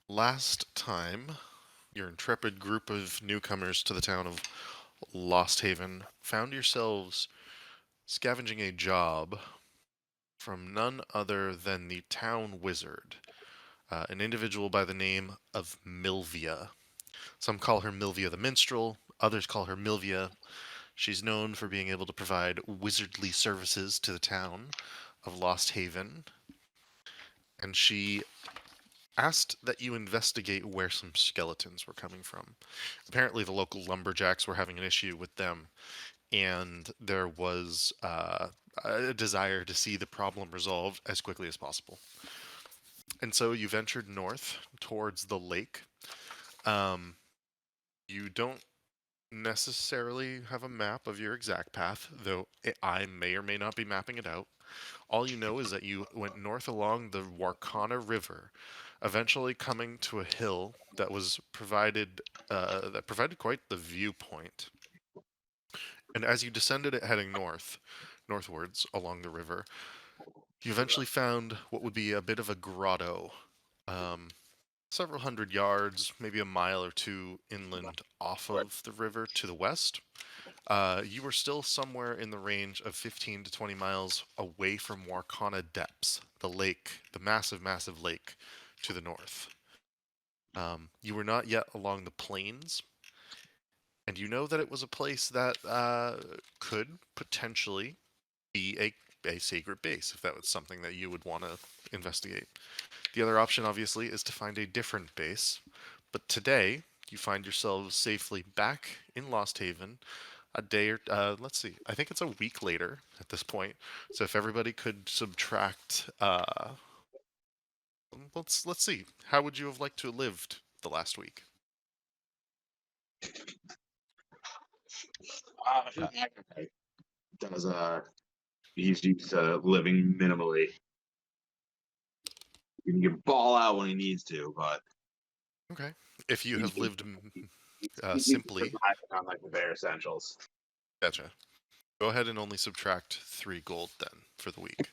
Last time, your intrepid group of newcomers to the town of Lost Haven found yourselves scavenging a job from none other than the town wizard, an individual by the name of Milvia. Some call her Milvia the Minstrel, others call her Milvia. She's known for being able to provide wizardly services to the town of Lost Haven, and she asked that you investigate where some skeletons were coming from. Apparently, the local lumberjacks were having an issue with them, and there was a desire to see the problem resolved as quickly as possible. And so you ventured north towards the lake. Um, you don't necessarily have a map of your exact path, though I may or may not be mapping it out. All you know is that you went north along the Warkana River, eventually coming to a hill that was provided quite the viewpoint. And as you descended it heading northwards along the river, you eventually found what would be a bit of a grotto, um, several hundred yards, maybe a mile or two inland off of the river to the west. You were still somewhere in the range of 15 to 20 miles away from Warkana Depths, the lake, the massive, massive lake to the north. You were not yet along the plains, and you know that it was a place that could potentially be a sacred base, if that was something that you would want to investigate. The other option, obviously, is to find a different base, but today you find yourselves safely back in Lost Haven a day or let's see, I think it's a week later at this point. So if everybody could subtract, let's see, how would you have liked to have lived the last week? I feel like does he's used to living minimally. He can get ball out when he needs to, but Okay, if you he have can, lived he can simply, survive on like the bare essentials. gotcha. Go ahead and only subtract 3 gold then for the week.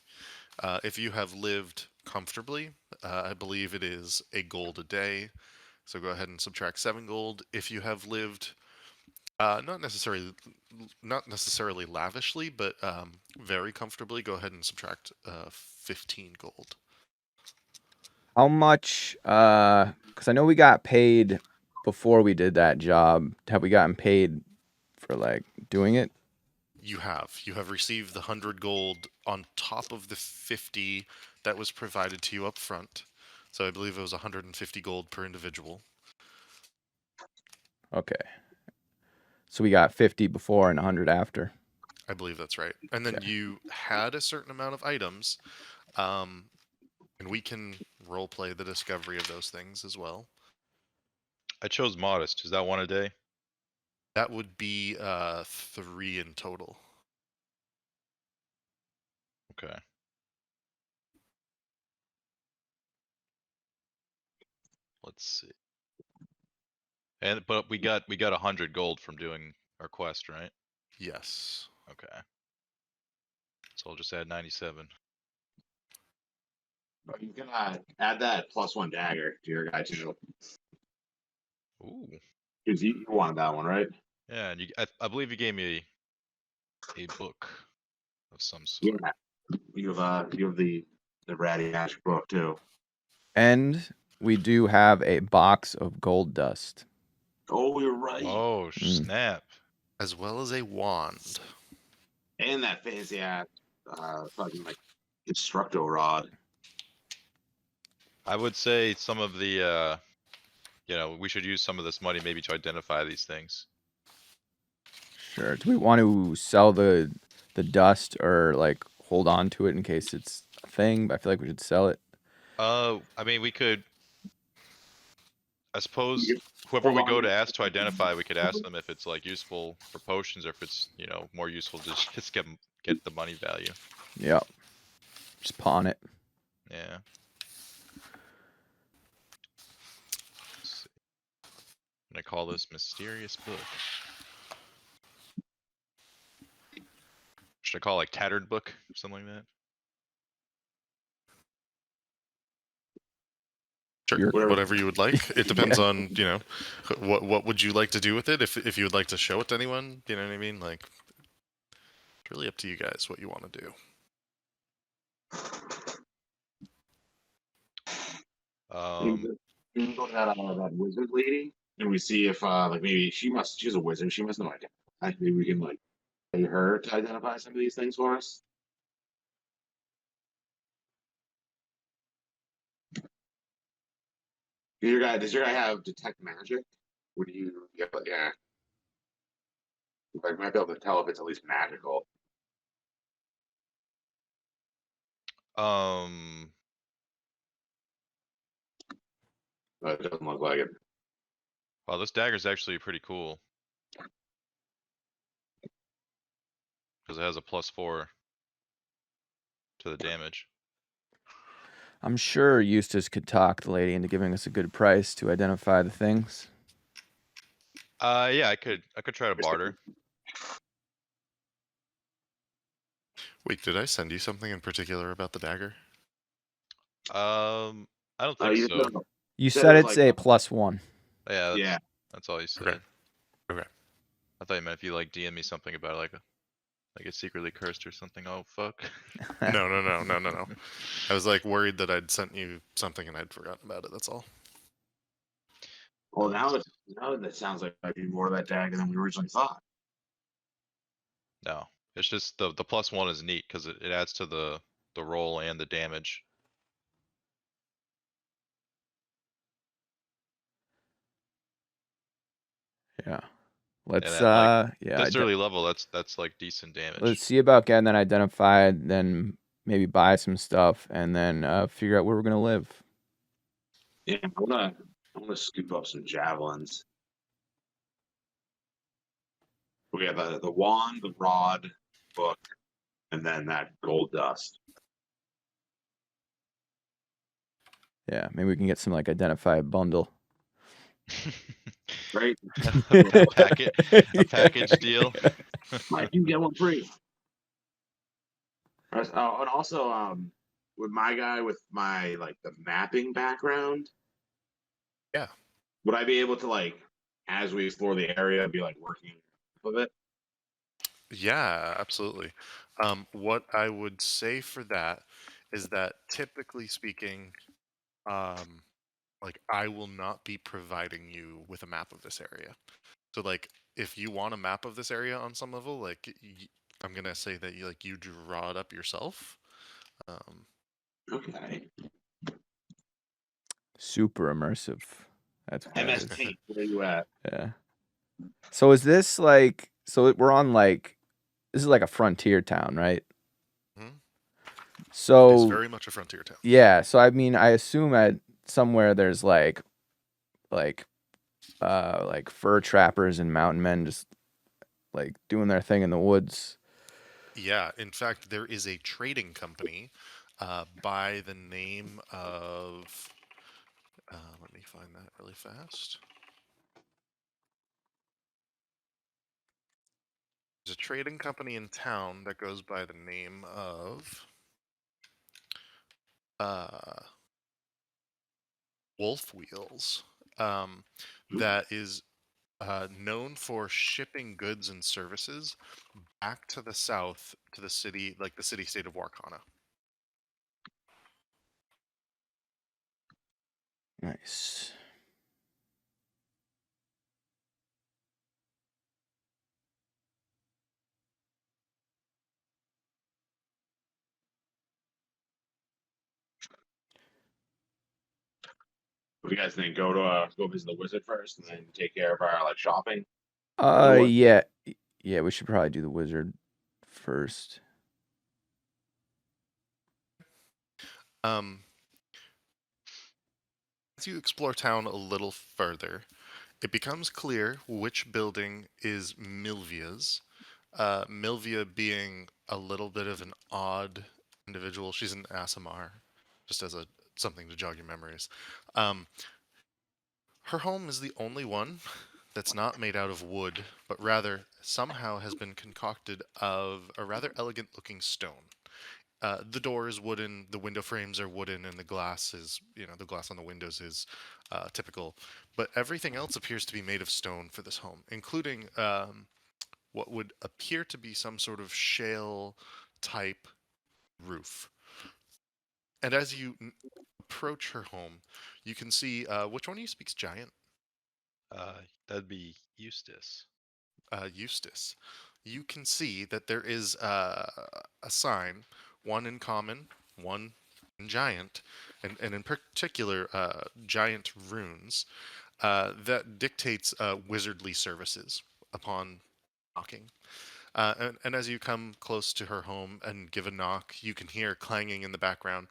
If you have lived comfortably, I believe it is a gold a day. So go ahead and subtract 7 gold. If you have lived not necessarily lavishly, but very comfortably, go ahead and subtract 15 gold. How much? Because I know we got paid before we did that job. Have we gotten paid for like doing it? You have received the 100 gold on top of the 50 that was provided to you up front. So I believe it was 150 gold per individual. Okay. So we got 50 before and 100 after. I believe that's right. And then Okay. you had a certain amount of items, um, and we can role play the discovery of those things as well. I chose modest. Is that one a day? That would be 3 in total. Okay. Let's see. But we got 100 gold from doing our quest, right? Yes. Okay. So I'll just add 97. But you can add that +1 dagger to your guy too, Ooh. because you wanted that one, right? Yeah, and I believe you gave me a book of some sort. Yeah. You have the Ratty Ash book too. And we do have a box of gold dust. Oh, you're right. Oh, snap. As well as a wand. And that fancy ass fucking like Destructo rod. I would say some of the, we should use some of this money maybe to identify these things. Sure. Do we want to sell the dust or like hold on to it in case it's a thing? I feel like we should sell it. I mean, we could, I suppose, You whoever we hold go on. to ask to identify, we could ask them if it's like useful for potions or if it's, more useful to just get the money value. Yep. Just pawn it. Yeah. Let's see. I'm gonna call this mysterious book. Should I call it like tattered book or something like that? Sure, You're- whatever you would like. It Yeah. depends on, you know, what would you like to do with it. If you would like to show it to anyone, you know what I mean. Like, it's really up to you guys what you want to do. We can go to that wizard lady and we see if like maybe she's a wizard. She must know identify. Maybe we can like pay her to identify some of these things for us. Does your guy have detect magic? Would you yeah. Like might be able to tell if it's at least magical. Um, But it doesn't look like it. Wow, this dagger's actually pretty cool. Because it has a +4 to the damage. I'm sure Eustace could talk the lady into giving us a good price to identify the things. Yeah, I could try to barter. Wait, did I send you something in particular about the dagger? I don't think You so. don't know. You Said said it was it's like a +1. Yeah, that's, Yeah. that's all you said. Okay. I thought you meant if you like DM me something about like it's secretly cursed or something. Oh fuck. No. I was like worried that I'd sent you something and I'd forgotten about it. That's all. Well, now that sounds like it might be more of that dagger than we originally thought. No, it's just the +1 is neat because it adds to the roll and the damage. Yeah. Let's at, like, yeah. This early level, that's like decent damage. Let's see about getting that identified, then maybe buy some stuff, and then figure out where we're gonna live. Yeah, I wanna scoop up some javelins. We have the wand, the rod, book, and then that gold dust. Yeah, maybe we can get some like identify bundle. Right? a package deal. Mike, you can get one free. And also, with my guy with my like the mapping background. Yeah. Would I be able to like, as we explore the area, be like working with it? Yeah, absolutely. What I would say for that is that typically speaking, like I will not be providing you with a map of this area. So like if you want a map of this area on some level, like I'm gonna say that you draw it up yourself. Okay. Super immersive. That's what that is. MST, where you at? Yeah. So is this like we're on like this is like a frontier town, right? Mhm. So It's very much a frontier town. yeah, so I mean I assume at somewhere there's like fur trappers and mountain men just like doing their thing in the woods. Yeah, in fact, there is a trading company by the name of. Let me find that really fast. There's a trading company in town that goes by the name of Wolf Wheels. That is known for shipping goods and services back to the south to the city, like the city-state of Warkana. Nice. What do you guys think? Go visit the wizard first, and then take care of our like shopping. Yeah. Yeah, we should probably do the wizard first. As you explore town a little further, it becomes clear which building is Milvia's. Milvia being a little bit of an odd individual. She's an Asimar, just as something to jog your memories. Her home is the only one that's not made out of wood, but rather somehow has been concocted of a rather elegant looking stone. The door is wooden, the window frames are wooden, and the glass is, the glass on the windows is typical. But everything else appears to be made of stone for this home, including what would appear to be some sort of shale type roof. And as you approach her home, you can see which one of you speaks giant? That'd be Eustace. Eustace. You can see that there is a sign, one in common, one in giant, and in particular, giant runes, that dictates wizardly services upon knocking. And as you come close to her home and give a knock, you can hear clanging in the background.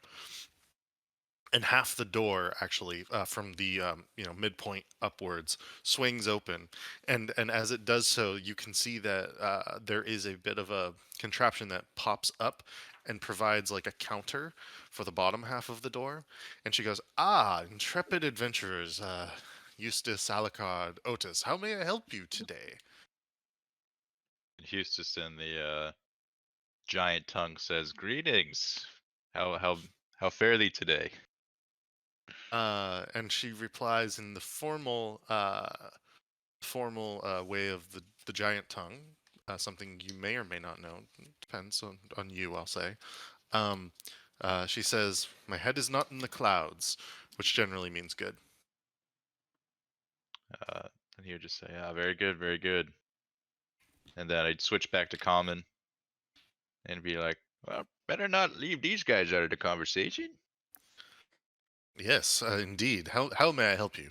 And half the door, actually, from the midpoint upwards, swings open, and as it does so, you can see that there is a bit of a contraption that pops up and provides like a counter for the bottom half of the door. And she goes, "Ah, intrepid adventurers, Eustace, Alucard, Otis, how may I help you today?" And Eustace in the giant tongue says, "Greetings. How fare thee today?" And she replies in the formal way of the giant tongue, something you may or may not know. Depends on you, I'll say. She says, "My head is not in the clouds," which generally means good. And he would just say, "Ah, very good, very good." And then I'd switch back to common and be like, "Well, better not leave these guys out of the conversation." Yes, indeed. How may I help you?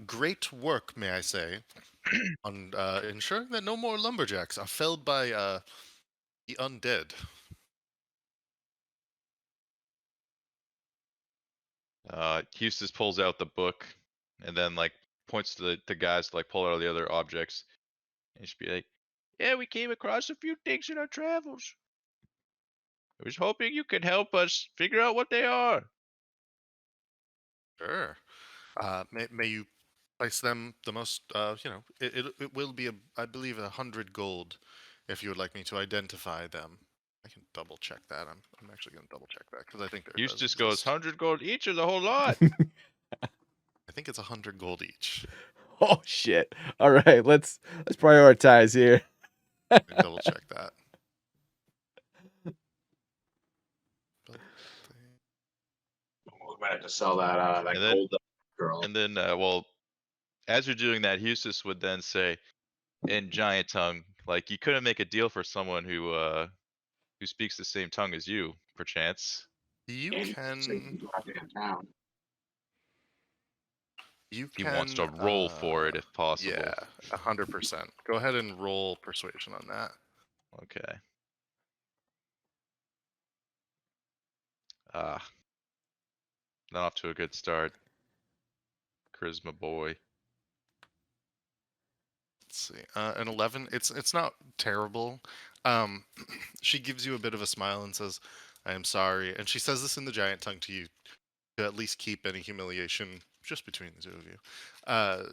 Great work, may I say, on ensuring that no more lumberjacks are felled by the undead. Eustace pulls out the book and then like points to the guys to like pull out all the other objects. And just be like, "Yeah, we came across a few things in our travels. I was hoping you could help us figure out what they are." Sure. May you place them the most, it will be, I believe, 100 gold if you would like me to identify them. I can double check that. I'm actually going to double check that because I think there does Eustace goes, exist. 100 gold each or the whole lot? I think it's 100 gold each. Oh shit! All right, let's prioritize here. I can double check that. But We might have to sell that And then- gold girl. And then, well, as you're doing that, Eustace would then say, in giant tongue, like, "You couldn't make a deal for someone who speaks the same tongue as you, perchance." you And can save the goddamn town. He wants to roll for it if possible. Yeah, 100%. Go ahead and roll persuasion on that. Okay. Not off to a good start. Charisma boy. Let's see. An 11. It's not terrible. She gives you a bit of a smile and says, "I am sorry." And she says this in the giant tongue to you to at least keep any humiliation just between the two of you.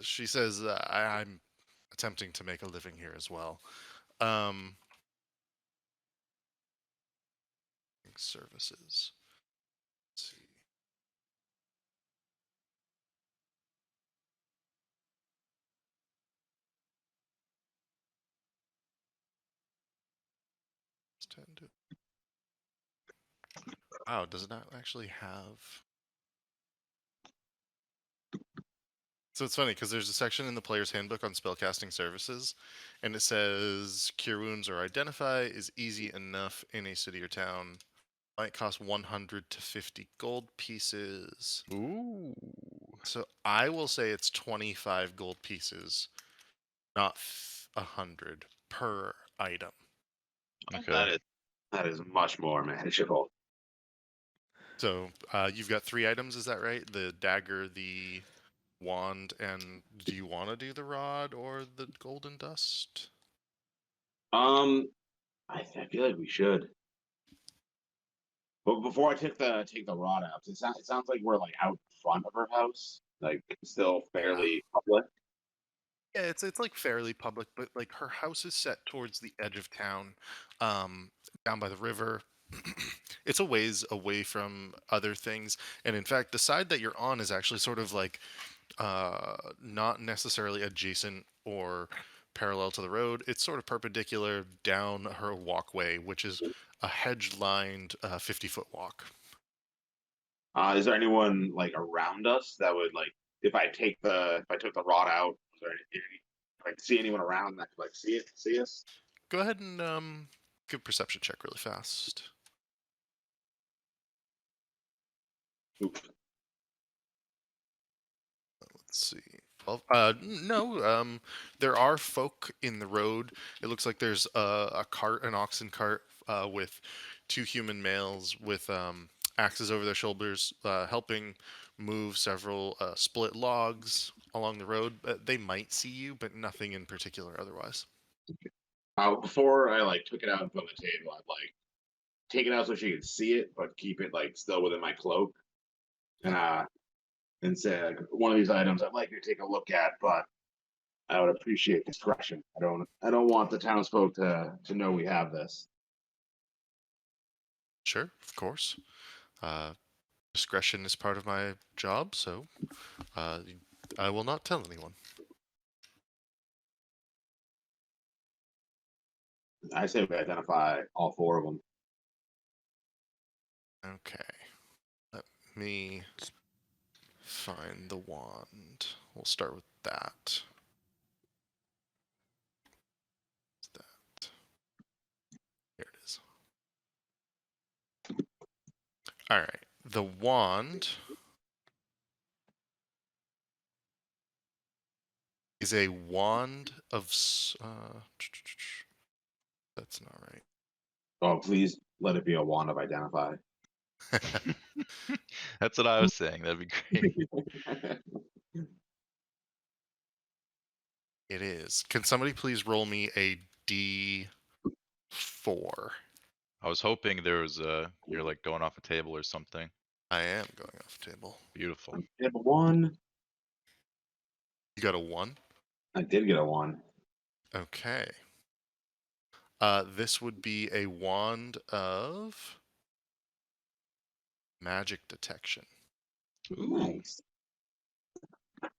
She says, I'm attempting to make a living here as well. Services. Let's see. Wow, does it not actually have? So it's funny because there's a section in the player's handbook on spellcasting services, and it says cure wounds or identify is easy enough in a city or town. Might cost 100 to 50 gold pieces. Ooh. So I will say it's 25 gold pieces, not 100 per item. Okay. That is much more manageable. So you've got 3 items, is that right? The dagger, the wand, and do you want to do the rod or the golden dust? I feel like we should. But before I take the rod out, it sounds like we're like out front of her house, like still fairly public. Yeah, it's like fairly public, but like her house is set towards the edge of town, down by the river. It's a ways away from other things, and in fact, the side that you're on is actually sort of like not necessarily adjacent or parallel to the road. It's sort of perpendicular down her walkway, which is a hedge-lined 50-foot walk. Is there anyone like around us that would like if I took the rod out? Is there like see anyone around that could like see us? Go ahead and give a perception check really fast. Oop. Let's see. Well, no. There are folk in the road. It looks like there's a cart, an oxen cart, with two human males with axes over their shoulders, helping move several split logs along the road. They might see you, but nothing in particular otherwise. Before I like took it out and put it on the table, I'd like take it out so she could see it, but keep it like still within my cloak. And say like, one of these items I'd like you to take a look at, but I would appreciate discretion. I don't want the townsfolk to know we have this. Sure, of course. Discretion is part of my job, so I will not tell anyone. I say we identify all four of them. Okay. Let me find the wand. We'll start with that. What's that? Here it is. All right. The wand is a wand of. That's not right. Oh, please let it be a wand of identify. That's what I was saying. That'd be great. It is. Can somebody please roll me a D4? I was hoping there was you're like going off a table or something. I am going off table. Beautiful. I have a one. You got a 1? I did get a one. Okay. This would be a wand of magic detection. Nice. And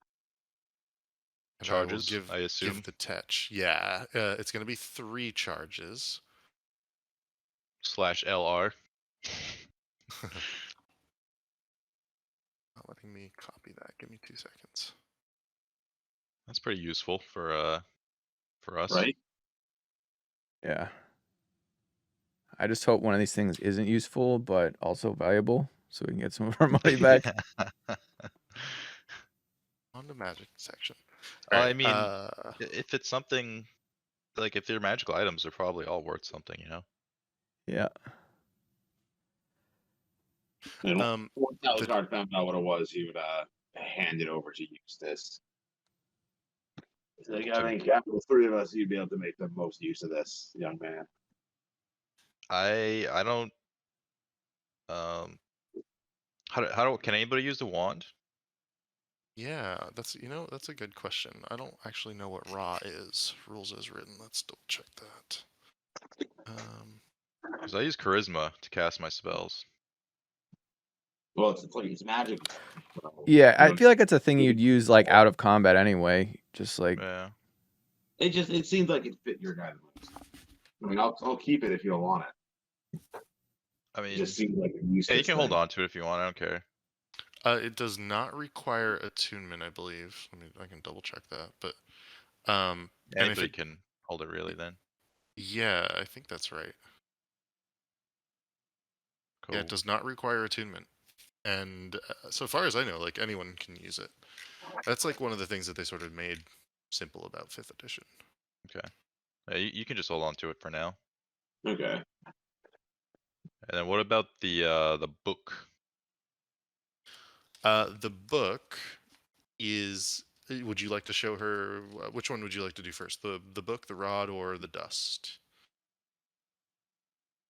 I will Charges, I assume. give the touch. Yeah, it's going to be 3 charges. /LR. Not letting me copy that. Give me 2 seconds. That's pretty useful for us. Right? Yeah. I just hope one of these things isn't useful, but also valuable, so we can get some of our money back. On to magic detection. Well, I Alright, mean, if it's something like if they're magical items, they're probably all worth something, you know. Yeah. And once Alucard found out what it was, he would hand it over to Eustace. He's like, I think after the 3 of us, you'd be able to make the most use of this, young man. I don't. How can anybody use the wand? yeah, that's a good question. I don't actually know what Ra is. Rules as written. Let's double check that. Because I use charisma to cast my spells. Well, it's like it's magic. So, Yeah, you I know, feel like it's a thing you'd use like out of combat anyway. Just like Yeah. it seems like it fit your guy the most. I mean, I'll keep it if you don't want it. I It mean, just seems like a useless yeah, you can hold thing. on to it if you want. I don't care. It does not require attunement, I believe. I can double check that. But and if Anybody it, can hold it really then. yeah, I think that's right. Cool. Yeah, it does not require attunement. And so far as I know, like anyone can use it. That's like one of the things that they sort of made simple about 5th edition. Okay. You can just hold on to it for now. Okay. And then what about the book? The book is. Would you like to show her? Which one would you like to do first? The book, the rod, or the dust?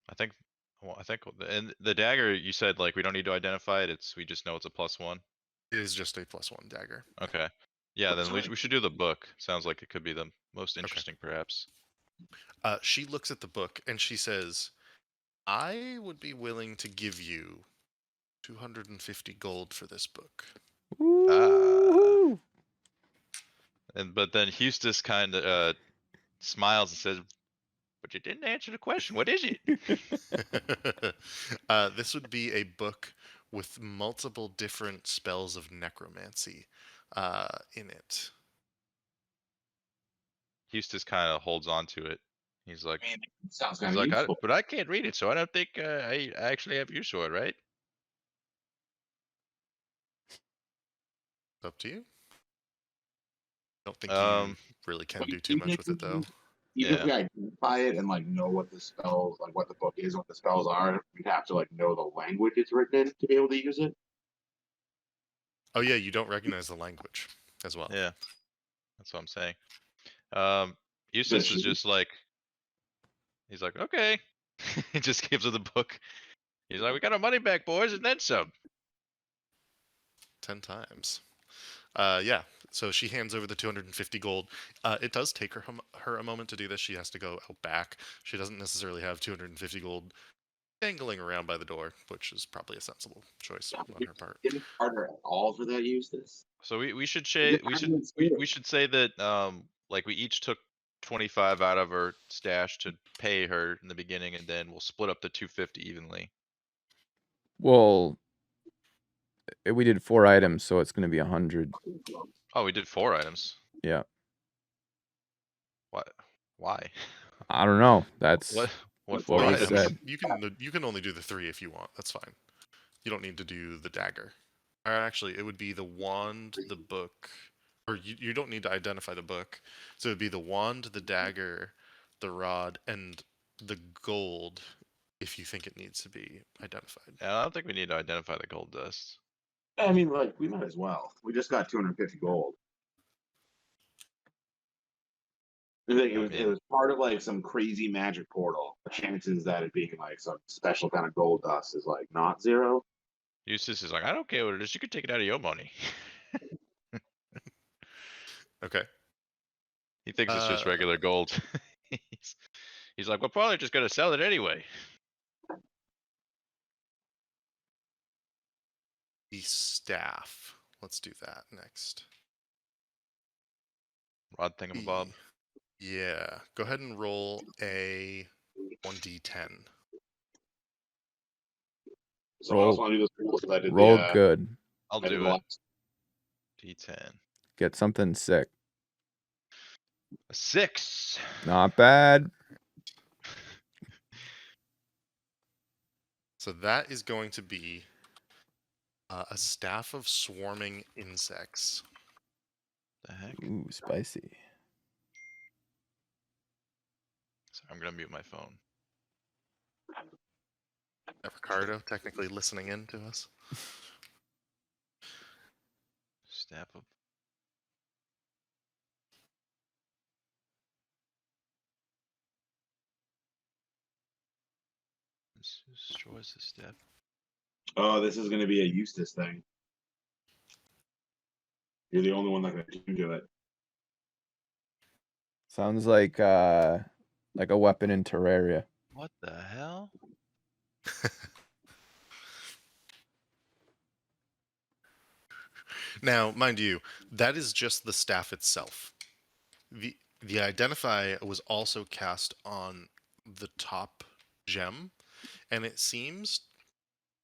I think and the dagger you said like we don't need to identify it. We just know it's a +1. It is just a +1 dagger. Okay. Yeah, then we Sorry. should do the book. Sounds like it could be the most interesting, perhaps. She looks at the book and she says, I would be willing to give you 250 gold for this book. Woo-hoo. But then Eustace kind of smiles and says, "But you didn't answer the question. What is it?" This would be a book with multiple different spells of necromancy in it. Eustace kind of holds on to it. He's like, I mean, it sounds he's kind of like, useful. but I can't read it, so I don't think I actually have use for it, right? It's up to you. Don't think Um, you really can But do too even much if with it though. Even if Yeah. we identify it and like know what the spells, like what the book is, what the spells are, we'd have to like know the language it's written in to be able to use it. Oh yeah, you don't recognize the language as well. Yeah, that's what I'm saying. Eustace Does is she? just like, he's like, okay. He just gives her the book. He's like, we got our money back, boys, and then some. 10 times. Yeah, so she hands over the 250 gold. It does take her a moment to do this. She has to go out back. She doesn't necessarily have 250 gold dangling around by the door, which is probably a sensible choice on her part. Isn't harder at all for that Eustace? So we should Is say it kind of we should say that like we each took 25 out of her stash to pay her in the beginning, and then we'll split up the 250 evenly. Well, we did 4 items, so it's gonna be 100. Oh, we did 4 items. Yeah. What? Why? I don't know. That's What? What What 4 we items? said. You can only do the 3 if you want. That's fine. You don't need to do the dagger. Or actually, it would be the wand, the book, or you don't need to identify the book. So it would be the wand, the dagger, the rod, and the gold if you think it needs to be identified. I don't think we need to identify the gold dust. I mean, like we might as well. We just got 250 gold. I think it was part of like some crazy magic portal. The chances that it being like some special kind of gold dust is like not zero. Eustace is like, I don't care what it is. You can take it out of your money. Okay. He thinks it's just regular gold. he's like, we're probably just gonna sell it anyway. The staff. Let's do that next. Rod thingamabob. Yeah. Go ahead and roll a 1d10. So I also want to do this because I did Roll the, good. I'll I did do the it. last- D10. Get something sick. A 6. Not bad. So that is going to be a staff of swarming insects. The heck? Ooh, spicy. Sorry, I'm gonna mute my phone. Ricardo technically listening in to us. Staff of. Destroys the staff. Oh, this is going to be a Eustace thing. You're the only one that can do it. Sounds like a weapon in Terraria. What the hell? Now, mind you, that is just the staff itself. The identify was also cast on the top gem, and it seems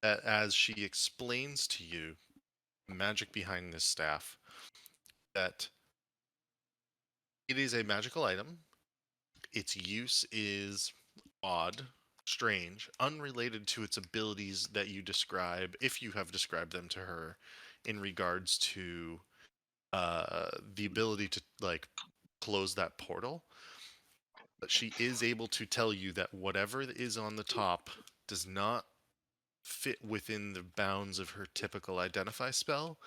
that as she explains to you the magic behind this staff, that it is a magical item. Its use is odd, strange, unrelated to its abilities that you describe, if you have described them to her, in regards to the ability to like close that portal. But she is able to tell you that whatever is on the top does not fit within the bounds of her typical identify spell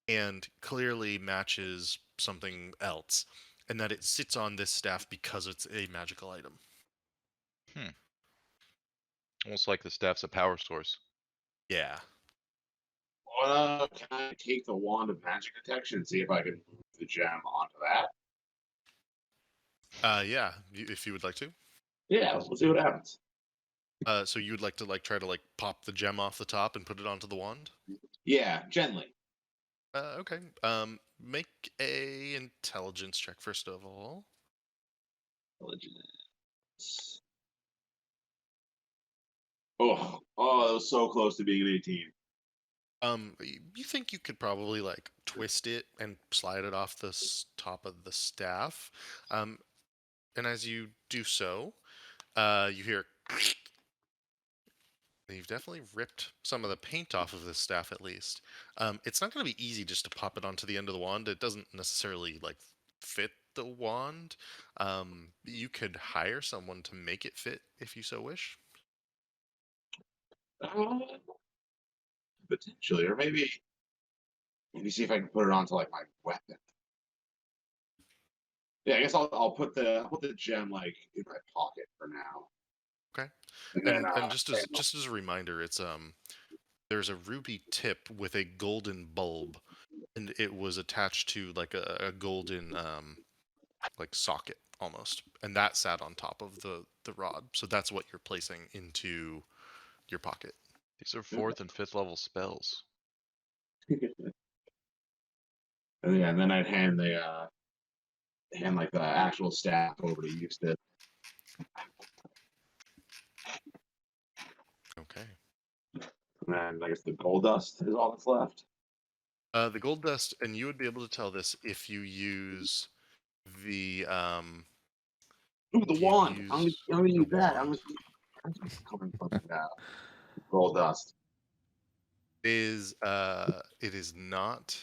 and clearly matches something else, and that it sits on this staff because it's a magical item. Almost like the staff's a power source. Yeah. Can I take the wand of magic detection and see if I can move the gem onto that? Yeah, if you would like to. Yeah, let's see what happens. So you'd like to try to pop the gem off the top and put it onto the wand? Yeah, gently. Okay. Make a intelligence check first of all. Intelligence. Oh, that was so close to being an 18. You think you could probably twist it and slide it off the top of the staff. And as you do so, you hear. You've definitely ripped some of the paint off of this staff, at least. It's not going to be easy just to pop it onto the end of the wand. It doesn't necessarily fit the wand. You could hire someone to make it fit if you so wish. Potentially, or maybe see if I can put it onto my weapon. Yeah, I guess I'll put the gem in my pocket for now. Okay. And then And just as a reminder, it's there's a ruby tip with a golden bulb, and it was attached to a golden socket almost, and that sat on top of the rod. So that's what you're placing into your pocket. These are 4th and 5th level spells. and then I'd hand the actual staff over to Eustace. Okay. And then I guess the gold dust is all that's left. The gold dust, and you would be able to tell this if you use the Ooh, the wand. I'm gonna use that. wand. I'm coming from gold dust. It is not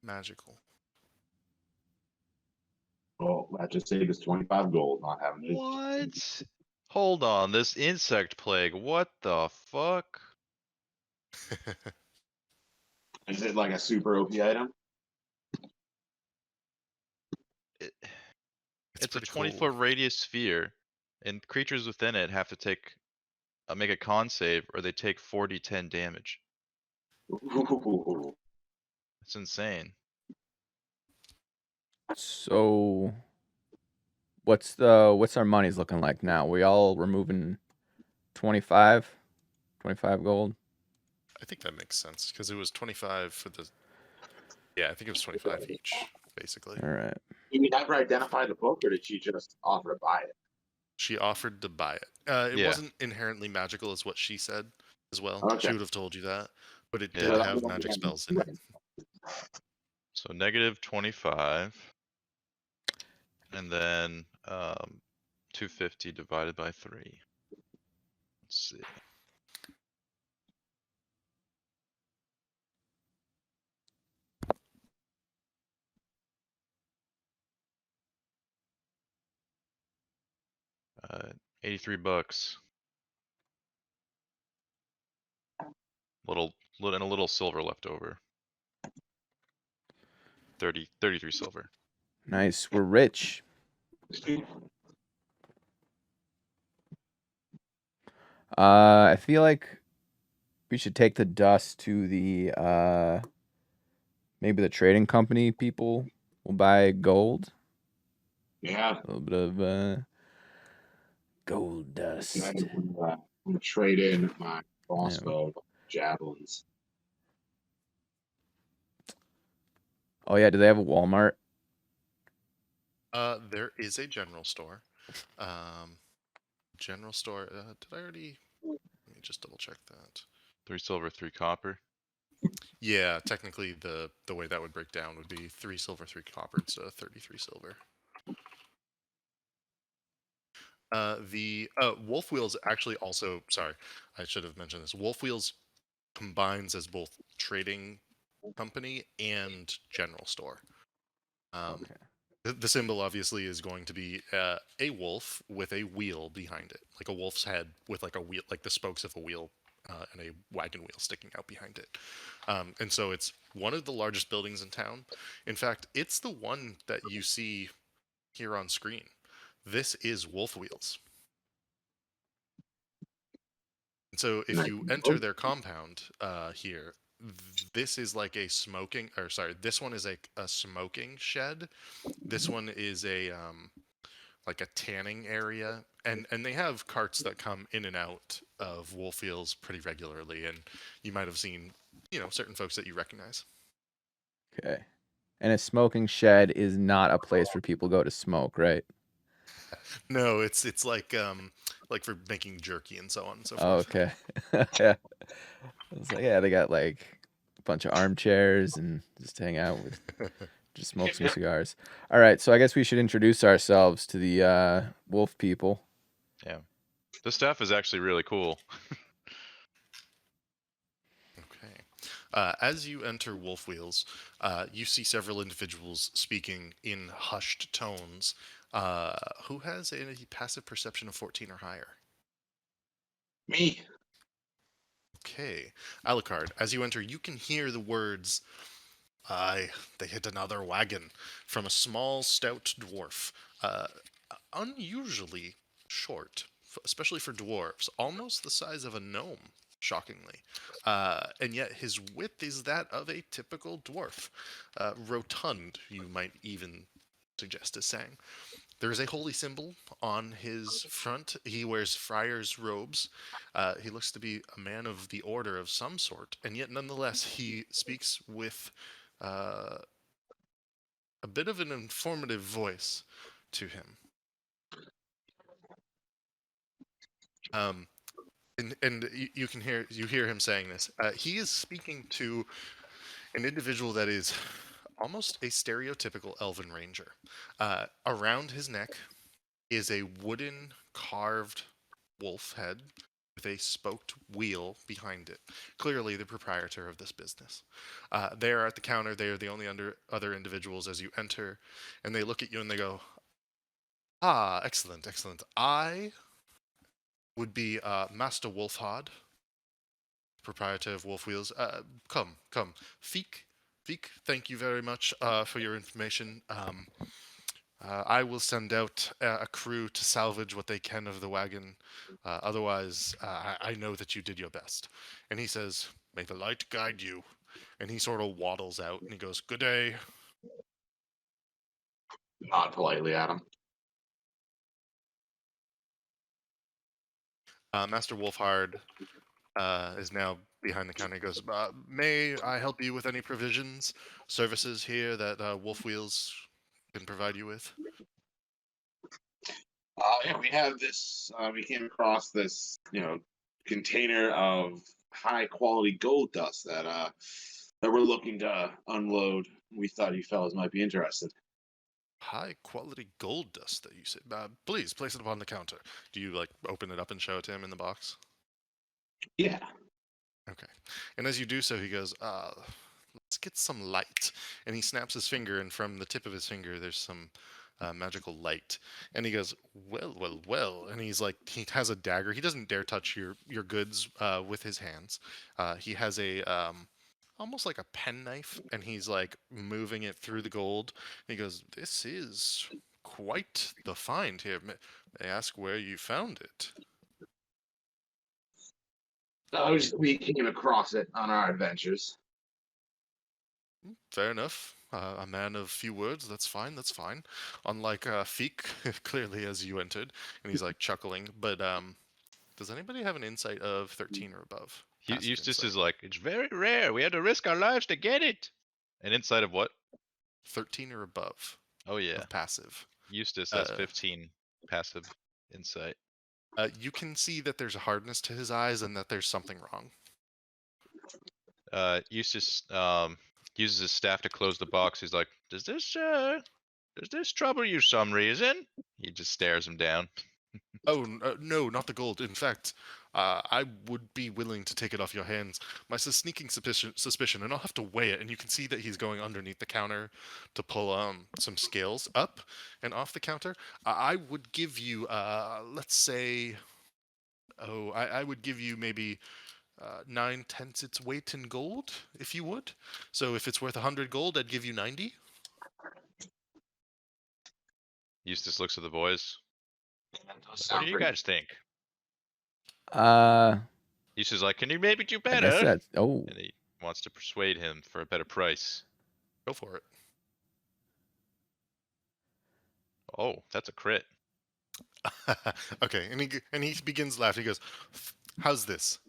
magical. Well, that just saved us 25 gold not having to. What? Hold on, this insect plague, what the fuck? Is it like a super OP item? It's a pretty 20-foot cool. radius sphere, and creatures within it have to make a con save, or they take 4d10 damage. Ooh. It's insane. So, what's our money's looking like now? We all removing 25 gold. I think that makes sense because it was 25 for the. Yeah, I think it was 25 each, basically. All right. Did we never identify the book, or did she just offer to buy it? She offered to buy it. It Yeah. wasn't inherently magical, is what she said as well. Okay. She would have told you that, but it Yeah. did have magic spells in it. So -25. And then 250 divided by 3. Let's see. $83. And a little silver left over. 33 silver. Nice. We're rich. I feel like we should take the dust to the maybe the trading company people will buy gold. Yeah. A little bit of gold dust. I'm gonna trade in my crossbow javelins. Oh yeah, do they have a Walmart? There is a general store. General store. Did I already? Let me just double check that. 3 silver, 3 copper. Yeah, technically the way that would break down would be 3 silver, 3 copper instead of 33 silver. The Wolf Wheels actually also, sorry, I should have mentioned this. Wolf Wheels combines as both trading company and general store. Okay. The symbol obviously is going to be a wolf with a wheel behind it, like a wolf's head with a wheel, like the spokes of a wheel and a wagon wheel sticking out behind it. And so it's one of the largest buildings in town. In fact, it's the one that you see here on screen. This is Wolf Wheels. And so if you enter their compound here, this is like a smoking, or sorry, this one is a smoking shed. This one is a like a tanning area, and they have carts that come in and out of Wolffields pretty regularly, and you might have seen, certain folks that you recognize. Okay. And a smoking shed is not a place where people go to smoke, right? No, it's like for making jerky and so on and so Oh, forth. okay. Yeah. It's like, yeah, they got like a bunch of armchairs and just hang out with, just smoke some cigars. All right, so I guess we should introduce ourselves to the wolf people. The staff is actually really cool. Okay. As you enter Wolf Wheels, you see several individuals speaking in hushed tones. Who has a passive perception of 14 or higher? Me. Okay. Alucard, as you enter, you can hear the words, "Aye, they hit another wagon," from a small, stout dwarf. Unusually short, especially for dwarves, almost the size of a gnome, shockingly. And yet his width is that of a typical dwarf. Rotund, you might even suggest as saying. There is a holy symbol on his front. He wears friar's robes. He looks to be a man of the order of some sort, and yet nonetheless he speaks with a bit of an informative voice to him. And you can hear him saying this. He is speaking to an individual that is almost a stereotypical elven ranger. Around his neck is a wooden carved wolf head with a spoked wheel behind it. Clearly the proprietor of this business. They are at the counter. They are the only other individuals as you enter, and they look at you and they go, "Ah, excellent, excellent. I would be Master Wolfhard, proprietor of Wolf Wheels. Come. Feek, thank you very much for your information. I will send out a crew to salvage what they can of the wagon. Otherwise, I know that you did your best." And he says, "May the light guide you." And he sort of waddles out and he goes, "Good day." Nod politely at him. Master Wolfhard is now behind the counter. He goes, "May I help you with any provisions, services here that Wolf Wheels can provide you with?" Yeah, we have this. We came across this, container of high quality gold dust that we're looking to unload. We thought you fellas might be interested. High quality gold dust that you say. Please place it upon the counter. Do you open it up and show it to him in the box? Yeah. Okay. And as you do so, he goes, "Let's get some light." And he snaps his finger, and from the tip of his finger, there's some magical light. And he goes, well. And he's like, he has a dagger. He doesn't dare touch your goods with his hands. He has a almost like a penknife, and he's like moving it through the gold. And he goes, "This is quite the find here. May I ask where you found it?" We came across it on our adventures. Fair enough. A man of few words. That's fine. That's fine. Unlike Feek, clearly as you entered, and he's like chuckling. But does anybody have an insight of 13 or above? Passive Eustace insight. is like, it's very rare. We had to risk our lives to get it. And inside of what? 13 or above Oh yeah, of passive. Eustace has Uh, 15 passive insight. You can see that there's a hardness to his eyes and that there's something wrong. Eustace uses his staff to close the box. He's like, does this trouble you some reason? He just stares him down. Oh, no, not the gold. In fact, I would be willing to take it off your hands. My sneaking suspicion, and I'll have to weigh it. And you can see that he's going underneath the counter to pull some scales up and off the counter. I would give you, let's say, I would give you maybe 9/10 its weight in gold, if you would. So if it's worth 100 gold, I'd give you 90. Eustace looks at the boys. What Sound do you pretty- guys think? I Eustace is like, can you maybe do guess better? that's. Oh, And he wants to persuade him for a better price. Go for it. Oh, that's a crit. Okay, and he begins laughing. He goes, "How's this?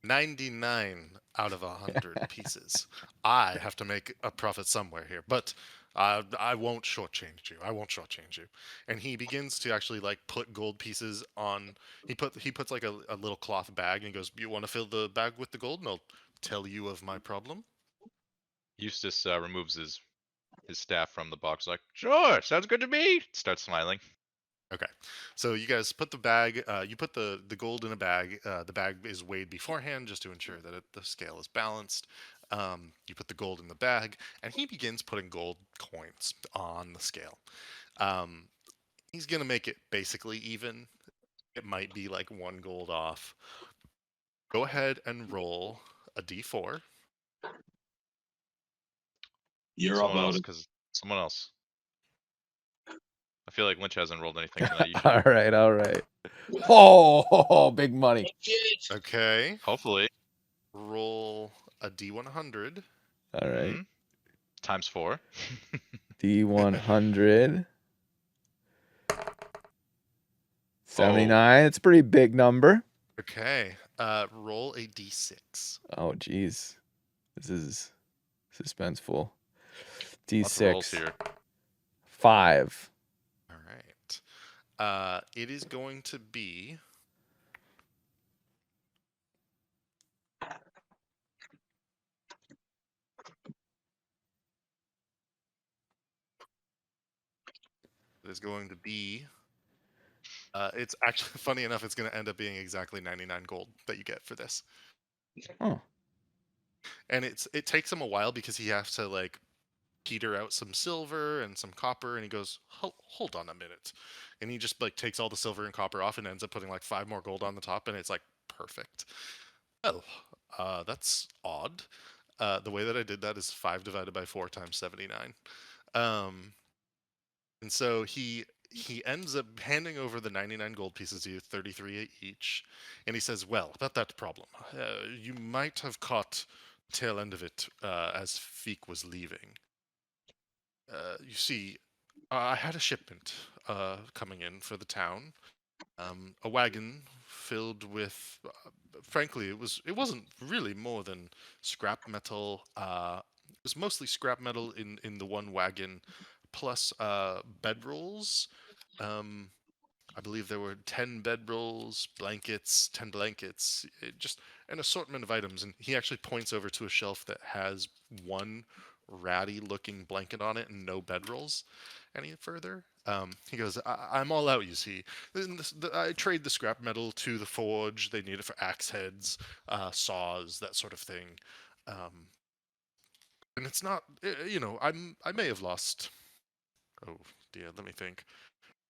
99 out of 100 pieces. I have to make a profit somewhere here, but I won't shortchange you. I won't shortchange you." And he begins to actually like put gold pieces on. He puts like a little cloth bag and he goes, "You want to fill the bag with the gold, and I'll tell you of my problem." Eustace removes his staff from the box, like, sure, sounds good to me. Starts smiling. Okay, so you guys put the bag. You put the gold in a bag. The bag is weighed beforehand just to ensure that the scale is balanced. You put the gold in the bag, and he begins putting gold coins on the scale. Um, he's gonna make it basically even. It might be like one gold off. Go ahead and roll a d4. You're all Someone else, voted. because someone else. I feel like Lynch hasn't rolled anything tonight. You should. All right, all right. Oh, big money. Okay, Hopefully. roll a d100. All right. Mhm. Times 4. D100. Oh. 79. It's a pretty big number. Okay, roll a d6. Oh, geez. This is suspenseful. Lots of rolls D6. here. 5. All right. It is going to be it's actually funny enough, it's going to end up being exactly 99 gold that you get for this. Oh. And it takes him a while because he has to like peter out some silver and some copper, and he goes, hold on a minute. And he just like takes all the silver and copper off and ends up putting like 5 more gold on the top, and it's like perfect. Oh, that's odd. The way that I did that is 5 divided by 4 times 79. And so he ends up handing over the 99 gold pieces to you, 33 each, and he says, "Well, about that problem, you might have caught the tail end of it as Feek was leaving. You see, I had a shipment coming in for the town, a wagon filled with, frankly, it wasn't really more than scrap metal. It was mostly scrap metal in the one wagon, plus bedrolls. Um, I believe there were 10 bedrolls, blankets, 10 blankets, just an assortment of items. And he actually points over to a shelf that has one ratty looking blanket on it and no bedrolls any further. He goes, I'm all out, you see. I trade the scrap metal to the forge. They need it for axe heads, saws, that sort of thing. And it's not, I may have lost, oh dear, let me think,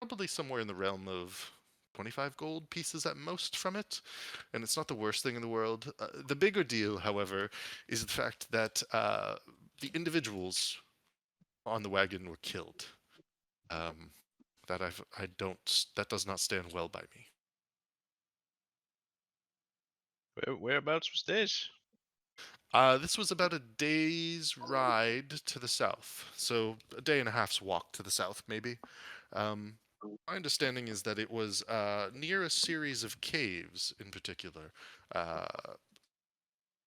probably somewhere in the realm of 25 gold pieces at most from it, and it's not the worst thing in the world. The bigger deal, however, is the fact that the individuals on the wagon were killed. That does not stand well by me. Whereabouts was this? This was about a day's ride to the south, so a day and a half's walk to the south, maybe. My understanding is that it was near a series of caves, in particular, uh,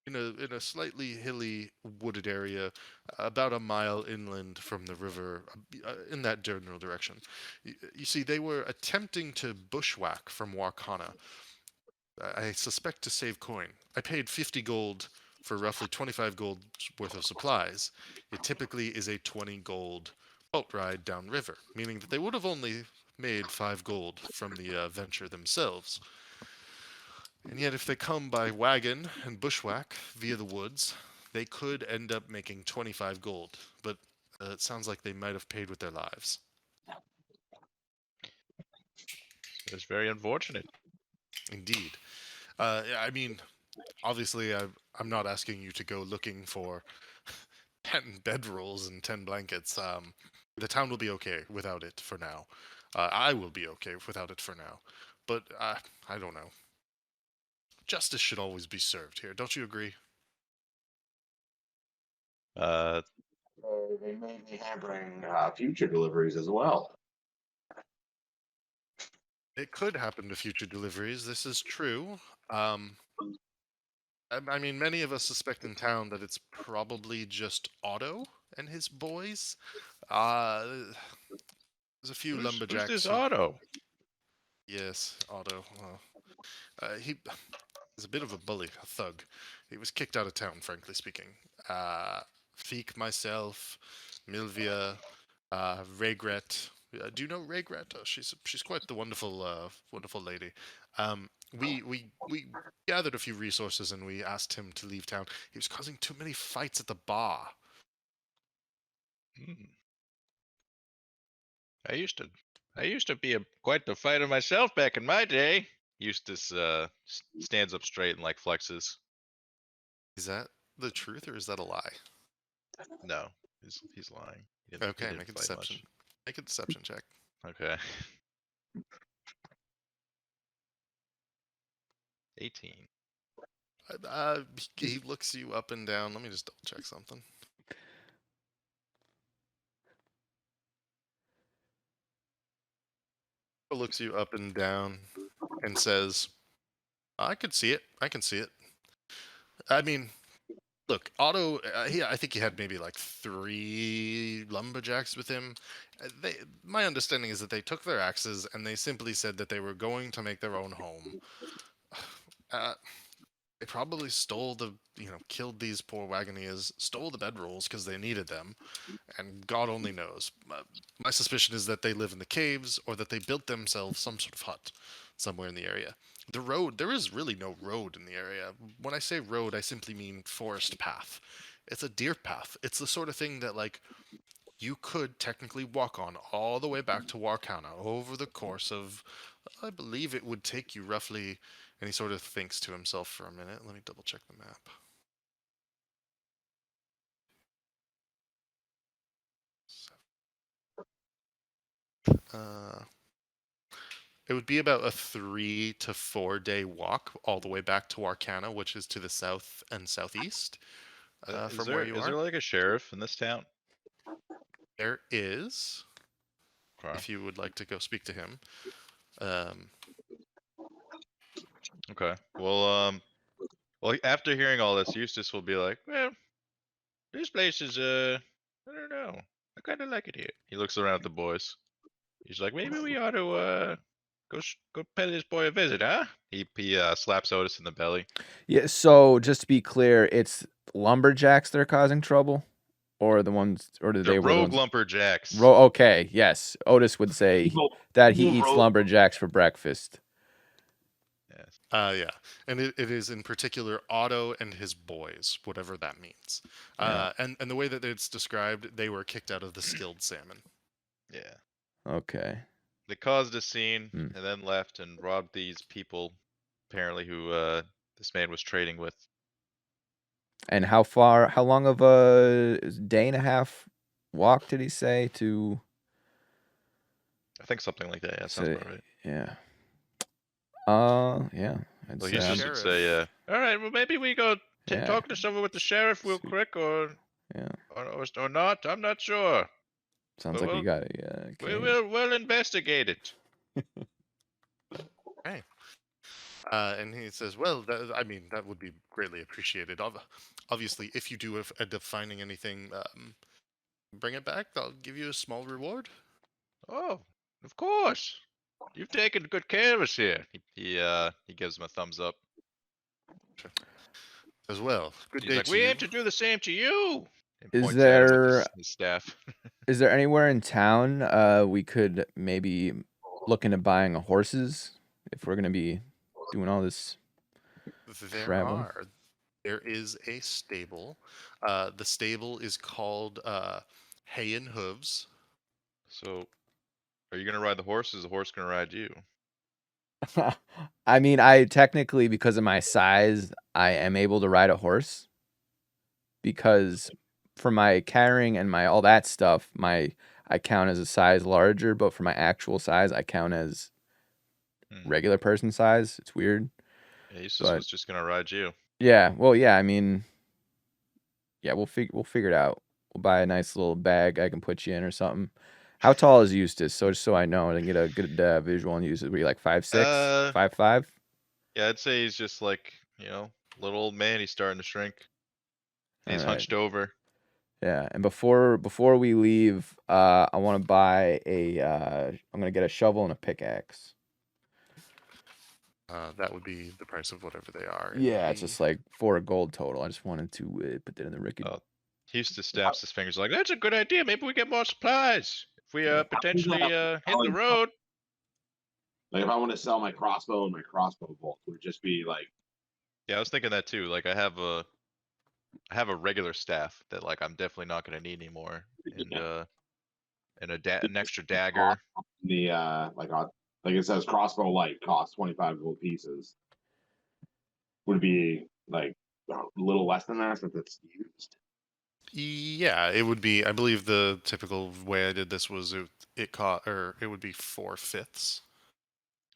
in a slightly hilly, wooded area, about a mile inland from the river, in that general direction. You see, they were attempting to bushwhack from Warkana. I suspect to save coin. I paid 50 gold for roughly 25 gold worth of supplies. It typically is a 20 gold boat ride downriver, meaning that they would have only made 5 gold from the venture themselves. And yet, if they come by wagon and bushwhack via the woods, they could end up making 25 gold. But it sounds like they might have paid with their lives. It's very unfortunate. Indeed. I mean, obviously, I'm not asking you to go looking for 10 bedrolls and 10 blankets. The town will be okay without it for now. I will be okay without it for now. But I don't know. Justice should always be served here. Don't you agree? They may be hampering future deliveries as well. It could happen to future deliveries. This is true. I mean, many of us suspect in town that it's probably just Otto and his boys. There's a few Who's lumberjacks. this Otto? Yes, Otto. He's a bit of a bully, a thug. He was kicked out of town, frankly speaking. Feek, myself, Milvia, Regret. Do you know Regret? She's quite the wonderful lady. We gathered a few resources and we asked him to leave town. He was causing too many fights at the bar. Hmm. I used to be quite the fighter myself back in my day. Eustace stands up straight and like flexes. Is that the truth or is that a lie? No, he's lying. He didn't Okay, make a fight deception. Make a deception check. much. Okay. 18. He looks you up and down. Let me just double check something. Looks you up and down and says, I could see it. I can see it. I mean, look, Otto, I think he had maybe like 3 lumberjacks with him. My understanding is that they took their axes and they simply said that they were going to make their own home. They probably stole killed these poor Wagoneers, stole the bedrolls because they needed them, and God only knows. My suspicion is that they live in the caves or that they built themselves some sort of hut somewhere in the area. The road, there is really no road in the area. When I say road, I simply mean forest path. It's a deer path. It's the sort of thing that, like, you could technically walk on all the way back to Warcana over the course of, I believe it would take you roughly, and he sort of thinks to himself for a minute. Let me double check the map. It would be about a 3 to 4 day walk all the way back to Warcana, which is to the south and southeast from where you Is are. there like a sheriff in this town? There is, Okay. if you would like to go speak to him. Okay. Well, after hearing all this, Eustace will be like, well, this place is, I don't know. I kind of like it here. He looks around at the boys. He's like, maybe we ought to, go pay this boy a visit, huh? He slaps Otis in the belly. Yeah, so just to be clear, it's lumberjacks that are causing trouble? Or the ones, or do they The were the rogue ones? lumberjacks. Okay, yes. Otis would say that he eats Rogue- lumberjacks for breakfast. Yes. Yeah, and it is in particular Otto and his boys, whatever that means. Yeah. And the way that it's described, they were kicked out of the Skilled Salmon. Yeah. Okay. They caused a scene Hmm. and then left and robbed these people, apparently, who this man was trading with. And how long of a day and a half walk did he say to? I think something like that. Yeah, sounds about right. Yeah. Yeah. I'd Well, say he I'm- just would say, all right, well, maybe we go Yeah. talk this over with the sheriff real Sweet. quick, or Yeah. or not. I'm not sure. Sounds Well, like you got it. Yeah. We'll investigate it. And he says, well, that would be greatly appreciated. Obviously, if you do end up finding anything, bring it back. I'll give you a small reward. Oh, of course. You've taken good care of us here. He gives him a thumbs up. As well. Good He's day like, to we you. aim to do the same to you. And Is points at him with there- his staff. Is there anywhere in town we could maybe look into buying horses if we're gonna be doing all this? Travel. There is a stable. The stable is called Hay and Hooves. So, are you gonna ride the horse? Or is the horse gonna ride you? I mean, I technically, because of my size, I am able to ride a horse. Because for my carrying and my all that stuff, I count as a size larger, but for my actual size, I count as regular person size. It's weird. Yeah, Eustace was just gonna ride you. Yeah, well, yeah, I mean, yeah, we'll figure it out. We'll buy a nice little bag I can put you in or something. How tall is Eustace? So just so I know and get a good visual on Eustace. Were you like 5'6", Uh, 5'5"? Yeah, I'd say he's just like, little old man, he's starting to shrink. And he's All right. hunched over. Yeah, and before we leave, I want to buy a. I'm gonna get a shovel and a pickaxe. That would be the price of whatever they are. Yeah, it's just like 4 gold total. I just wanted to put that in the record. Oh, he used to snaps his fingers like, that's a good idea. Maybe we get more supplies. If we Yeah. potentially hit the road. Like if I want to sell my crossbow and my crossbow bolt, would it just be like Yeah, I was thinking that too. Like I have a regular staff that like I'm definitely not gonna need anymore. And an extra dagger. the like it says crossbow light costs 25 gold pieces. Would it be like a little less than that since it's used? Yeah, it would be. I believe the typical way I did this was it would be 4/5.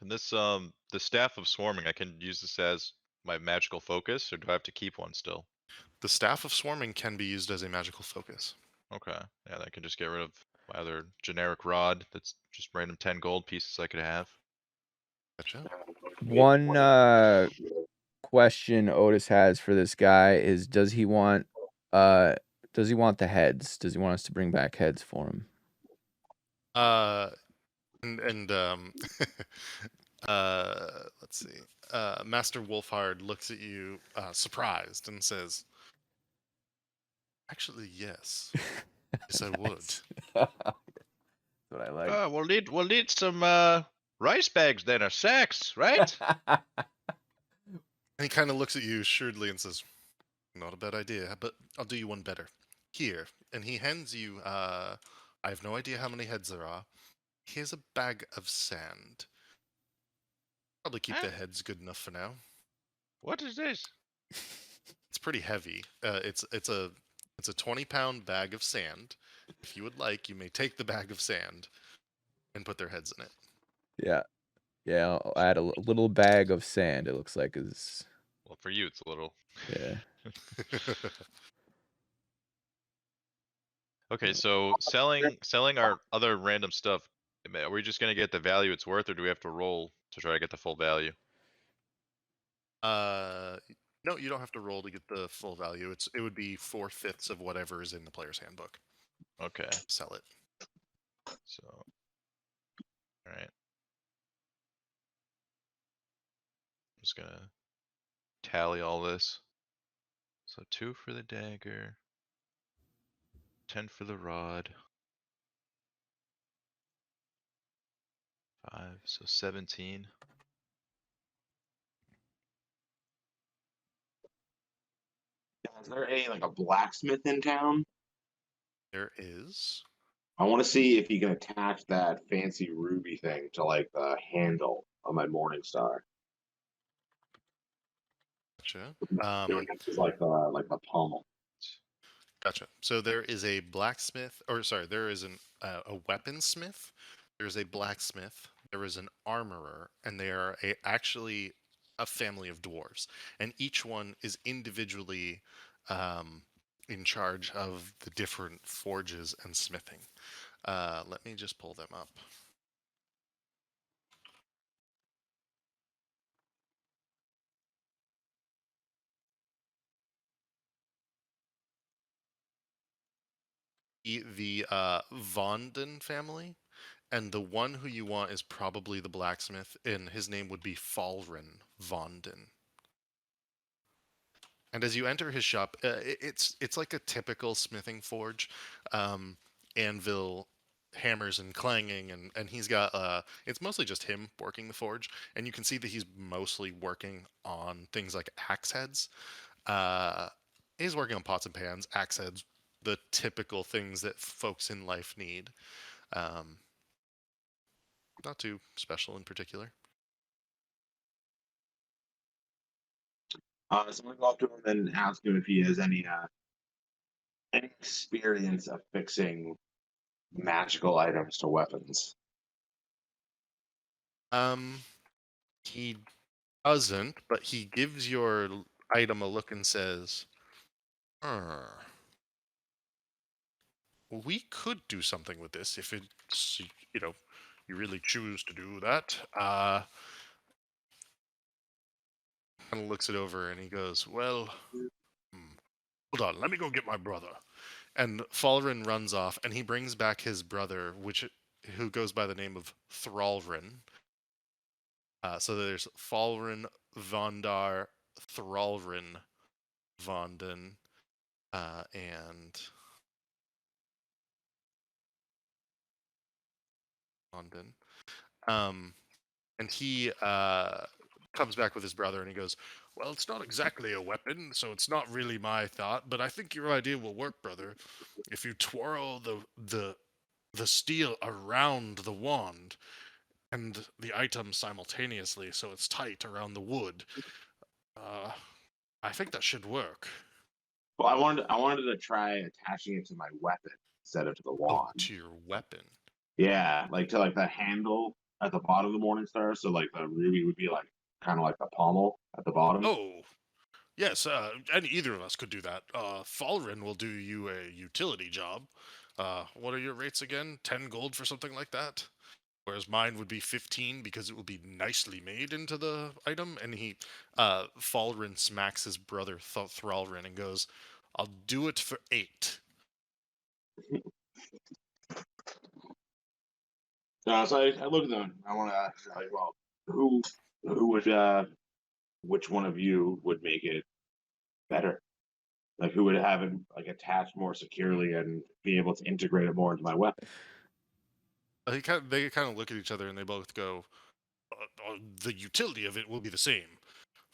And this the staff of swarming, I can use this as my magical focus, or do I have to keep one still? The staff of swarming can be used as a magical focus. Okay. Yeah, then I can just get rid of my other generic rod that's just random 10 gold pieces I could have. Gotcha. One question Otis has for this guy is: does he want the heads? Does he want us to bring back heads for him? And let's see. Master Wolfhard looks at you surprised and says, "Actually, yes. Yes, I would." That's what I like. We'll need some rice bags then, or sacks, right? And he kind of looks at you shrewdly and says, "Not a bad idea, but I'll do you one better. Here." And he hands you, I have no idea how many heads there are. Here's a bag of sand. Probably keep their heads good enough for now. What is this? It's pretty heavy. It's a 20-pound bag of sand. If you would like, you may take the bag of sand and put their heads in it. Yeah. Yeah, I'll add a little bag of sand, it looks like is. Well, for you, it's a little. Yeah. Okay, so selling our other random stuff, are we just gonna get the value it's worth, or do we have to roll to try to get the full value? No, you don't have to roll to get the full value. It would be 4/5 of whatever is in the player's handbook. Okay, Sell it. so, all right. I'm just gonna tally all this. So 2 for the dagger, 10 for the rod. 5, so 17. Is there a blacksmith in town? There is. I want to see if you can attach that fancy ruby thing to like the handle of my morning star. Gotcha. It's like the pommel. Gotcha. So there is a blacksmith, or sorry, there is a weaponsmith. There's a blacksmith. There is an armorer, and they are actually a family of dwarves, and each one is individually in charge of the different forges and smithing. Let me just pull them up. The Vonden family, and the one who you want is probably the blacksmith, and his name would be Falrin Vonden. And as you enter his shop, it's like a typical smithing forge, anvil, hammers and clanging, and he's got it's mostly just him working the forge, and you can see that he's mostly working on things like axe heads. He's working on pots and pans, axe heads, the typical things that folks in life need. Not too special in particular. So I'm gonna go up to him and ask him if he has any experience of fixing magical items to weapons. He doesn't, but he gives your item a look and says, we could do something with this if it's, you really choose to do that. Kind of looks it over and he goes, well, hold on, let me go get my brother. And Falrin runs off and he brings back his brother, who goes by the name of Thrallrin. So there's Falrin, Vondar, Thrallrin, Vonden, and Vonden. And he comes back with his brother and he goes, well, it's not exactly a weapon, so it's not really my thought, but I think your idea will work, brother. If you twirl the steel around the wand and the item simultaneously, so it's tight around the wood, I think that should work. Well, I wanted to try attaching it to my weapon instead of to the wand. To your weapon. Yeah, like to like the handle at the bottom of the Morningstar, so like the ruby would be like kind of like the pommel at the bottom. Oh, yes, and either of us could do that. Falrin will do you a utility job. What are your rates again? 10 gold for something like that? Whereas mine would be 15 because it will be nicely made into the item. And Falrin smacks his brother Thrallrin and goes, I'll do it for 8. So I look at them. I want to like, well, who would which one of you would make it better? Like who would have it like attached more securely and be able to integrate it more into my weapon? They kind of look at each other and they both go, the utility of it will be the same.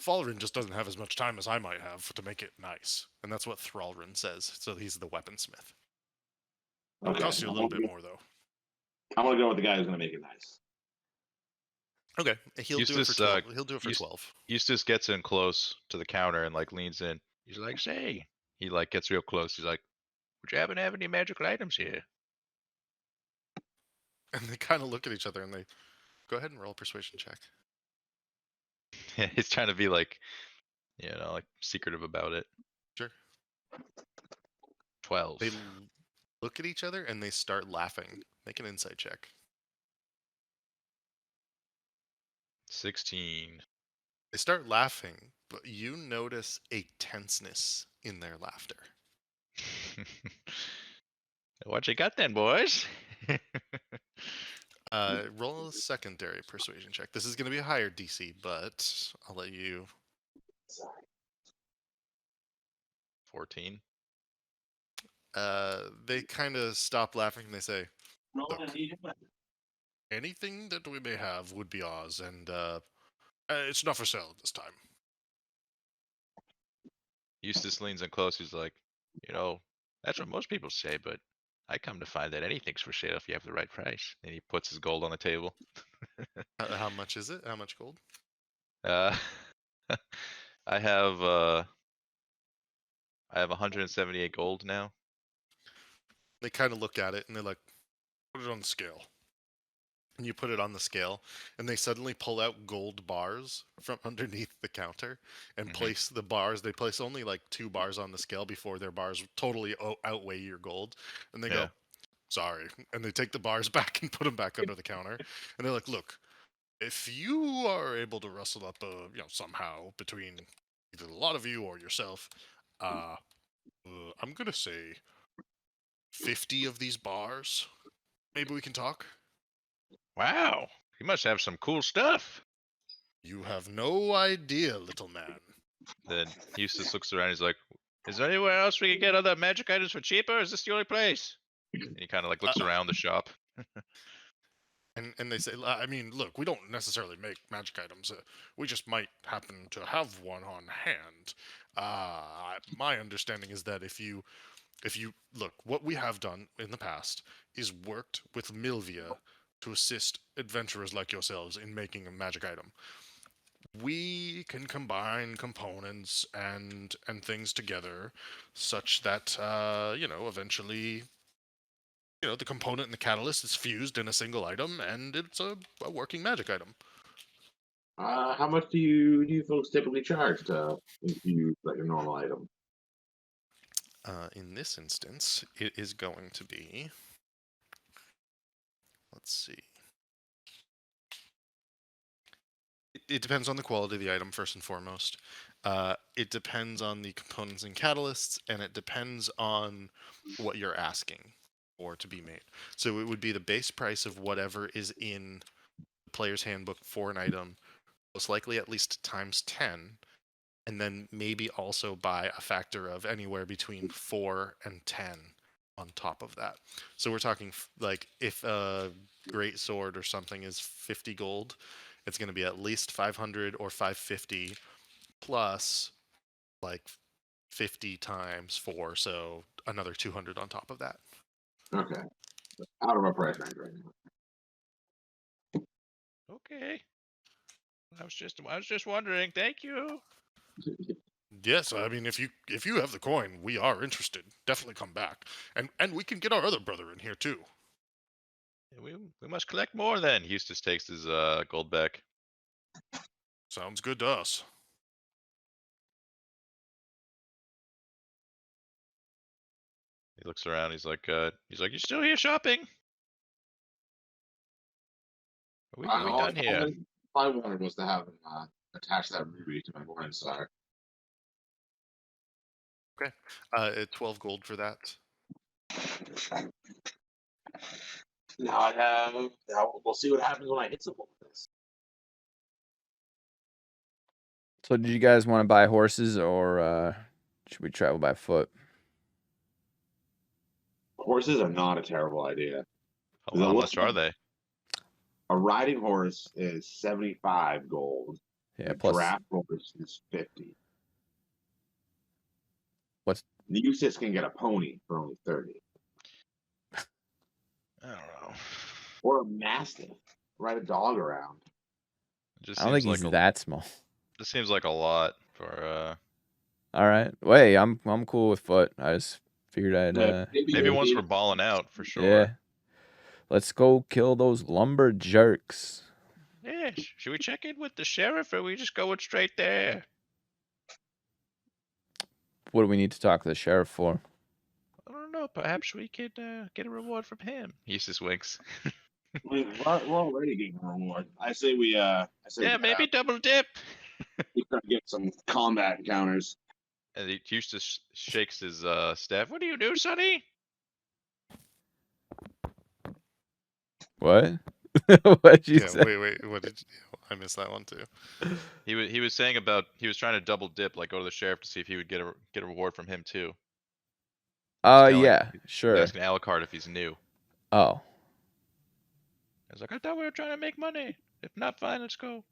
Falrin just doesn't have as much time as I might have to make it nice. And that's what Thrallrin says. So he's the weaponsmith. It'll cost you a little bit more, though. I'm going to go with the guy who's going to make it nice. Okay, he'll do it for 12. He'll do it for 12. Eustace gets in close to the counter and like leans in. He's like, say, he like gets real close. He's like, would you happen to have any magical items here? And they kind of look at each other and they go ahead and roll a persuasion check. He's trying to be like, like secretive about it. Sure. 12. They look at each other and they start laughing. Make an insight check. 16. They start laughing, but you notice a tenseness in their laughter. What you got then, boys? Roll a secondary persuasion check. This is going to be a higher DC, but I'll let you. 14. They kind of stop laughing and they say, Look, anything that we may have would be ours, and it's not for sale at this time. Eustace leans in close. He's like, that's what most people say, but I come to find that anything's for sale if you have the right price. And he puts his gold on the table. How much is it? How much gold? I have 178 gold now. They kind of look at it and they're like, put it on the scale. And you put it on the scale, and they suddenly pull out gold bars from underneath the counter and place the bars. They place only like 2 bars on the scale before their bars totally outweigh your gold. And they go, sorry. And they take the bars back and put them back under the counter. And they're like, look, if you are able to rustle up, somehow between either a lot of you or yourself, I'm going to say 50 of these bars. Maybe we can talk. Wow, you must have some cool stuff. You have no idea, little man. Then Eustace looks around. He's like, is there anywhere else we can get other magic items for cheaper? Or is this the only place? And he kind of like looks around the shop. And they say, I mean, look, we don't necessarily make magic items. We just might happen to have one on hand. My understanding is that if you look, what we have done in the past is worked with Milvia to assist adventurers like yourselves in making a magic item. We can combine components and things together such that eventually the component and the catalyst is fused in a single item and it's a working magic item. How much do you folks typically charge to infuse like a normal item? In this instance, it is going to be. Let's see. It depends on the quality of the item, first and foremost. It depends on the components and catalysts, and it depends on what you're asking for to be made. So it would be the base price of whatever is in the player's handbook for an item, most likely at least times 10, and then maybe also by a factor of anywhere between 4 and 10 on top of that. So we're talking like if a great sword or something is 50 gold, it's going to be at least 500 or 550 plus like 50 times 4, so another 200 on top of that. Okay. Out of our price range right now. Okay. I was just wondering. Thank you. Yes, I mean if you have the coin, we are interested. Definitely come back, and we can get our other brother in here too. We must collect more then. Eustace takes his gold back. Sounds good to us. He looks around. He's like, you still here shopping? Are we done here? I wanted was to have him attach that ruby to my morning star. Okay. 12 gold for that. Now I have. Now we'll see what happens when I hit someone with this. So did you guys want to buy horses or should we travel by foot? Horses are not a terrible idea. How much are they? A riding horse is 75 gold. Yeah, A plus draft horse is 50. What's the Eustace can get a pony for only 30. I don't know. Or a mastiff. Ride a dog around. It just I don't think seems he's like that small. This seems like a lot for All right. Wait, I'm cool with foot. I just figured I'd maybe once we're balling out for sure. yeah. Let's go kill those lumber jerks. Yeah, should we check in with the sheriff or are we just going straight there? What do we need to talk to the sheriff for? I don't know. Perhaps we could get a reward from him. Eustace winks. We're already getting a reward. I say we Yeah, maybe double dip. we try to get some combat encounters. And Eustace shakes his staff. What do you do, Sonny? What? What'd you say? Wait. What did you? I missed that one too. He was saying about he was trying to double dip, like go to the sheriff to see if he would get a reward from him too. Yeah, sure. Asking Alucard if he's new. Oh. I was like, I thought we were trying to make money. If not, fine, let's go.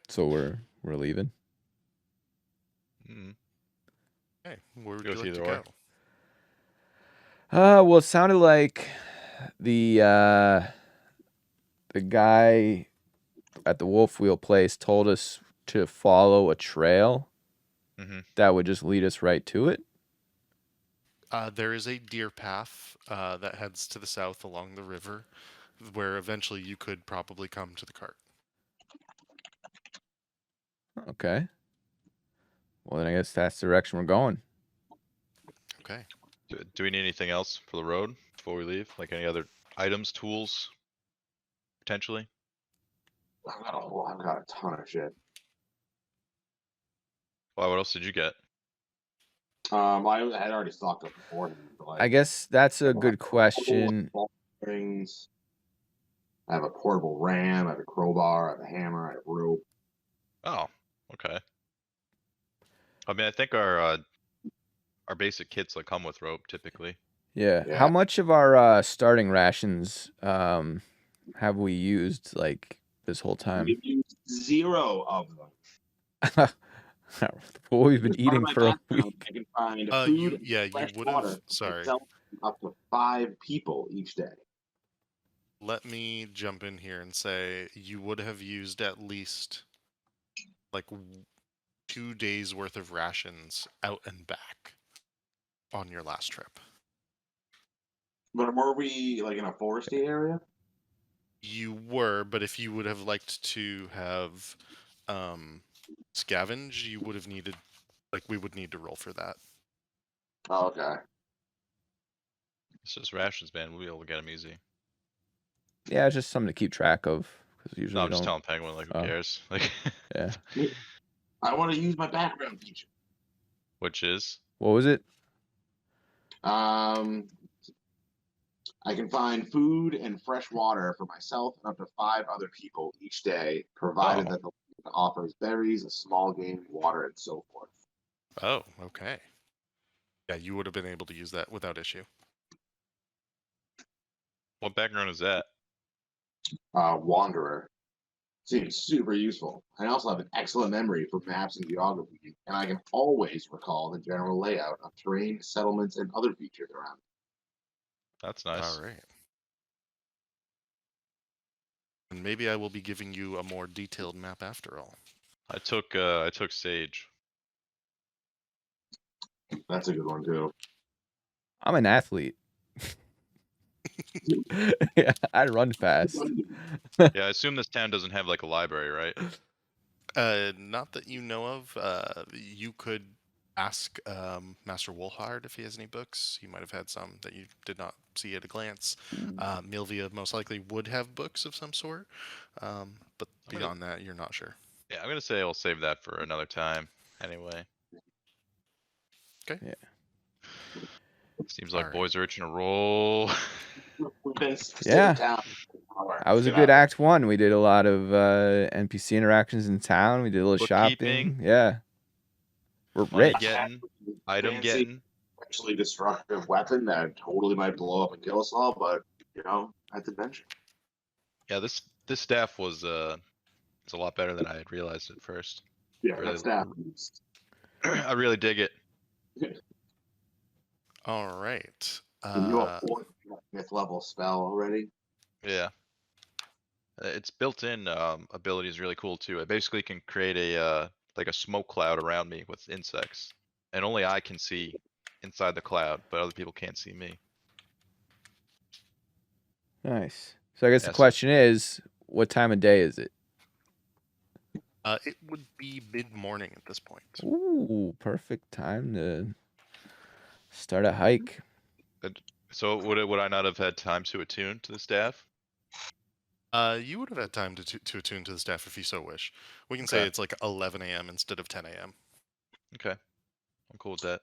So we're leaving. Mm. Hey, where would Goes you like to either go? Well, it sounded like the guy at the Wolf Wheel place told us to follow a trail that would just lead us right to it. There is a deer path that heads to the south along the river, where eventually you could probably come to the cart. Okay. Well, then I guess that's the direction we're going. Okay. Do we need anything else for the road before we leave? Like any other items, tools, potentially? I've got a ton of shit. Why? What else did you get? I had already stocked up before. I guess that's a good question. Rings. I have a portable ram. I have a crowbar. I have a hammer. I have rope. Oh, okay. I mean, I think our basic kits like come with rope typically. Yeah. Yeah. How much of our starting rations have we used like this whole time? We've used 0 of them. What we've been As part of eating my for a background, week. I can find You food, you fresh would water, have. Sorry. sell up to 5 people each day. Let me jump in here and say you would have used at least like 2 days worth of rations out and back on your last trip. But were we like in a foresty area? You were, but if you would have liked to have scavenge, you would have needed, like, we would need to roll for that. Oh, okay. It's just rations, man. We'll be able to get them easy. Yeah, it's just something to keep track of because usually No, we I'm just don't. telling Penguin, like, who Oh. cares? Like, Yeah. I want to use my background feature. which is? What was it? I can find food and fresh water for myself and up to 5 other people each day, provided Oh. that the land offers berries, a small game, water, and so forth. Oh, okay. Yeah, you would have been able to use that without issue. What background is that? Wanderer. Seems super useful. I also have an excellent memory for maps and geography, and I can always recall the general layout of terrain, settlements, and other features around. That's nice. All right. And maybe I will be giving you a more detailed map after all. I took Sage. That's a good one too. I'm an athlete. Yeah, I run fast. Yeah, I assume this town doesn't have like a library, right? Not that you know of. You could ask Master Wolhard if he has any books. He might have had some that you did not see at a glance. Milvia most likely would have books of some sort, but gonna- beyond that, you're not sure. Yeah, I'm gonna say I'll save that for another time. Anyway. Okay. Yeah. Seems like Alright. boys are itching to roll. We've been Yeah. town. That was a good Act 1. We did a lot of NPC interactions in town. We did a little Bookkeeping. shopping. Yeah. We're Money rich. getting, item getting. Actually destructive weapon that totally might blow up and kill us all, but that's adventure. Yeah, this staff was it's a lot better than I had realized at first. Yeah, Really- that's that. I really dig it. All right. You have 4th level spell already. Yeah. Its built-in ability is really cool too. I basically can create a like a smoke cloud around me with insects, and only I can see inside the cloud, but other people can't see me. Nice. So I guess the Yeah, so- question is, what time of day is it? It would be mid-morning at this point. Ooh, perfect time to start a hike. So would I not have had time to attune to the staff? You would have had time to attune to the staff if you so wish. We can say Okay. it's like 11 a.m. instead of 10 a.m. Okay, I'm cool with that.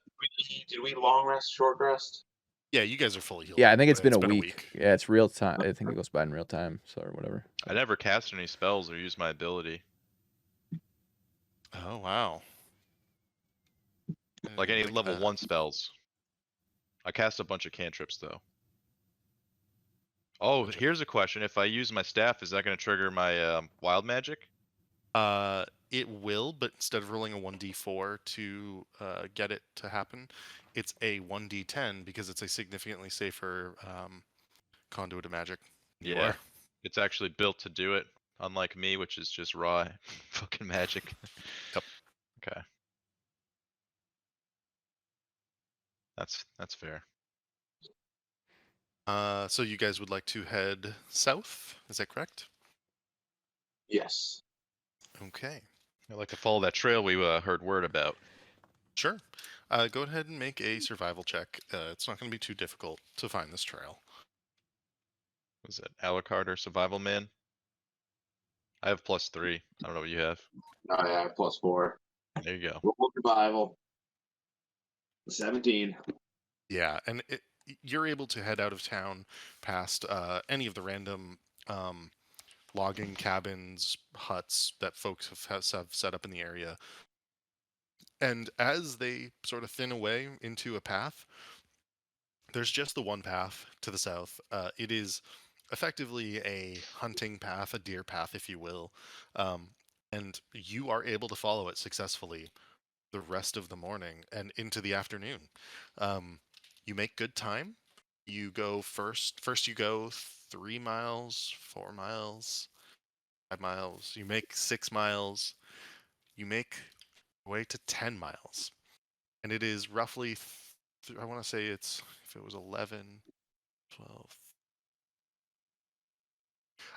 Did we long rest, short rest? Yeah, you guys are fully healed. Yeah, I think up, it's but been a week. Yeah, it's real time. I think it goes by in real time, so or whatever. I never cast any spells or used my ability, Oh wow. I like didn't any think level that. 1 spells. I cast a bunch of cantrips though. Oh, here's a question. If I use my staff, is that going to trigger my wild magic? It will, but instead of rolling a 1d4 to get it to happen, it's a 1d10 because it's a significantly safer conduit of magic. You Yeah. are. It's actually built to do it, unlike me, which is just raw fucking magic. Yep. Okay. That's fair. So you guys would like to head south? Is that correct? Yes. Okay. I'd like to follow that trail we heard word about. Sure. Go ahead and make a survival check. It's not going to be too difficult to find this trail. Was it Alucard or Survival Man? I have +3. I don't know what you have. Oh yeah, +4. There you go. Roll survival. 17. Yeah, and you're able to head out of town past any of the random logging cabins, huts that folks have set up in the area. And as they sort of thin away into a path, there's just the one path to the south. It is effectively a hunting path, a deer path, if you will. And you are able to follow it successfully the rest of the morning and into the afternoon. You make good time. You go first. First, you go 3 miles, 4 miles, 5 miles. You make 6 miles. You make your way to 10 miles. And it is roughly, I want to say it's, if it was 11, 12.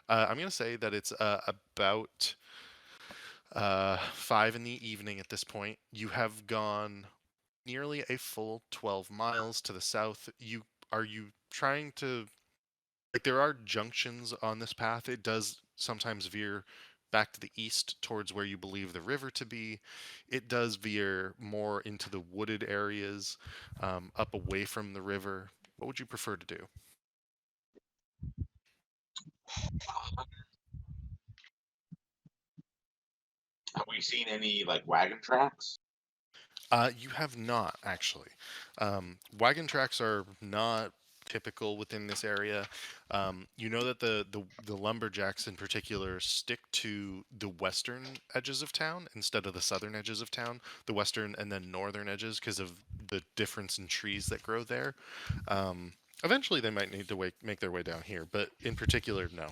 I'm gonna say that it's about 5 in the evening at this point. You have gone nearly a full 12 miles to the south. Are you trying to, like, there are junctions on this path. It does sometimes veer back to the east towards where you believe the river to be. It does veer more into the wooded areas, up away from the river. What would you prefer to do? Have we seen any like wagon tracks? You have not actually. Wagon tracks are not typical within this area. You know that the lumberjacks in particular stick to the western edges of town instead of the southern edges of town, the western and then northern edges because of the difference in trees that grow there. Eventually, they might need to make their way down here, but in particular, no.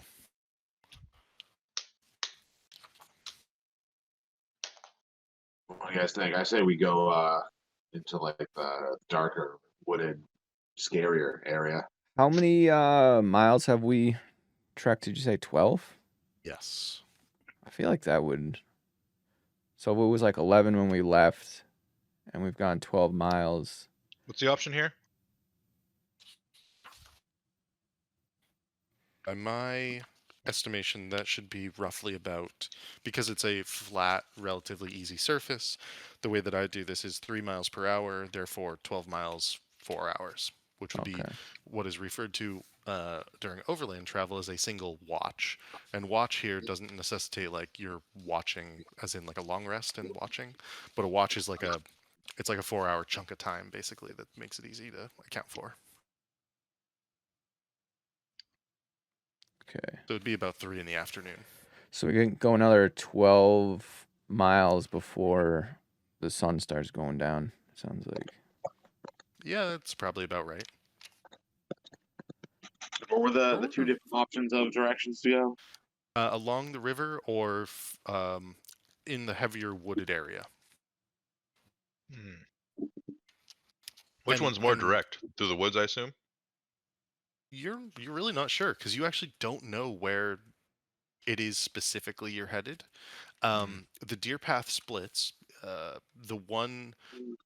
What do you guys think? I say we go into like the darker, wooded, scarier area. How many miles have we trekked? Did you say 12? Yes. I feel like that would. So it was like 11 when we left, and we've gone 12 miles. What's the option here? By my estimation, that should be roughly about, because it's a flat, relatively easy surface, the way that I do this is 3 miles per hour, therefore 12 miles, 4 hours, which would be Okay. what is referred to during overland travel as a single watch. And watch here doesn't necessitate like you're watching as in like a long rest and watching, but a watch is like it's like a 4-hour chunk of time basically that makes it easy to account for. Okay. So it'd be about 3 in the afternoon. So we can go another 12 miles before the sun starts going down. Sounds like. Yeah, that's probably about right. What were the two different options of directions to go? Along the river or in the heavier wooded area. Which And- one's more and- direct? Through the woods, I assume? You're really not sure because you actually don't know where it is specifically you're headed. The deer path splits. The one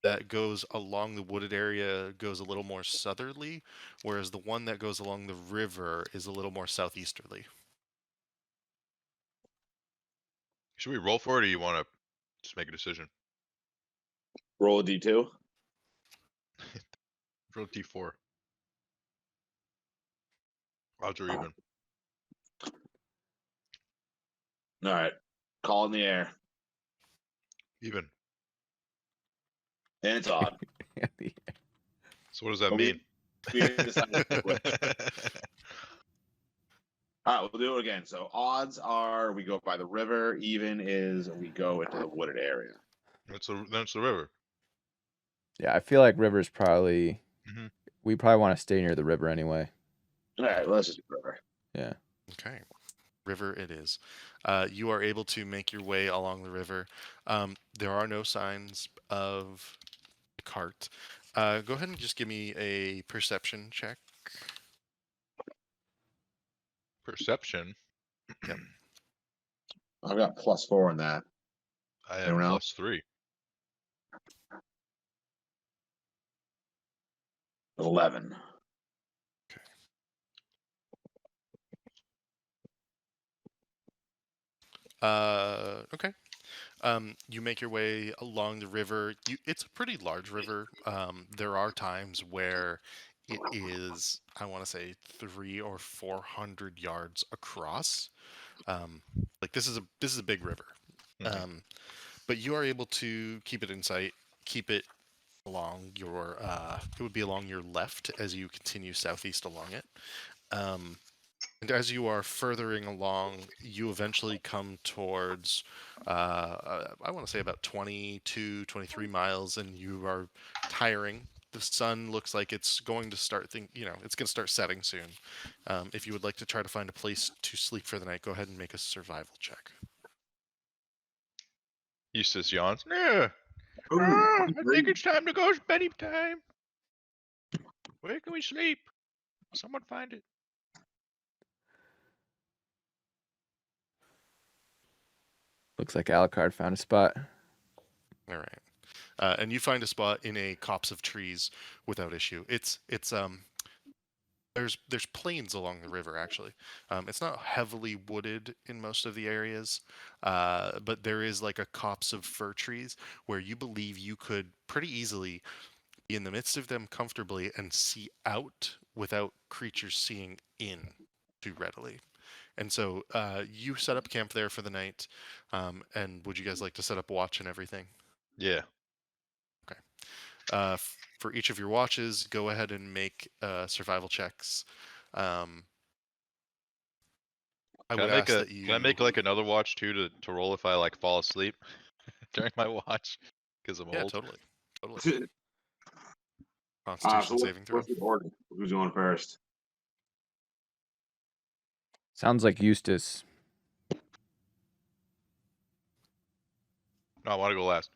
that goes along the wooded area goes a little more southerly, whereas the one that goes along the river is a little more southeasterly. Should we roll for it, or you want to just make a decision? Roll a d2. Roll D4. Odds are even. All right. Call in the air. Even. And it's odd. So what does that But mean? we decided to switch. All right, we'll do it again. So odds are we go by the river. Even is we go into the wooded area. That's the river. Yeah, I feel like river's probably. Mhm. We probably want to stay near the river anyway. All right, well, let's just do river. Yeah. Okay. River it is. You are able to make your way along the river. There are no signs of a cart. Go ahead and just give me a perception check. Perception. I've got +4 in that. I have Anyone else? +3. 11. Okay. You make your way along the river. It's a pretty large river. There are times where it is, I want to say, 300 or 400 yards across. Like this is a big river. Mhm. But you are able to keep it in sight, keep it along your. It would be along your left as you continue southeast along it. And as you are furthering along, you eventually come towards, I want to say about 22, 23 miles, and you are tiring. The sun looks like it's going to start, it's going to start setting soon. If you would like to try to find a place to sleep for the night, go ahead and make a survival check. Eustace yawns. Yeah. Ooh, I think it's time to go bedtime. Where can we sleep? Someone find it. Looks like Alucard found a spot. All right. And you find a spot in a copse of trees without issue. There's plains along the river actually. It's not heavily wooded in most of the areas, but there is like a copse of fir trees where you believe you could pretty easily be in the midst of them comfortably and see out without creatures seeing in too readily. And so you set up camp there for the night. And would you guys like to set up watch and everything? Yeah. For each of your watches, go ahead and make survival checks. I would ask that you. Can I make like another watch too to roll if I like fall asleep during my watch because I'm Yeah, old? totally. So Constitution saving throw. what's the order? Who's going first? Sounds like Eustace. No, I want to go last.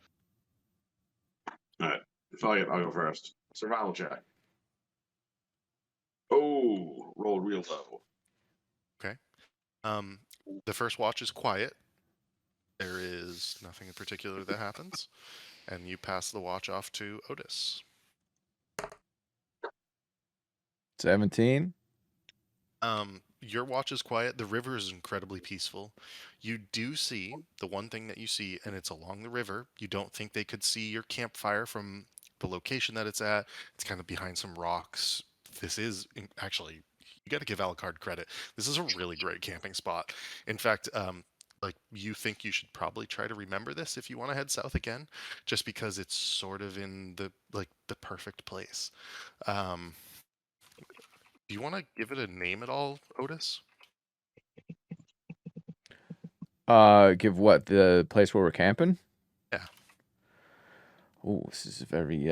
All right. Fuck it, I'll go first. Survival check. Oh, roll real low. The first watch is quiet. There is nothing in particular that happens, and you pass the watch off to Otis. 17. Your watch is quiet. The river is incredibly peaceful. You do see the one thing that you see, and it's along the river. You don't think they could see your campfire from the location that it's at. It's kind of behind some rocks. This is actually, you got to give Alucard credit. This is a really great camping spot. In fact, like you think you should probably try to remember this if you want to head south again, just because it's sort of in the perfect place. Do you want to give it a name at all, Otis? Give what, the place where we're camping? Yeah. Oh, this is very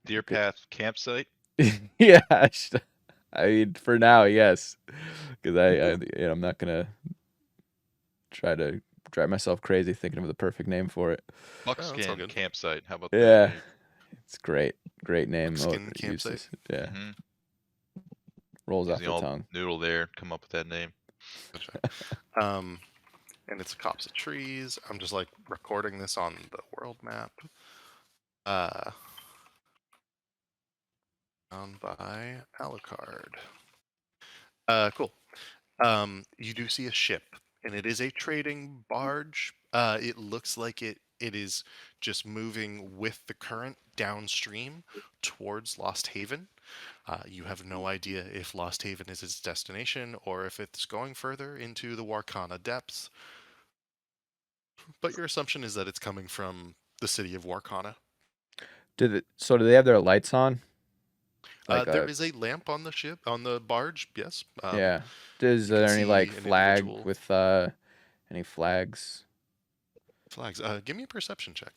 Deer Path campsite. yeah. I mean, for now, yes, because I'm not gonna try to drive myself crazy thinking of the perfect name for it. that's all Buckskin good. campsite. How about Yeah, that? it's great name. Buckskin Eustace. campsite? Yeah, Mm-hmm. rolls off The the old tongue. noodle there. Come up with that name. And it's a copse of trees. I'm just like recording this on the world map. Down by Alucard. Cool. You do see a ship, and it is a trading barge. It looks like it is just moving with the current downstream towards Lost Haven. You have no idea if Lost Haven is its destination or if it's going further into the Warkana depths. But your assumption is that it's coming from the city of Warkana. Do they have their lights on? There is a lamp on the ship, on the barge, yes. Yeah. Is you can there any like see an flag individual. with any flags? Flags. Give me a perception check.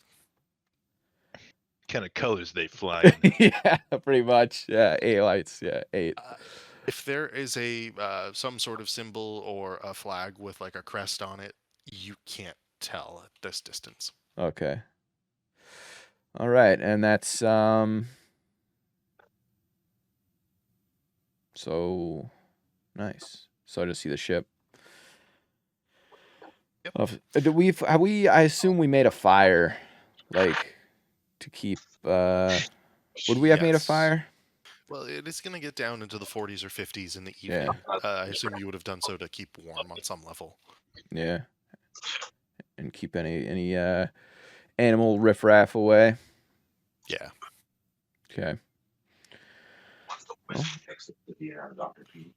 Kind of colors they fly in. Yeah, pretty much. Yeah, 8 lights. Yeah, 8. If there is a some sort of symbol or a flag with like a crest on it, you can't tell at this distance. Okay. All right, and that's so nice. So I just see the ship. Yep. Have we? I assume we made a fire, like to keep. Would we have made a Yes. fire? Well, it is going to get down into the 40s or 50s in the evening. Yeah. I assume you would have done so to keep warm on some level. Yeah. And keep any animal riffraff away. Yeah. Okay. Dr. Pete.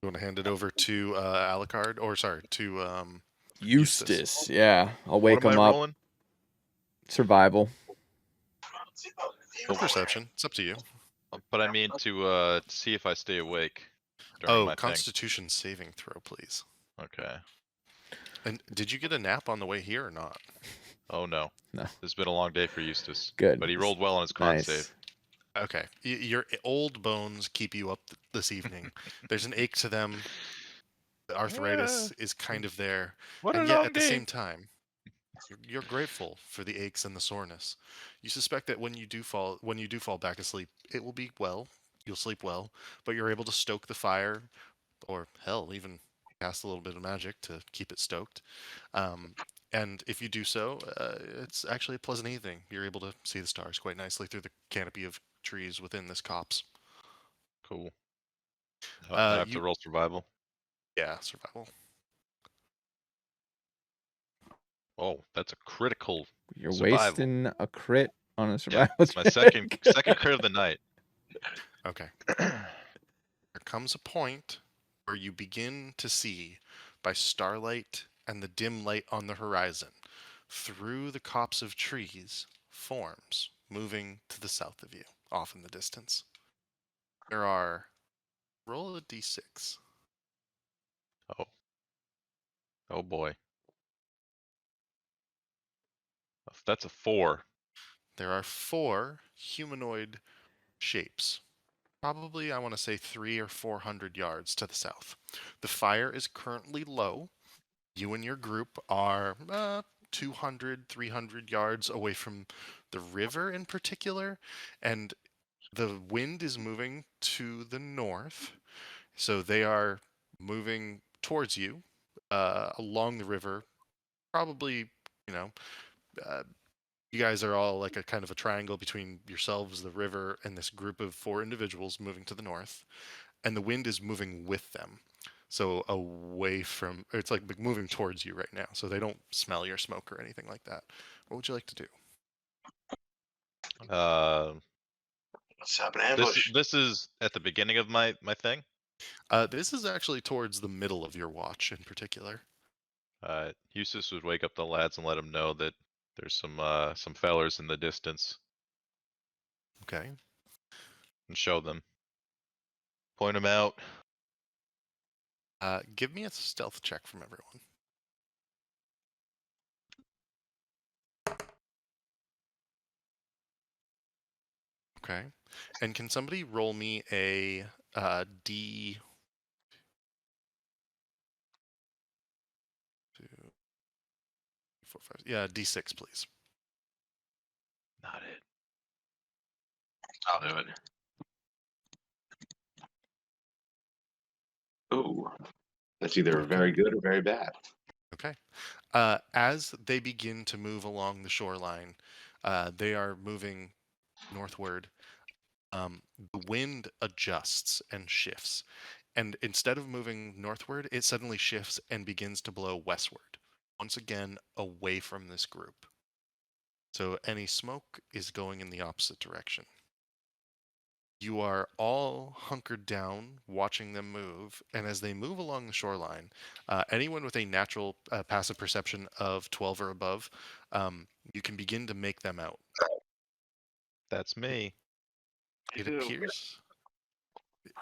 You want to hand it over to Alucard, or sorry, to Eustace. Yeah, I'll wake What am him I up. rolling? Survival. no perception. It's up to you. But I mean to see if I stay awake during my Constitution saving throw, please. thing. Okay. And did you get a nap on the way here or not? Oh no. No. It's been a long day for Eustace. Good. But he rolled well on his con Nice. save. Okay. Your old bones keep you up this evening. There's an ache to them. The arthritis is kind of there. What And a yet, long at the day. same time, you're grateful for the aches and the soreness. You suspect that when you do fall back asleep, it will be well you'll sleep well, but you're able to stoke the fire, or hell, even cast a little bit of magic to keep it stoked. Um, and if you do so, it's actually a pleasant evening. You're able to see the stars quite nicely through the canopy of trees within this copse. Cool. I have to You, roll survival. yeah, survival. Oh, that's a critical You're survival. wasting a crit on a Yeah, survival it's my check. second crit of the night. Okay. There comes a point where you begin to see, by starlight and the dim light on the horizon, through the copse of trees, forms moving to the south of you, off in the distance. There are. Roll a d6. Oh. Oh boy. That's a 4. There are 4 humanoid shapes. Probably, I want to say 300 or 400 yards to the south. The fire is currently low. You and your group are 200, 300 yards away from the river in particular, and the wind is moving to the north, so they are moving towards you along the river. Probably, you know, uh, you guys are all like a kind of a triangle between yourselves, the river, and this group of 4 individuals moving to the north, and the wind is moving with them. So away from, it's like moving towards you right now. So they don't smell your smoke or anything like that. What would you like to do? What's up, an ambush? This is at the beginning of my thing. This is actually towards the middle of your watch in particular. Eustace would wake up the lads and let them know that there's some fellers in the distance Okay. and show them. Point them out. Give me a stealth check from everyone. Okay. And can somebody roll me a D? Two, 4, 5. Yeah, D6, please. Not it. I'll do it. Ooh, that's either very good or very bad. Okay. As they begin to move along the shoreline, they are moving northward. The wind adjusts and shifts. And instead of moving northward, it suddenly shifts and begins to blow westward, once again away from this group. So any smoke is going in the opposite direction. You are all hunkered down, watching them move, and as they move along the shoreline, anyone with a natural passive perception of 12 or above, you can begin to make them out. That's me. It appears.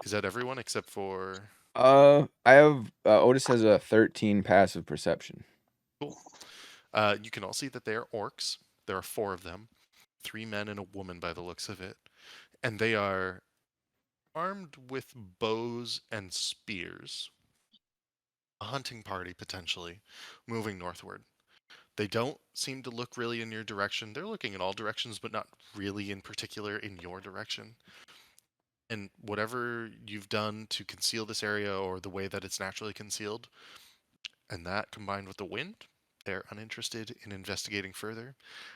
Is that everyone except for? I have Otis has a 13 passive perception. Cool. You can all see that they are orcs. There are 4 of them, 3 men and a woman by the looks of it, and they are armed with bows and spears. A hunting party potentially, moving northward. They don't seem to look really in your direction. They're looking in all directions, but not really in particular in your direction. And whatever you've done to conceal this area or the way that it's naturally concealed, and that combined with the wind, they're uninterested in investigating further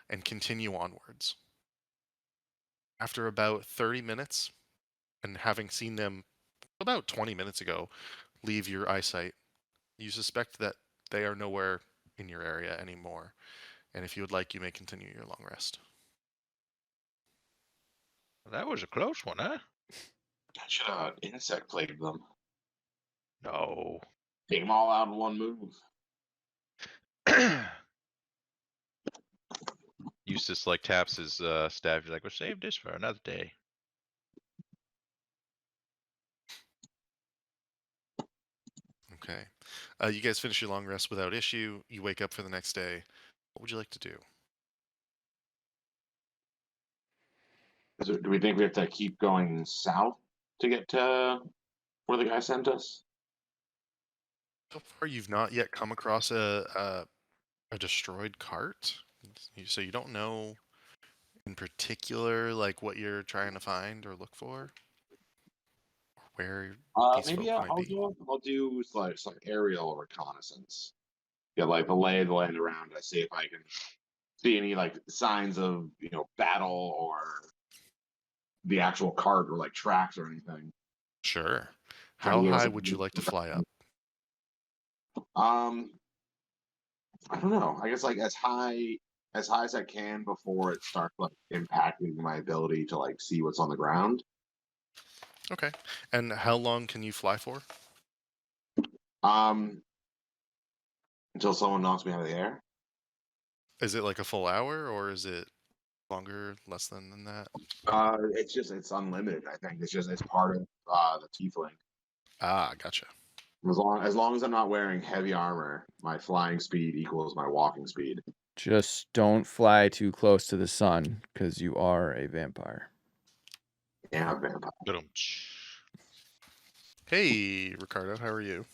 and continue onwards. After about 30 minutes, and having seen them about 20 minutes ago leave your eyesight, you suspect that they are nowhere in your area anymore. And if you would like, you may continue your long rest. That was a close one, huh? I should have insect plagued them. No. Take them all out in one move. Eustace like taps his staff. He's like, "We'll save this for another day." Okay. You guys finish your long rest without issue. You wake up for the next day. What would you like to do? Do we think we have to keep going south to get to where the guy sent us? So far, you've not yet come across a destroyed cart, so you don't know in particular like what you're trying to find or look for. where these Maybe folk might I'll be. do like some aerial reconnaissance. Get like the lay of the land around. I see if I can see any like signs of battle or the actual cart or like tracks or anything. Sure. Try to How get us high a would you like to fly up? I don't know. I guess like as high as I can before it starts like impacting my ability to like see what's on the ground. Okay. And how long can you fly for? Um, until someone knocks me out of the air. Is it like a full hour or is it longer, less than that? It's unlimited. I think it's part of the tiefling. Ah, gotcha. As long as I'm not wearing heavy armor, my flying speed equals my walking speed. Just don't fly too close to the sun, because you are a vampire. Yeah, vampire. Ba-dum-tsh. Hey, Ricardo, how are you?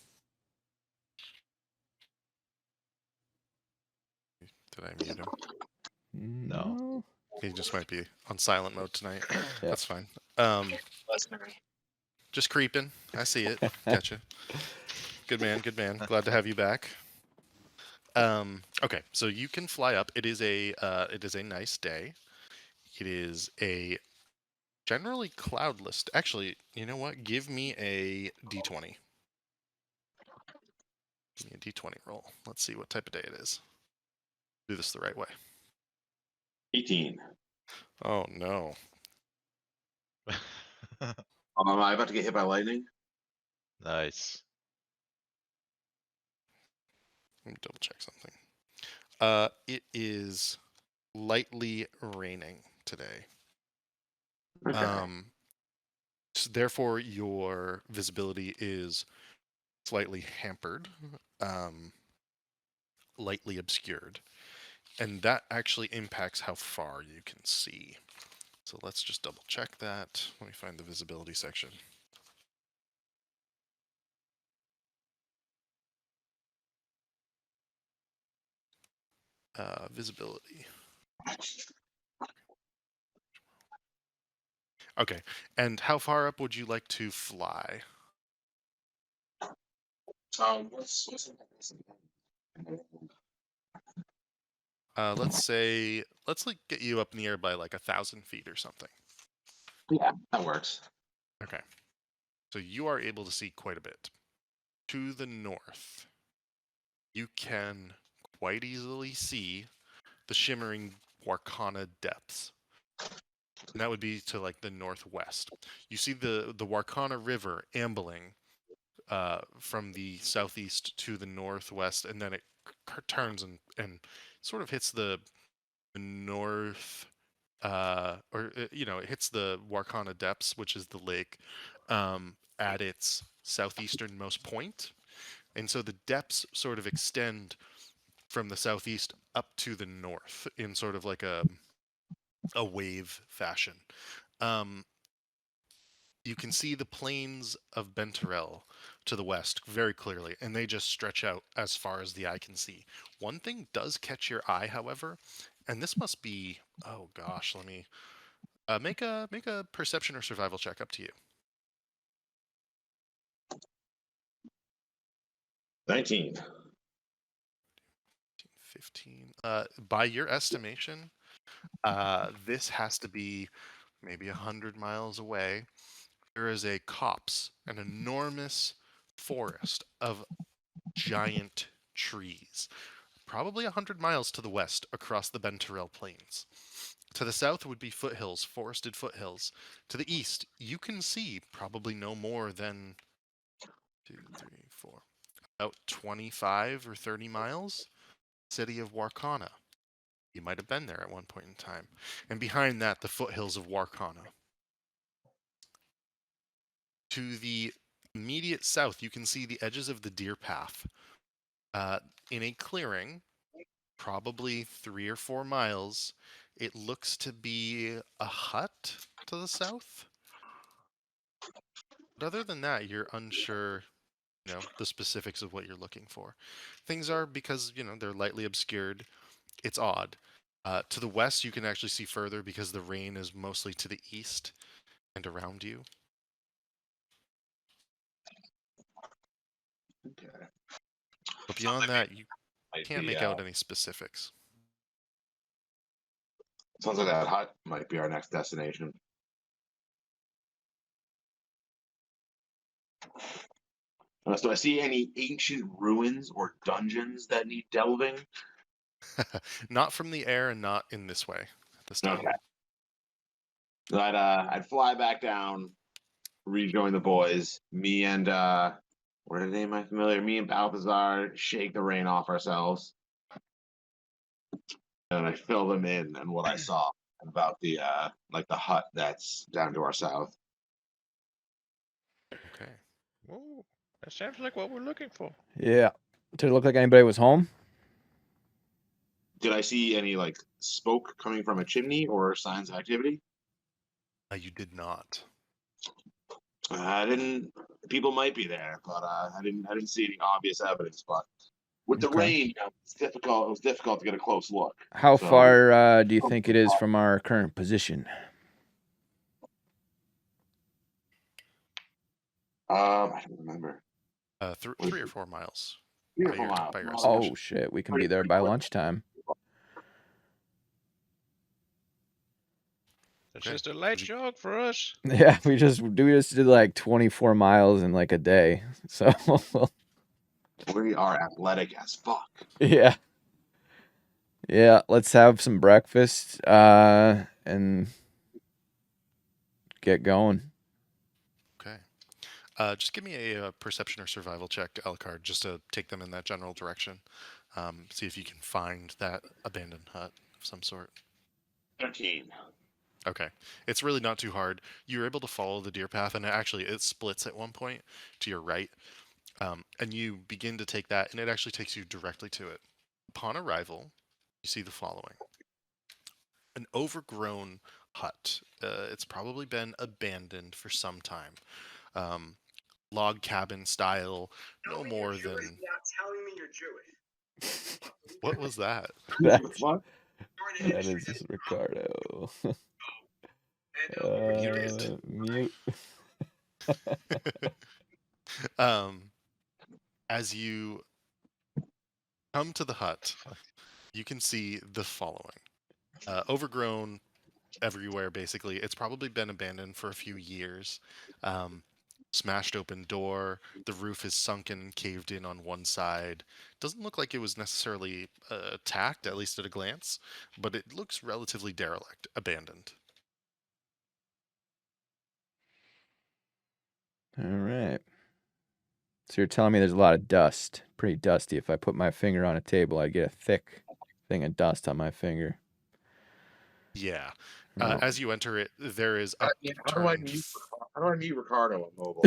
Did I mute him? No. He just might be on silent mode tonight. Yeah. That's fine. Just creeping. I see it. Gotcha. Good man. Good man. Glad to have you back. Okay, so you can fly up. It is a nice day. It is a generally cloudless. Actually, you know what? Give me a d20. Give me a d20 roll. Let's see what type of day it is. Do this the right way. 18. Oh no. Am I about to get hit by lightning? Nice. Let me double check something. It is lightly raining today. Okay. So therefore, your visibility is slightly hampered, lightly obscured, and that actually impacts how far you can see. So let's just double check that. Let me find the visibility section. Visibility. Okay, and how far up would you like to fly? What's Let's like get you up in the air by like 1,000 feet or something. Yeah, that works. Okay, so you are able to see quite a bit. To the north, you can quite easily see the shimmering Warkana depths. And that would be to like the northwest. You see the Warkana River ambling from the southeast to the northwest, and then it turns and sort of hits the north, it hits the Warkana depths, which is the lake, at its southeasternmost point. And so the depths sort of extend from the southeast up to the north in sort of like a wave fashion. You can see the plains of Benterel to the west very clearly, and they just stretch out as far as the eye can see. One thing does catch your eye, however, and this must be, oh gosh, let me make a perception or survival check, up to you. 19. 15. By your estimation, this has to be maybe 100 miles away. There is a copse, an enormous forest of giant trees, probably 100 miles to the west across the Benterel Plains. To the south would be foothills, forested foothills. To the east, you can see probably no more than 2, 3, 4, about 25 or 30 miles. City of Warkana. You might have been there at one point in time. And behind that, the foothills of Warkana. To the immediate south, you can see the edges of the deer path. In a clearing, probably 3 or 4 miles, it looks to be a hut to the south. But other than that, you're unsure, the specifics of what you're looking for. Things are, because, they're lightly obscured, it's odd. To the west, you can actually see further because the rain is mostly to the east and around you. Okay. But beyond that, you Might can't be, make out any specifics. sounds like that hut might be our next destination. So I see any ancient ruins or dungeons that need delving? Not from the air and not in this way at this time. Okay. I'd fly back down, rejoin the boys. Me and what are the name I familiar? Me and Balthazar shake the rain off ourselves. And I fill them in on what I saw about the like the hut that's down to our south. Okay. Whoa, that sounds like what we're looking for. Yeah. Did it look like anybody was home? Did I see any like smoke coming from a chimney or signs of activity? You did not. I didn't. People might be there, but I didn't see any obvious evidence. But with the Okay. rain, it's difficult. It was difficult to get a close look. How So- far do you think it is from our current position? I don't remember. 3 or 4 miles. 3 or By 4 your- miles. by your Oh estimation. shit, we can be there by lunchtime. It's Okay. just a light Would you- jog for us. Yeah, we just did like 24 miles in like a day. So We are athletic as fuck. yeah. Yeah, let's have some breakfast and get going. Okay. Just give me a perception or survival check, Elcard, just to take them in that general direction. See if you can find that abandoned hut of some sort. 13. Okay. It's really not too hard. You're able to follow the deer path, and it splits at one point to your right. And you begin to take that, and it actually takes you directly to it. Upon arrival, you see the following: an overgrown hut. It's probably been abandoned for some time. Log cabin style, no more than. Not telling me you're Jewish. What was that? That's, What? that is just Ricardo. Muted. Mute. As you come to the hut, you can see the following: overgrown everywhere. Basically, it's probably been abandoned for a few years. Smashed open door. The roof is sunken, caved in on one side. Doesn't look like it was necessarily attacked, at least at a glance, but it looks relatively derelict, abandoned. All right. So you're telling me there's a lot of dust. Pretty dusty. If I put my finger on a table, I'd get a thick thing of dust on my finger. Yeah. Oh. As you enter it, there is How do I upturned. mute Ricardo on mobile?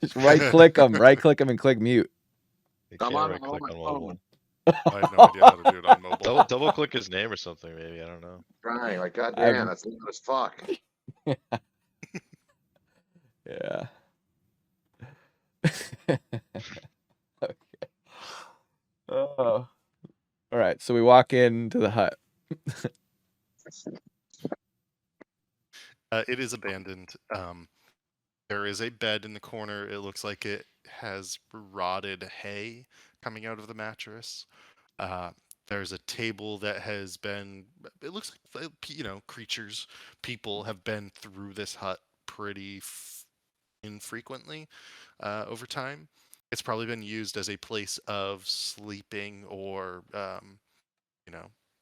Just right click them and click mute. You I'm can't on right click my on mobile. phone. I have no idea how to do it on mobile. Double click his name or something, maybe. I don't know. Trying, like, goddamn, I'm- that's loud as fuck. Yeah. Okay. Oh. All right. So we walk into the hut. It is abandoned. There is a bed in the corner. It looks like it has rotted hay coming out of the mattress. There's a table that has been. It looks like creatures, people have been through this hut pretty infrequently over time. It's probably been used as a place of sleeping or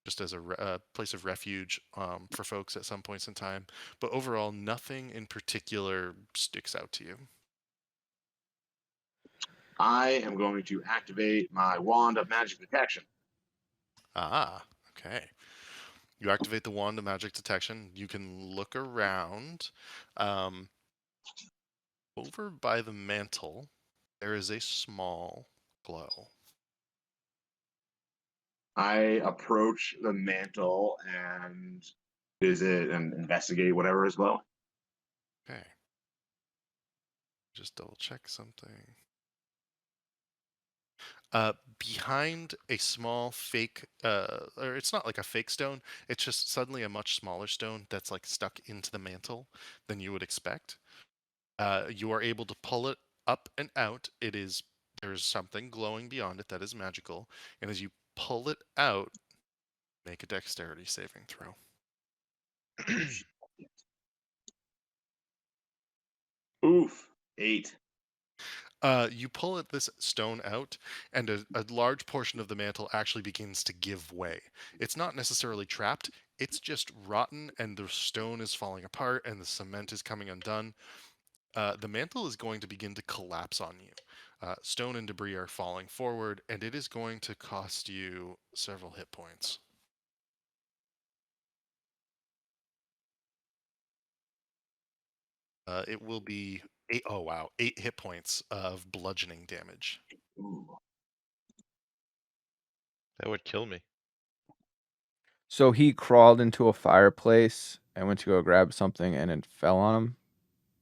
just as a place of refuge for folks at some points in time. But overall, nothing in particular sticks out to you. I am going to activate my wand of magic detection. Ah, okay. You activate the wand of magic detection. You can look around. Over by the mantle, there is a small glow. I approach the mantle and visit and investigate whatever as well. Okay. Just double check something. Behind a small fake, or it's not like a fake stone, it's just suddenly a much smaller stone that's like stuck into the mantle than you would expect. You are able to pull it up and out. It is There's something glowing beyond it that is magical, and as you pull it out, make a dexterity saving throw. Oof. 8. You pull this stone out, and a large portion of the mantle actually begins to give way. It's not necessarily trapped, it's just rotten, and the stone is falling apart, and the cement is coming undone. The mantle is going to begin to collapse on you. Stone and debris are falling forward, and it is going to cost you several hit points. It will be 8. Oh wow, 8 hit points of bludgeoning damage. Ooh. That would kill me. So he crawled into a fireplace and went to go grab something, and it fell on him.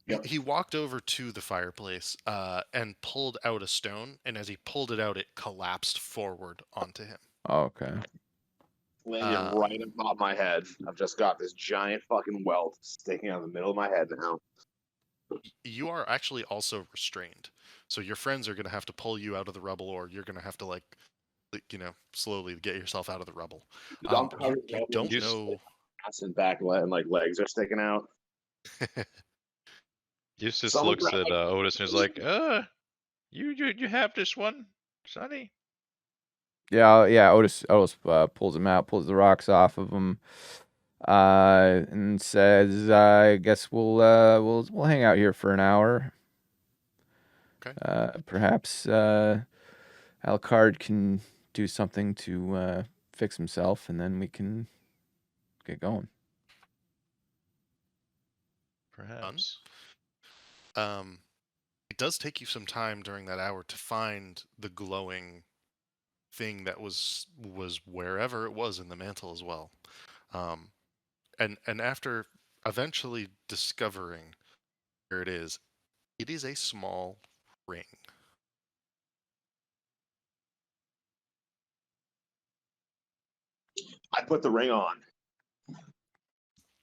Yep. He walked over to the fireplace and pulled out a stone, and as he pulled it out, it collapsed forward onto him. Oh, okay. Landed right above my head. I've just got this giant fucking welt sticking out of the middle of my head now. You are actually also restrained, so your friends are going to have to pull you out of the rubble, or you're going to have to slowly get yourself out of the rubble. I'm You don't know. Ass and back and like legs are sticking out. Eustace Someone looks grab at my- Otis and is like, you have this one, Sonny? Yeah. Otis pulls him out, pulls the rocks off of him, and says, "I guess we'll hang out here for an hour. Okay. Perhaps Alucard can do something to fix himself, and then we can get going." Perhaps. It does take you some time during that hour to find the glowing thing that was wherever it was in the mantle as well. And after eventually discovering where it is a small ring. I put the ring on.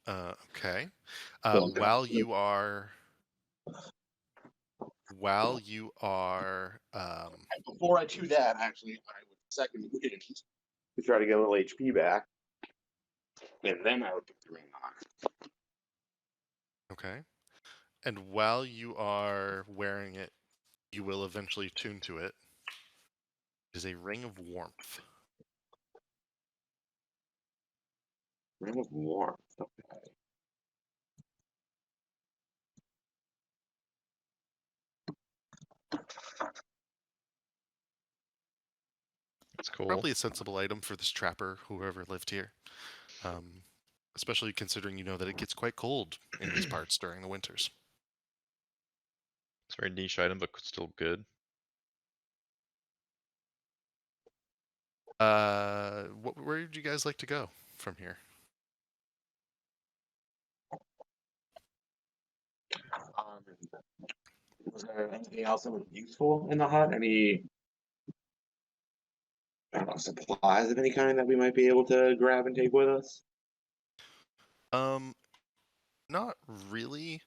Okay. Well, While you are before I do that, actually, I would second wind to try to get a little HP back, and then I would put the ring on. okay. And while you are wearing it, you will eventually tune to it. It is a ring of warmth. Ring of warmth. Okay. It's cool. Probably a sensible item for this trapper, whoever lived here. Especially considering you know that it gets quite cold in these parts during the winters. It's a very niche item, but still good. Where would you guys like to go from here? Was there anything else that was useful in the hut? Any, I don't know, supplies of any kind that we might be able to grab and take with us? Not really.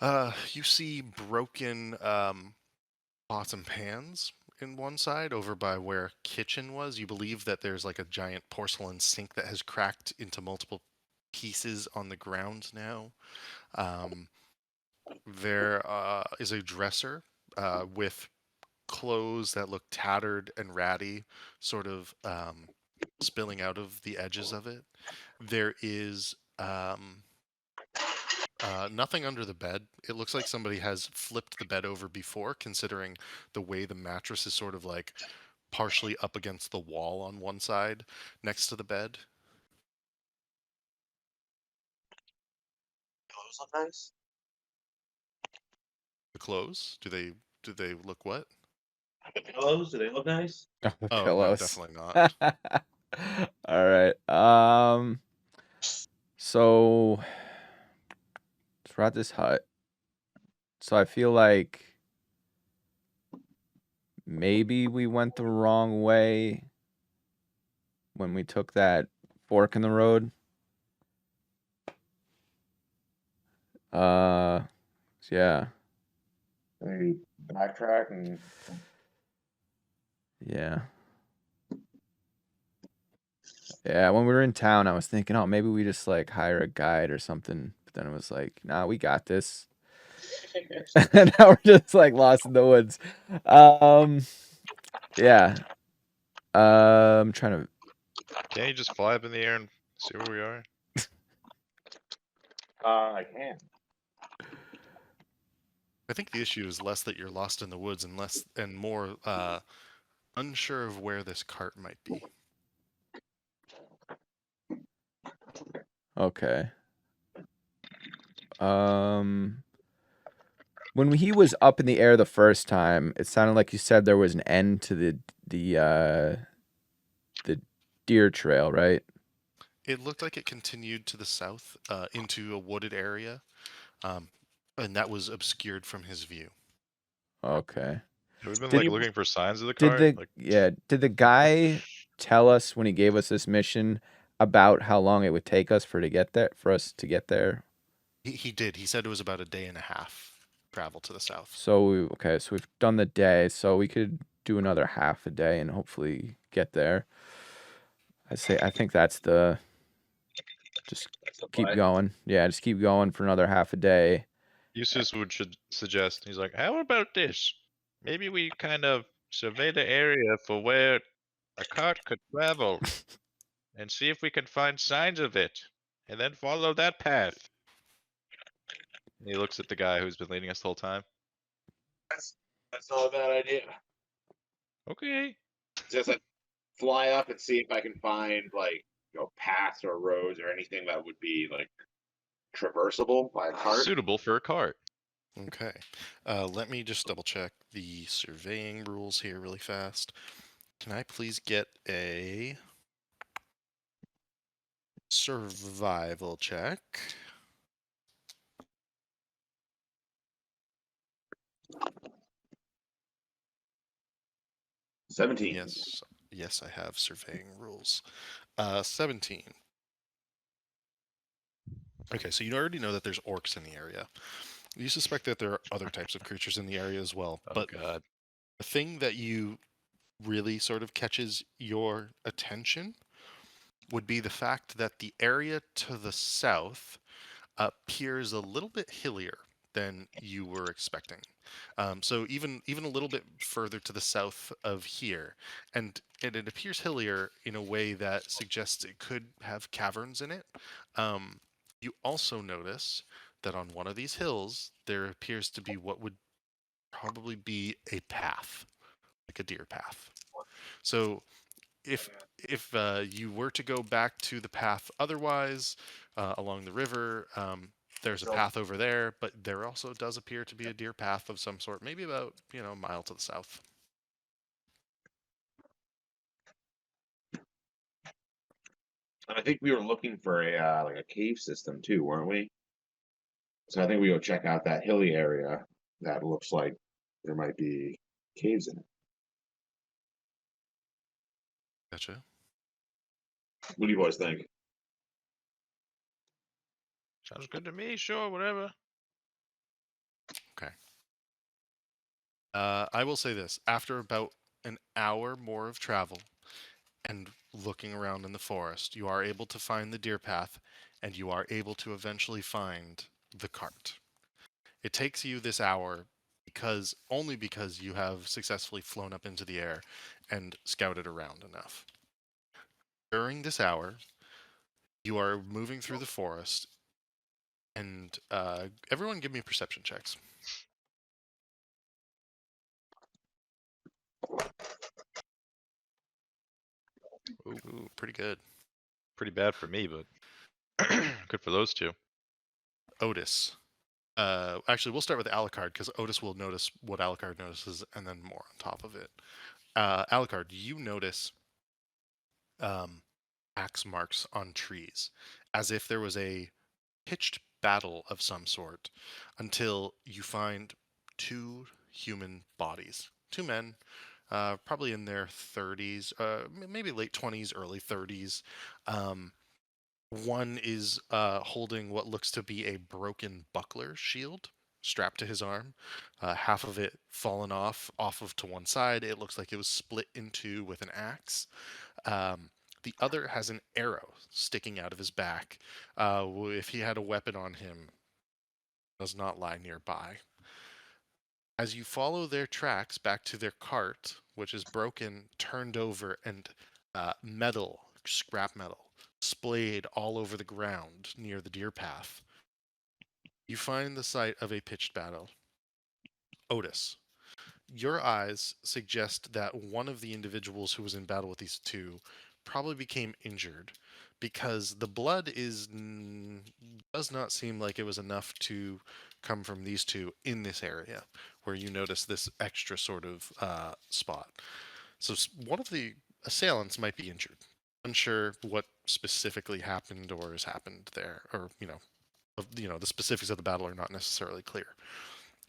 You see broken pots and pans in one side over by where kitchen was. You believe that there's like a giant porcelain sink that has cracked into multiple pieces on the ground now. There is a dresser with clothes that look tattered and ratty, sort of spilling out of the edges of it. There is nothing under the bed. It looks like somebody has flipped the bed over before, considering the way the mattress is sort of like partially up against the wall on one side next to the bed. Those look nice. The clothes, do they look what? The pillows, do they look nice? Oh, the Oh, no, pillows. definitely not. All right. So we're at this hut. So I feel like maybe we went the wrong way when we took that fork in the road. Yeah. Maybe backtrack and Yeah. Yeah, when we were in town, I was thinking, oh, maybe we just like hire a guide or something. But then it was like, nah, we got this. And now we're just like lost in the woods. Yeah. I'm trying to. Can't you just fly up in the air and see where we are? I can. I think the issue is less that you're lost in the woods and more unsure of where this cart might be. Okay. When he was up in the air the first time, it sounded like you said there was an end to the deer trail, right? It looked like it continued to the south into a wooded area, and that was obscured from his view. Okay. Have we been Did like you- looking for signs of the Did cart? the Like, did the guy tell us when he gave us this mission about how long it would take us for us to get there? He did. He said it was about a day and a half travel to the south. So so we've done the day, so we could do another half a day and hopefully get there. I think that's the just keep going. Yeah, just keep going for another half a day. Eustace should suggest. He's like, how about this? Maybe we kind of survey the area for where a cart could travel, and see if we can find signs of it, and then follow that path. And he looks at the guy who's been leading us the whole time. That's not a bad idea. Okay. Just like fly up and see if I can find like paths or roads or anything that would be like traversable by a cart. Suitable for a cart. Okay. Let me just double check the surveying rules here really fast. Can I please get a survival check? $17. Yes, I have surveying rules. 17. Okay, so you already know that there's orcs in the area. You suspect that there are other types of creatures in the area as well, Oh but god. the thing that you really sort of catches your attention would be the fact that the area to the south appears a little bit hillier than you were expecting. So even a little bit further to the south of here, and it appears hillier in a way that suggests it could have caverns in it. You also notice that on one of these hills there appears to be what would probably be a path, like a deer path. So if you were to go back to the path otherwise along the river, there's a path over there, but there also does appear to be a deer path of some sort, maybe about a mile to the south. I think we were looking for a like a cave system too, weren't we? So I think we go check out that hilly area that looks like there might be caves in it. Gotcha. What do you boys think? Sounds good to me. Sure, whatever. I will say this: after about an hour more of travel and looking around in the forest, you are able to find the deer path, and you are able to eventually find the cart. It takes you this hour only because you have successfully flown up into the air and scouted around enough. During this hour, you are moving through the forest, and everyone give me perception checks. Ooh, pretty good. Pretty bad for me, but good for those two. Otis. Actually, we'll start with Alucard because Otis will notice what Alucard notices and then more on top of it. Alucard, you notice axe marks on trees as if there was a pitched battle of some sort until you find two human bodies. Two men, probably in their 30s, maybe late 20s, early 30s. One is holding what looks to be a broken buckler shield, strapped to his arm. Half of it fallen off of to one side. It looks like it was split in two with an axe. The other has an arrow sticking out of his back. If he had a weapon on him, does not lie nearby. As you follow their tracks back to their cart, which is broken, turned over, and metal, scrap metal, splayed all over the ground near the deer path, you find the site of a pitched battle. Otis, your eyes suggest that one of the individuals who was in battle with these two probably became injured because the blood does not seem like it was enough to come from these two in this area where you notice this extra sort of spot. So one of the assailants might be injured. Unsure what specifically happened or has happened there, or the specifics of the battle are not necessarily clear.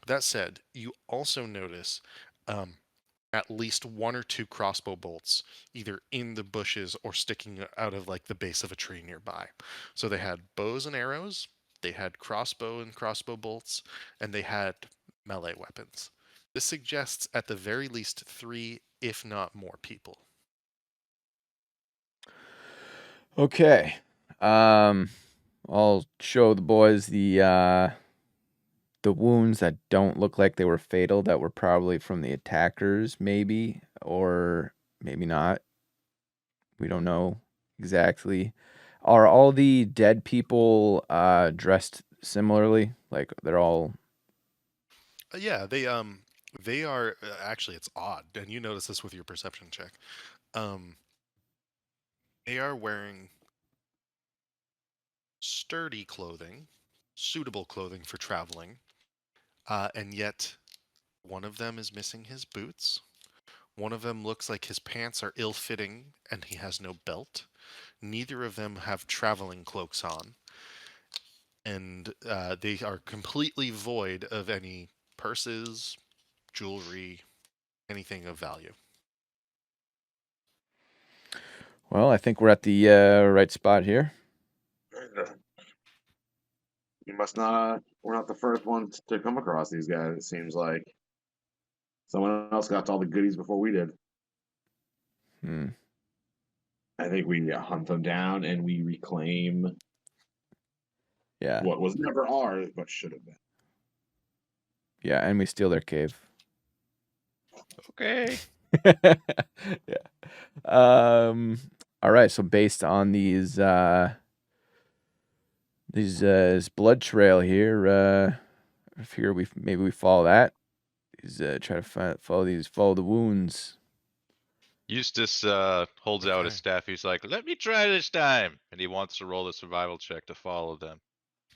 That said, you also notice at least one or two crossbow bolts either in the bushes or sticking out of like the base of a tree nearby. So they had bows and arrows, they had crossbow and crossbow bolts, and they had melee weapons. This suggests at the very least 3, if not more, people. Okay. I'll show the boys the wounds that don't look like they were fatal, that were probably from the attackers, maybe, or maybe not. We don't know exactly. Are all the dead people dressed similarly? Like they're all... Yeah, they are actually, it's odd, and you notice this with your perception check. They are wearing sturdy clothing, suitable clothing for traveling, and yet one of them is missing his boots. One of them looks like his pants are ill-fitting and he has no belt. Neither of them have traveling cloaks on. And they are completely void of any purses, jewelry, anything of value. Well, I think we're at the right spot here. You must not. We're not the first ones to come across these guys. It seems like someone else got to all the goodies before we did. Hmm. I think we hunt them down and we reclaim Yeah. what was never ours but should have been. Yeah, and we steal their cave. Okay. Yeah. All right, so based on these this blood trail here, I figure maybe we follow that. Try to follow the wounds. Eustace holds out his Okay. staff. He's like, "Let me try this time," and he wants to roll the survival check to follow them.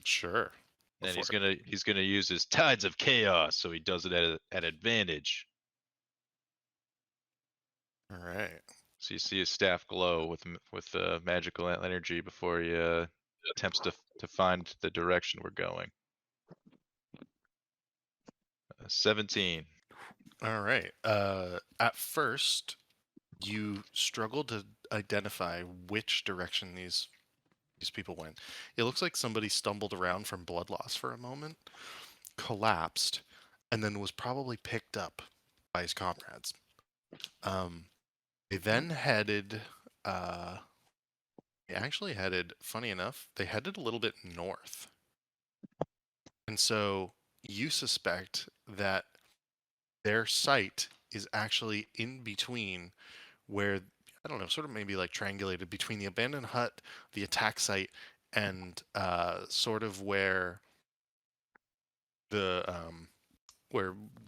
Sure. And Go he's for it. gonna use his tides of chaos, so he does it at advantage. All right. So you see his staff glow with magical energy before he attempts to find the direction we're going. 17. All right. At first, you struggle to identify which direction these people went. It looks like somebody stumbled around from blood loss for a moment, collapsed, and then was probably picked up by his comrades. They then headed. They actually headed. Funny enough, they headed a little bit north, and so you suspect that their site is actually in between where, I don't know, sort of maybe like triangulated between the abandoned hut, the attack site, and sort of where the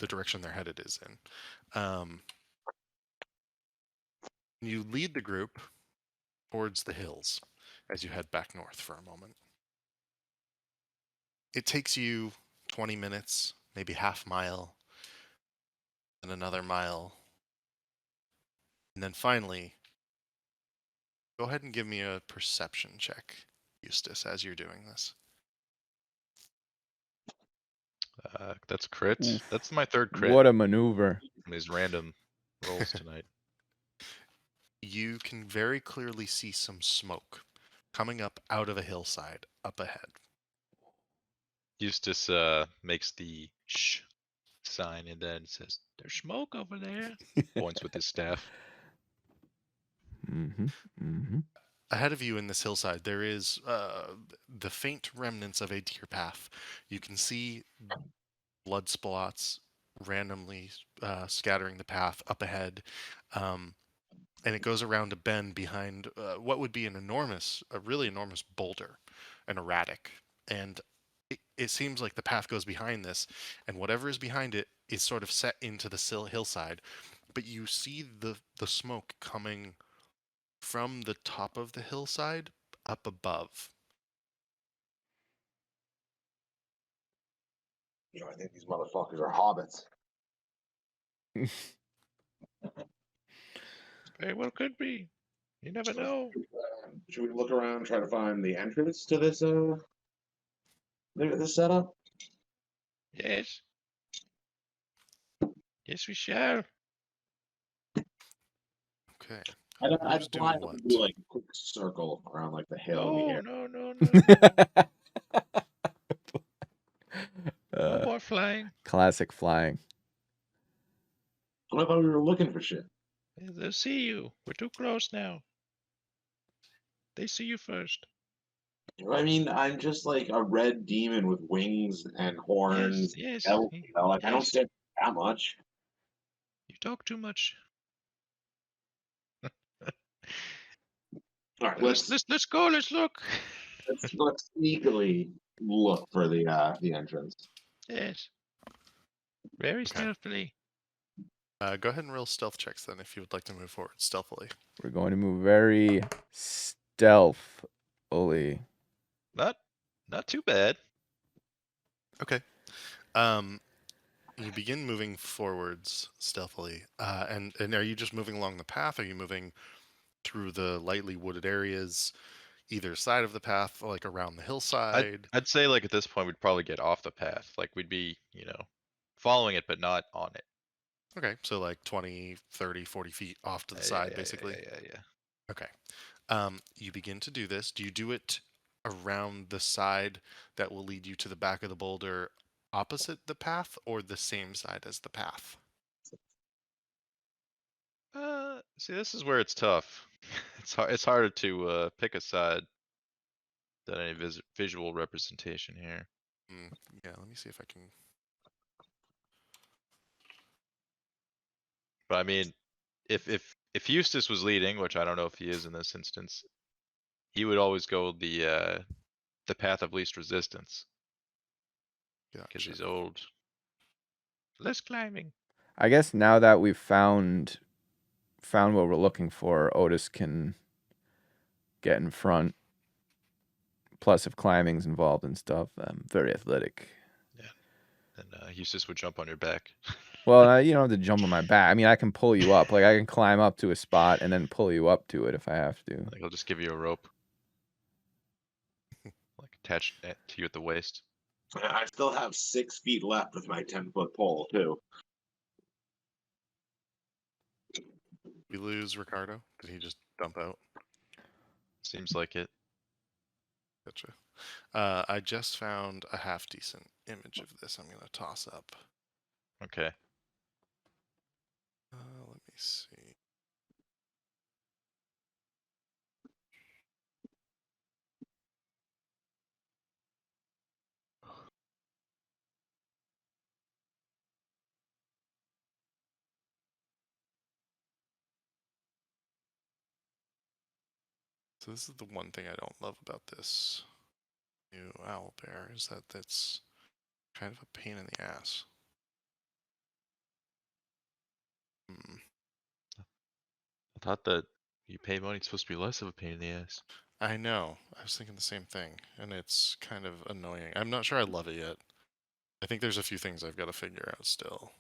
direction they're headed is in. You lead the group towards the hills as you head back north for a moment. It takes you 20 minutes, maybe half mile, and another mile. And then finally, go ahead and give me a perception check, Eustace, as you're doing this. That's crit. Oof. That's my third crit What a maneuver. from these random rolls tonight. You can very clearly see some smoke coming up out of a hillside up ahead. Eustace makes the shh sign and then says, "There's smoke over there." Points with his staff. Mm-hmm. Mm-hmm. Ahead of you in this hillside, there is the faint remnants of a deer path. You can see blood spots randomly scattering the path up ahead. And it goes around a bend behind what would be a really enormous boulder, an erratic. And it seems like the path goes behind this, and whatever is behind it is sort of set into the hillside. But you see the smoke coming from the top of the hillside up above. I think these motherfuckers are hobbits. Very well could be. You never know. Should we look around, try to find the entrance to this setup? Yes. Yes, we shall. Okay. I'd Who's fly doing up and what? do like a quick circle around like the hill in the No, air. no, no, no. No uh, more flying. classic flying. I thought we were looking for shit. They'll see you. We're too close now. They see you first. I mean, I'm just like a red demon with wings and horns. Yes, Elf, like I don't yes. stand that much. You talk too much. All right, Let's go. Let's look. let's sneakily look for the entrance. Yes. Very Okay. stealthily. Go ahead and roll stealth checks then if you would like to move forward stealthily. We're going to move very stealthily. Not too bad. Okay. You begin moving forwards stealthily. And are you just moving along the path? Are you moving through the lightly wooded areas, either side of the path, like around the hillside? I'd say like at this point we'd probably get off the path. Like we'd be, following it but not on it. Okay, so like 20, 30, 40 feet off to the side, basically. Yeah. Okay. You begin to do this. Do you do it around the side that will lead you to the back of the boulder opposite the path or the same side as the path? See, this is where it's tough. It's harder to pick a side than any visual representation here. Yeah, let me see if I can. But I mean, if Eustace was leading, which I don't know if he is in this instance, he would always go the path of least resistance because Gotcha. he's old. Less climbing. I guess now that we've found what we're looking for, Otis can get in front. Plus, if climbing's involved and stuff, I'm very athletic. And Eustace would jump on your back. Well, you don't have to jump on my back. I mean, I can pull you up. Like, I can climb up to a spot and then pull you up to it if I have to. Like I'll just give you a rope, like attached to you at the waist. I still have 6 feet left with my 10-foot pole too. You lose Ricardo? Did he just dump out? Seems like it. Gotcha. I just found a half decent image of this. I'm going to toss up. Okay. Let me see. So this is the one thing I don't love about this new owl bear is that it's kind of a pain in the ass. I thought that you pay money, it's supposed to be less of a pain in the ass. I know. I was thinking the same thing, and it's kind of annoying. I'm not sure I love it yet. I think there's a few things I've got to figure out still.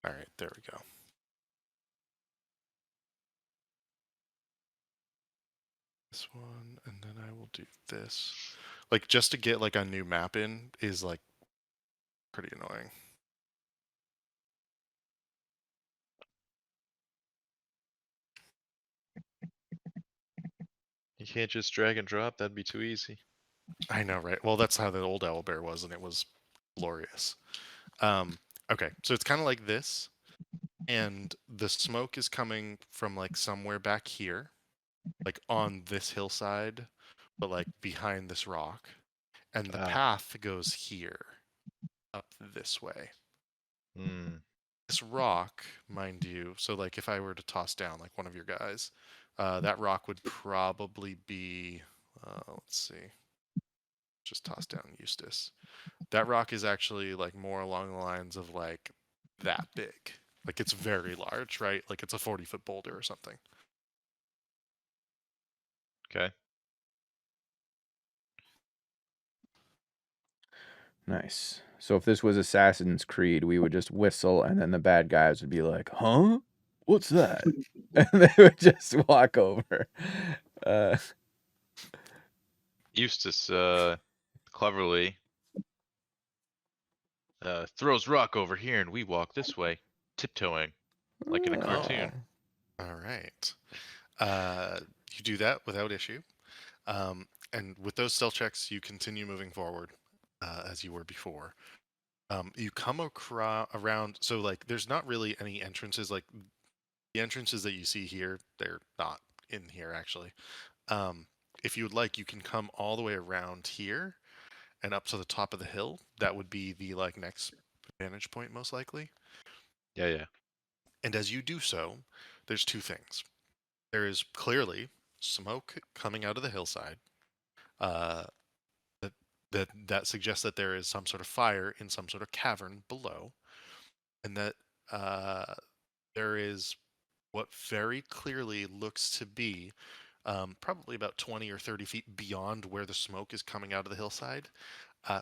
All right, there we go. This one, and then I will do this. Like, just to get like a new map in is like pretty annoying. You can't just drag and drop. That'd be too easy. I know, right? Well, that's how the old owlbear was, and it was glorious. Okay, so it's kind of like this, and the smoke is coming from like somewhere back here, like on this hillside, but like behind this rock, and the Ah. path goes here, up this way. Hmm. This rock, mind you, so like if I were to toss down like one of your guys, that rock would probably be, let's see, just toss down Eustace. That rock is actually like more along the lines of like that big. Like it's very large, right? Like it's a 40-foot boulder or something. Okay. Nice. So if this was Assassin's Creed, we would just whistle, and then the bad guys would be like, "Huh? What's that?" And they would just walk over. Eustace cleverly throws rock over here, and we walk this way, tiptoeing, like in a cartoon. All right. You do that without issue. And with those stealth checks, you continue moving forward as you were before. You come around, so like there's not really any entrances. Like the entrances that you see here, they're not in here actually. If you would like, you can come all the way around here and up to the top of the hill. That would be the like next vantage point, most likely. Yeah. And as you do so, there's two things. There is clearly smoke coming out of the hillside. That suggests that there is some sort of fire in some sort of cavern below, and that there is what very clearly looks to be probably about 20 or 30 feet beyond where the smoke is coming out of the hillside,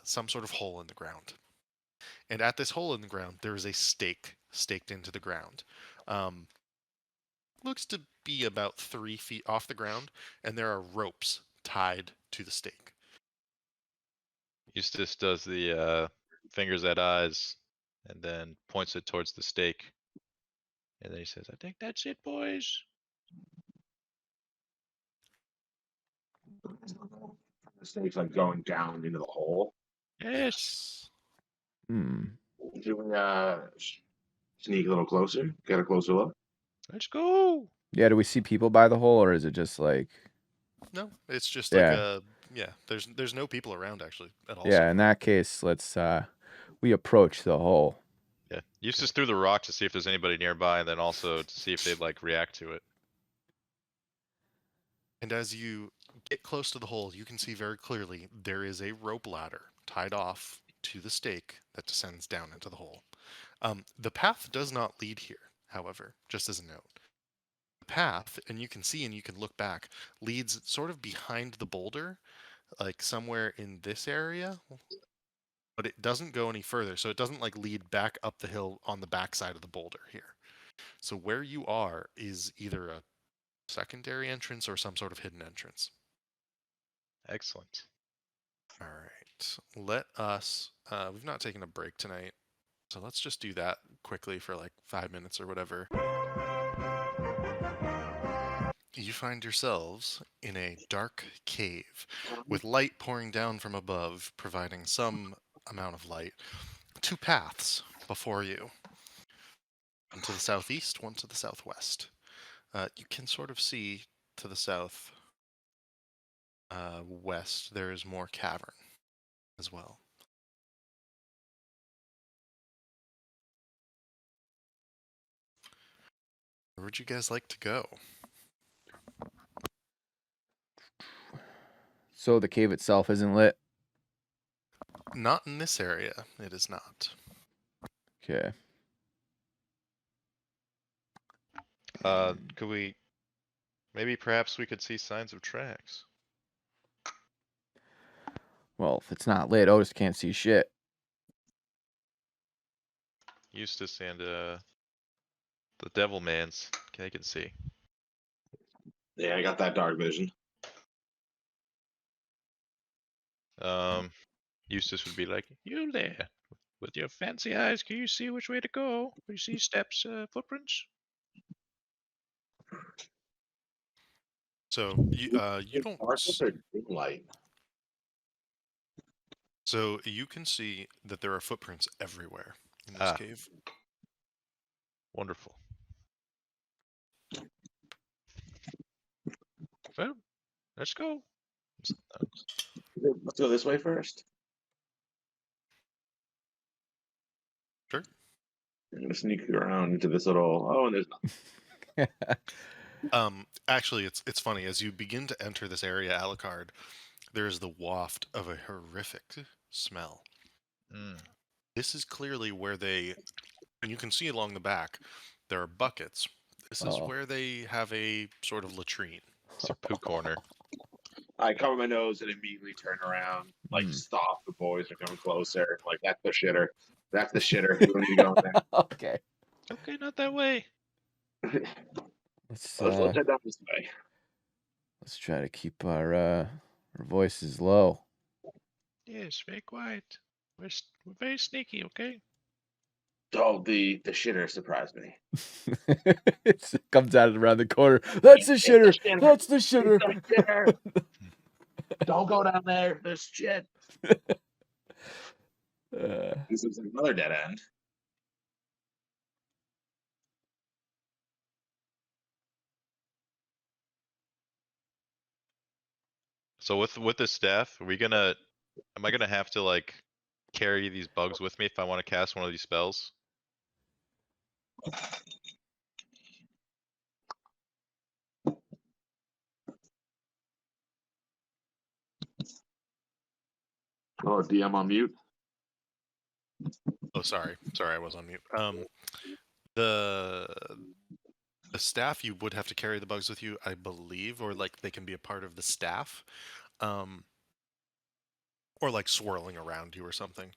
some sort of hole in the ground. And at this hole in the ground, there is a stake staked into the ground. Looks to be about 3 feet off the ground, and there are ropes tied to the stake. Eustace does the fingers at eyes, and then points it towards the stake. And then he says, "I think that's it, boys." The snake's like going down into the hole. Yes. Hmm. Should we sneak a little closer? Get a closer look. Let's go. Yeah, do we see people by the hole, or is it just like... No, it's just like Yeah. there's no people around actually at all. Yeah, in that case, let's we approach the hole. Yeah. Eustace threw the rock to see if there's anybody nearby, and then also to see if they'd like react to it. And as you get close to the hole, you can see very clearly there is a rope ladder tied off to the stake that descends down into the hole. The path does not lead here, however, just as a note. The path, and you can see and you can look back, leads sort of behind the boulder, like somewhere in this area, but it doesn't go any further. So it doesn't like lead back up the hill on the backside of the boulder here. So where you are is either a secondary entrance or some sort of hidden entrance. Excellent. All right. Let us. We've not taken a break tonight, so let's just do that quickly for like 5 minutes or whatever. You find yourselves in a dark cave with light pouring down from above, providing some amount of light. Two paths before you. One to the southeast, one to the southwest. You can sort of see to the south west there is more cavern as well. Where would you guys like to go? So the cave itself isn't lit? Not in this area, it is not. Okay. Could we maybe perhaps we could see signs of tracks? Well, if it's not lit, Otis can't see shit. Eustace and the devil mans, they can see. Yeah, I got that dark vision. Eustace would be like, "You there, with your fancy eyes, can you see which way to go? Can you see steps, footprints?" So you don't. Darkness or moonlight? So you can see that there are footprints everywhere in this Ah. cave. Wonderful. Well, let's go. Let's go this way first. Sure. I'm gonna sneak around into this little. Oh, and there's nothing. Actually, it's funny as you begin to enter this area, Alucard. There is the waft of a horrific smell. Mm. This is clearly where they, and you can see along the back, there are buckets. This is Oh. where they have a sort of latrine. It's a poo corner. I cover my nose and immediately turn around, like stop. The boys are coming closer. Like that's the shitter. That's the shitter. We don't need to go in there. Okay. Okay, not that way. Let's Let's head down this way. let's try to keep our voices low. Yes, very quiet. We're very sneaky, okay? Oh, the shitter surprised me. It comes out around the corner. That's the shitter. That's the shitter. Don't go down there. There's shit. Uh, This is another dead end. So with the staff, am I gonna have to like carry these bugs with me if I want to cast one of these spells? Oh, DM on mute. Oh, sorry, I was on mute. The staff, you would have to carry the bugs with you, I believe, or like they can be a part of the staff, or like swirling around you or something.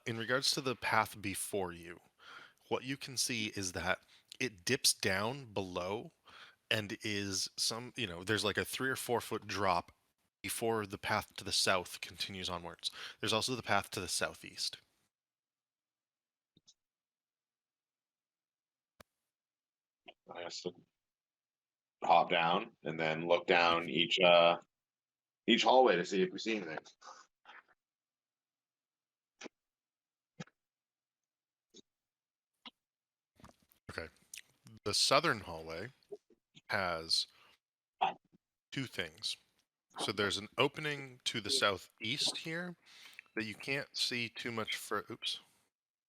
In regards to the path before you, what you can see is that it dips down below and is there's like a 3 or 4 foot drop before the path to the south continues onwards. There's also the path to the southeast. I guess to hop down and then look down each hallway to see if we see anything. Okay. The southern hallway has 2 things. So there's an opening to the southeast here that you can't see too much for. Oops.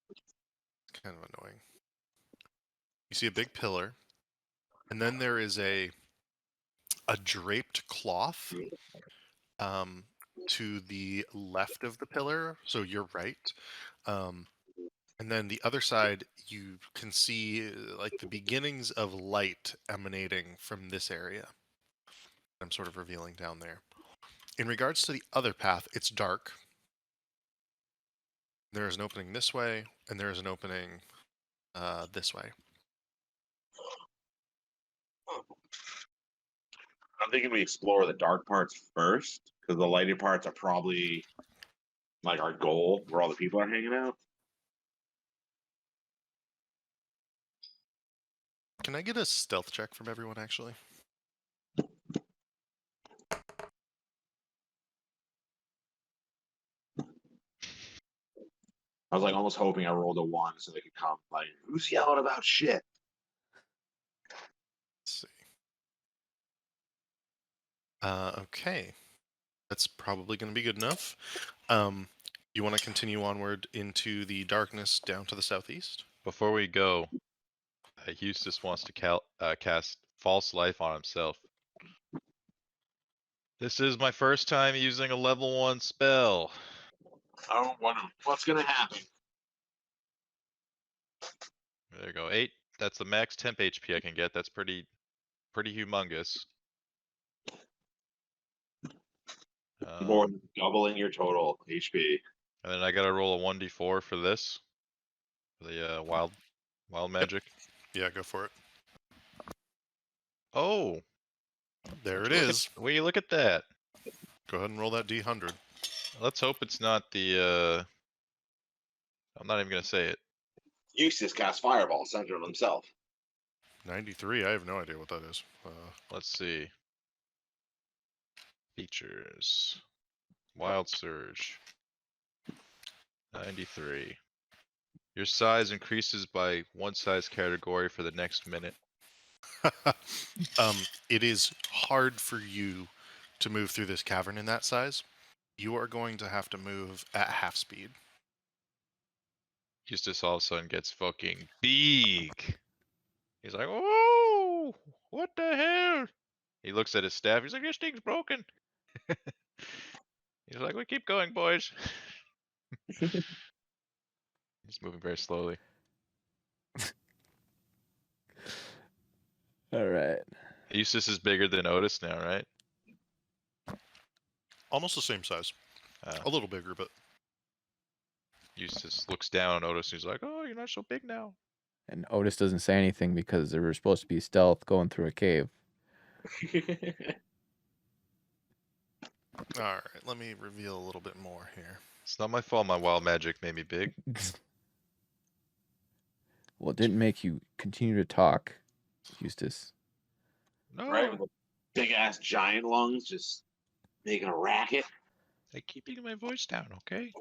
It's kind of annoying. You see a big pillar, and then there is a draped cloth to the left of the pillar, so you're right. And then the other side, you can see like the beginnings of light emanating from this area. I'm sort of revealing down there. In regards to the other path, it's dark. There is an opening this way, and there is an opening this way. I'm thinking we explore the dark parts first, because the lighted parts are probably like our goal, where all the people are hanging out. Can I get a stealth check from everyone, actually? I was like almost hoping I rolled a 1 so they could come. Like, who's yelling about shit? Let's see. Okay. That's probably going to be good enough. You want to continue onward into the darkness down to the southeast? Before we go, Eustace wants to cast False Life on himself. This is my first time using a level 1 spell. I don't want to. What's gonna happen? There you go, 8. That's the max temp HP I can get. That's pretty humongous. More than doubling your total HP. And then I gotta roll a 1d4 for this. For the wild magic. Yeah, go for it. Oh, There it is. will you look at that? Go ahead and roll that D100. Let's hope it's not the I'm not even gonna say it. Eustace cast Fireball, center of himself. 93. I have no idea what that is. Let's see. Features. Wild Surge. 93. Your size increases by one size category for the next minute. It is hard for you to move through this cavern in that size. You are going to have to move at half speed. Eustace all of a sudden gets fucking big. He's like, oh, what the hell? He looks at his staff. He's like, this thing's broken. He's like, we keep going, boys. He's moving very slowly. All right. Eustace is bigger than Otis now, right? Almost the same size. A little bigger, but Eustace looks down on Otis and he's like, oh, you're not so big now. And Otis doesn't say anything because they were supposed to be stealth going through a cave. all right. Let me reveal a little bit more here. It's not my fault my wild magic made me big. Well, it didn't make you continue to talk, Eustace. No, Right, with big ass giant lungs, just making a racket. I keep keeping my voice down, okay?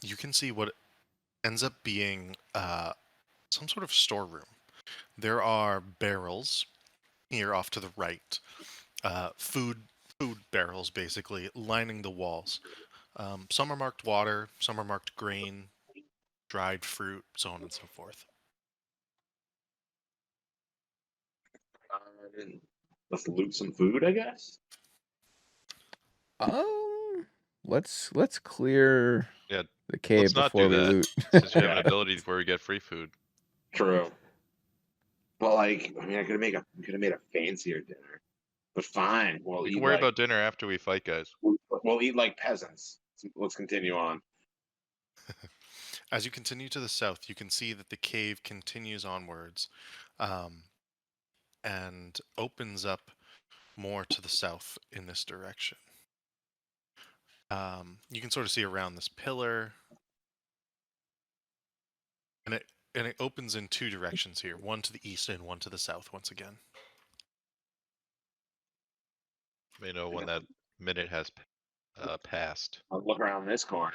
You can see what ends up being some sort of storeroom. There are barrels here off to the right, food barrels basically lining the walls. Some are marked water, some are marked grain, dried fruit, so on and so forth. Let's loot some food, I guess. Let's clear Yeah, the cave let's not before do we that. loot. Since you have an ability where we get free food. True. But like, I mean, I could have made a fancier dinner. But fine, We can worry about dinner after we fight, guys. we'll eat like peasants. Let's continue on. As you continue to the south, you can see that the cave continues onwards and opens up more to the south in this direction. You can sort of see around this pillar, and it opens in two directions here, one to the east and one to the south once again. Let me know when that minute has passed. I'll look around this corner.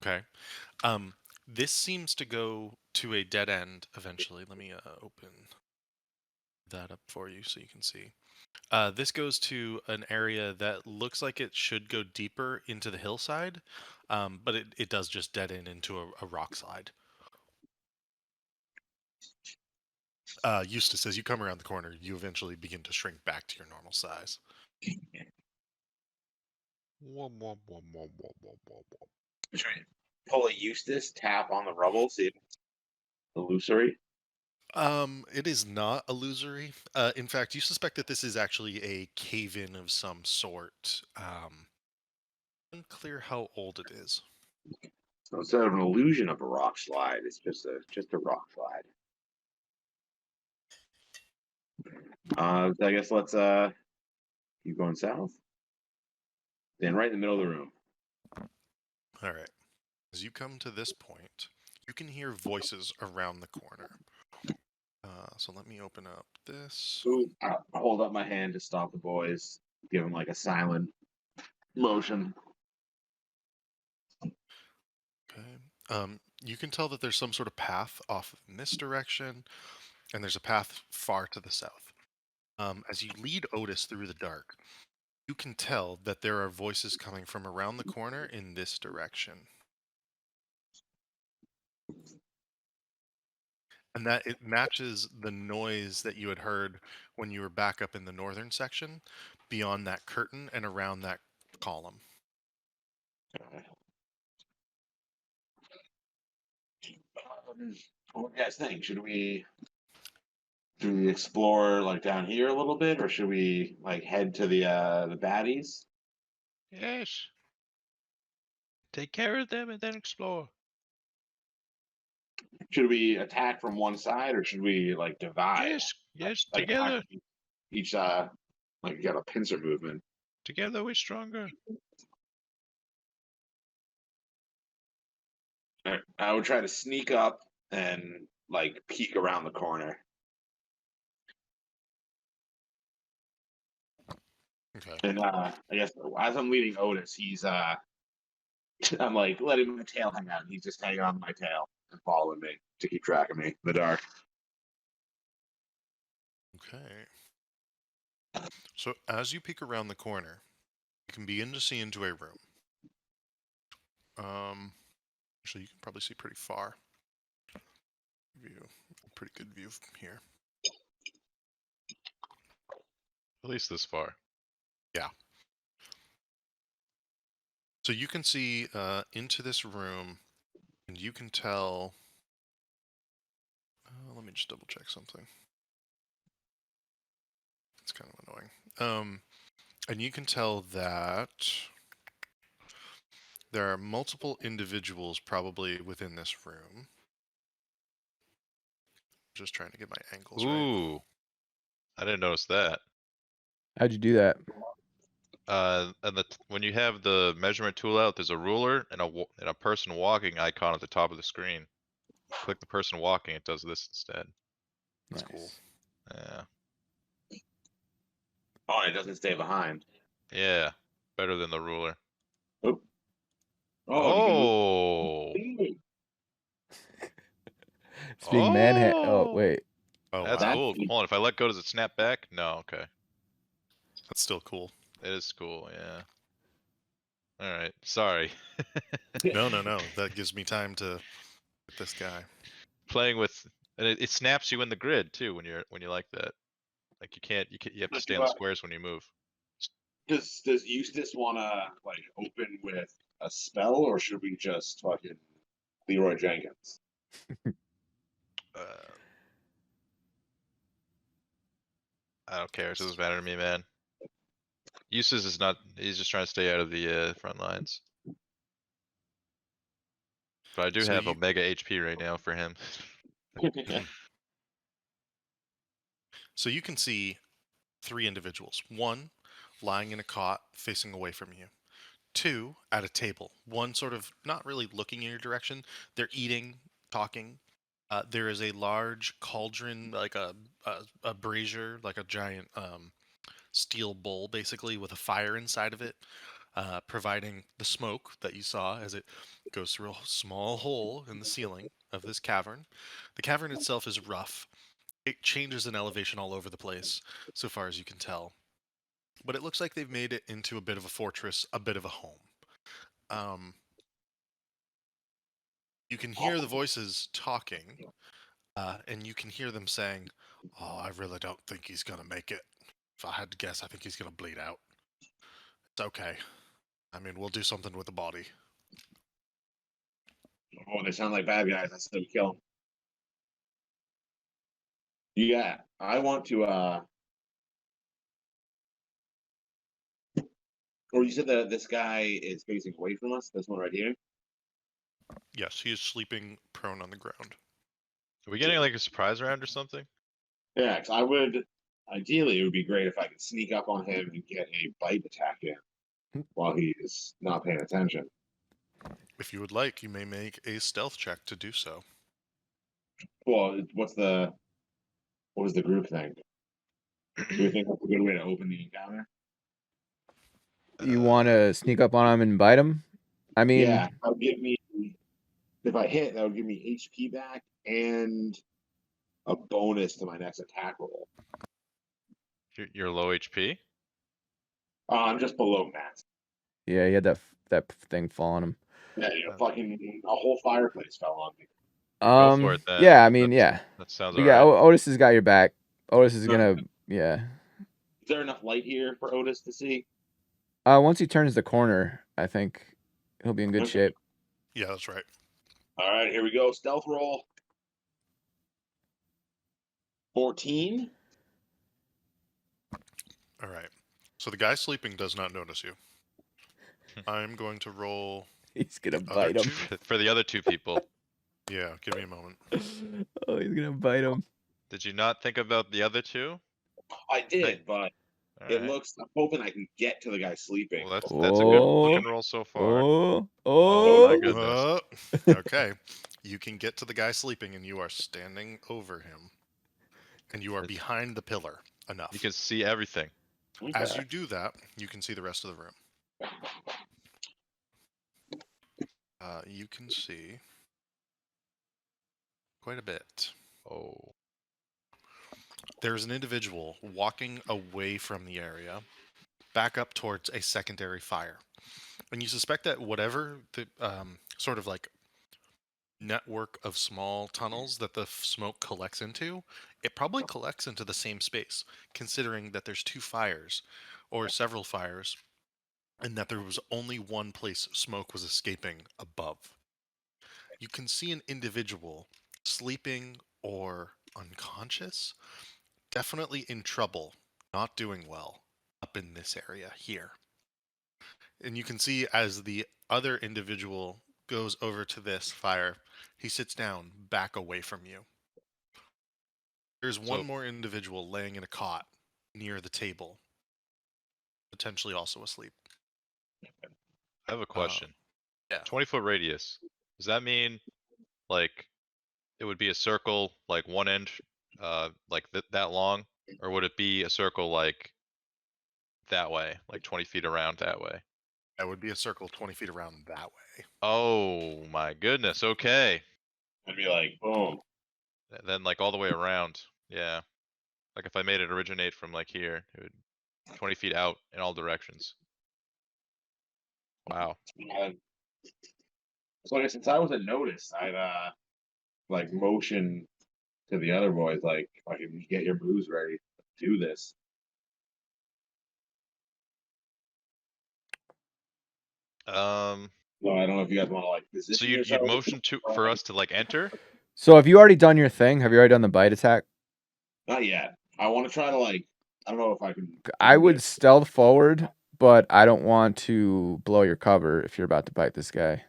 Okay. This seems to go to a dead end eventually. Let me open that up for you so you can see. This goes to an area that looks like it should go deeper into the hillside, but it does just dead end into a rock slide. Eustace, as you come around the corner, you eventually begin to shrink back to your normal size. Should we pull a Eustace, tap on the rubble, see if it's illusory? It is not illusory. In fact, you suspect that this is actually a cave-in of some sort. Unclear how old it is. So instead of an illusion of a rock slide, it's just a rock slide. I guess let's keep going south. Then right in the middle of the room. All right. As you come to this point, you can hear voices around the corner. So let me open up this. Ooh, I'll hold up my hand to stop the boys. Give them like a silent motion. Okay. You can tell that there's some sort of path off in this direction, and there's a path far to the south. As you lead Otis through the dark, you can tell that there are voices coming from around the corner in this direction. And that it matches the noise that you had heard when you were back up in the northern section, beyond that curtain and around that column. What do you guys think? Should we explore like down here a little bit, or should we like head to the baddies? Yes. Take care of them and then explore. Should we attack from one side, or should we like divide? Yes, Like, together. Each like got a pincer movement. Together we're stronger. I would try to sneak up and like peek around the corner. Okay. And I guess as I'm leading Otis, he's I'm like letting my tail hang out. He's just hanging on my tail and following me to keep track of me in the dark. Okay. So as you peek around the corner, you can begin to see into a room. Actually, you can probably see pretty far. View, pretty good view from here. At least this far. So you can see into this room, and you can tell. Let me just double check something. It's kind of annoying. And you can tell that there are multiple individuals probably within this room. Just trying to get my angles right. Ooh. I didn't notice that. How'd you do that? And when you have the measurement tool out, there's a ruler and a person walking icon at the top of the screen. Click the person walking, it does this instead. That's cool. Yeah. Oh, and it doesn't stay behind. Yeah. Better than the ruler. Oh, Oh. It's being Oh, wait. Oh, That's wow. cool. Hold on, if I let go, does it snap back? No, okay. That's still cool. It is cool, yeah. Alright, sorry. No. That gives me time to get this guy. Playing with, and it snaps you in the grid too when you like that. Like you have to stay on the squares when you move. Does Eustace want to like open with a spell, or should we just fucking Leroy Jenkins? I don't care. It doesn't matter to me, man. Eustace is not. He's just trying to stay out of the front lines. But I do So have you- Omega HP right now for him. So you can see 3 individuals. 1 lying in a cot facing away from you. 2 at a table. 1 sort of not really looking in your direction. They're eating, talking. There is a large cauldron, like a brazier, like a giant steel bowl, basically, with a fire inside of it, providing the smoke that you saw as it goes through a small hole in the ceiling of this cavern. The cavern itself is rough. It changes in elevation all over the place, so far as you can tell. But it looks like they've made it into a bit of a fortress, a bit of a home. You can hear the voices talking, and you can hear them saying, "Oh, I really don't think he's gonna make it. If I had to guess, I think he's gonna bleed out. It's okay. I mean, we'll do something with the body." Oh, they sound like bad guys. I said we kill them. Yeah, I want to. Or you said that this guy is facing away from us. This one right here. Yes, he is sleeping prone on the ground. Are we getting like a surprise round or something? Yeah, 'cause I would. Ideally, it would be great if I could sneak up on him and get a bite attack in while he's not paying attention. If you would like, you may make a stealth check to do so. Well, what was the group thing? Do you think that's a good way to open the encounter? You want to sneak up on him and bite him? I mean, Yeah, that would give me. If I hit, that would give me HP back and a bonus to my next attack roll. You're low HP? I'm just below max. yeah, he had that thing fall on him. Yeah, fucking a whole fireplace fell on me. Go for it then. Yeah, I mean, yeah. That sounds But yeah, alright. Otis has got your back. Otis is gonna, yeah. Is there enough light here for Otis to see? Once he turns the corner, I think he'll be in good Okay. shape. Yeah, that's right. All right, here we go. Stealth roll. 14. All right. So the guy sleeping does not notice you. I'm going to roll. He's gonna the bite other him. two. For the other 2 people, Yeah, give me a moment. Oh, he's gonna bite him. did you not think about the other 2? I did, but it Alright. looks. I'm hoping I can get to the guy sleeping. Well, that's a good looking roll so far. Oh my goodness. Okay. You can get to the guy sleeping, and you are standing over him. And you are behind the pillar enough. You can see everything. As Okay. you do that, you can see the rest of the room. You can see quite a bit. Oh. There's an individual walking away from the area, back up towards a secondary fire. And you suspect that whatever the sort of like network of small tunnels that the smoke collects into, it probably collects into the same space, considering that there's 2 fires or several fires, and that there was only one place smoke was escaping above. You can see an individual sleeping or unconscious, definitely in trouble, not doing well, up in this area here. And you can see as the other individual goes over to this fire, he sits down back away from you. There's one So- more individual laying in a cot near the table, potentially also asleep. I have a question. yeah. 20-foot radius. Does that mean like it would be a circle like 1 inch, like that long, or would it be a circle like that way, like 20 feet around that way? That would be a circle 20 feet around that way. Oh my goodness. Okay. I'd be like, boom. Then like all the way around. Yeah. Like if I made it originate from like here, it would 20 feet out in all directions. Wow. And so I guess since I wasn't noticed, I'd like motion to the other boys like, fucking get your moves ready, do this. So I don't know if you guys want to like position So you'd yourselves. motion for us to like enter? So have you already done your thing? Have you already done the bite attack? Not yet. I want to try to like. I don't know if I can. I do would this. stealth forward, but I don't want to blow your cover if you're about to bite this guy.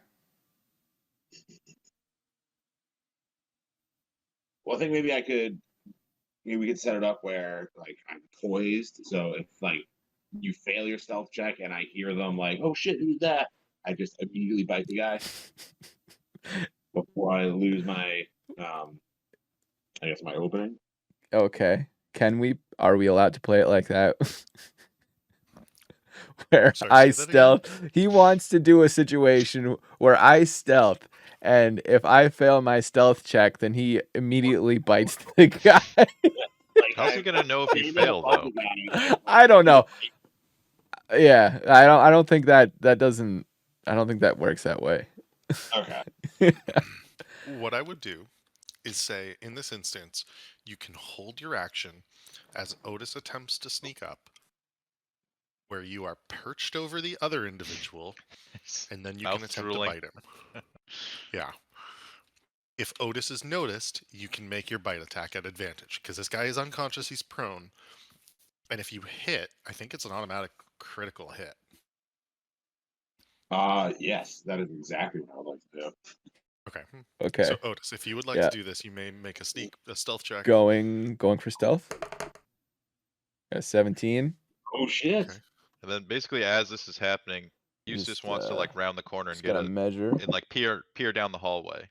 Well, I think maybe I could. Maybe we could set it up where like I'm poised. So if like you fail your stealth check and I hear them like, "Oh shit, who's that?" I just immediately bite the guy before I lose my. I guess my opening. Okay. Are we allowed to play it like that? Where Sorry, I say that again? stealth. He wants to do a situation where I stealth, and if I fail my stealth check, then he immediately bites the guy. Like, How's he gonna know if you aim at a fail though? fucking guy, I don't know. Yeah, I don't think that doesn't. I don't think that works that way. Okay. What I would do is say, in this instance, you can hold your action as Otis attempts to sneak up, where you are perched over the other individual, and then you Mouth can attempt drooling. to bite him. Yeah. If Otis is noticed, you can make your bite attack at advantage, because this guy is unconscious, he's prone. And if you hit, I think it's an automatic critical hit. Yes, that is exactly what I'd like to do. Okay. Okay. So Otis, if you would like Yeah. to do this, you may make a stealth check. Going for stealth. 17. Oh shit! Okay. And then basically as this is happening, Eustace Just, wants to like round the corner and Just get gotta a measure. and like peer down the hallway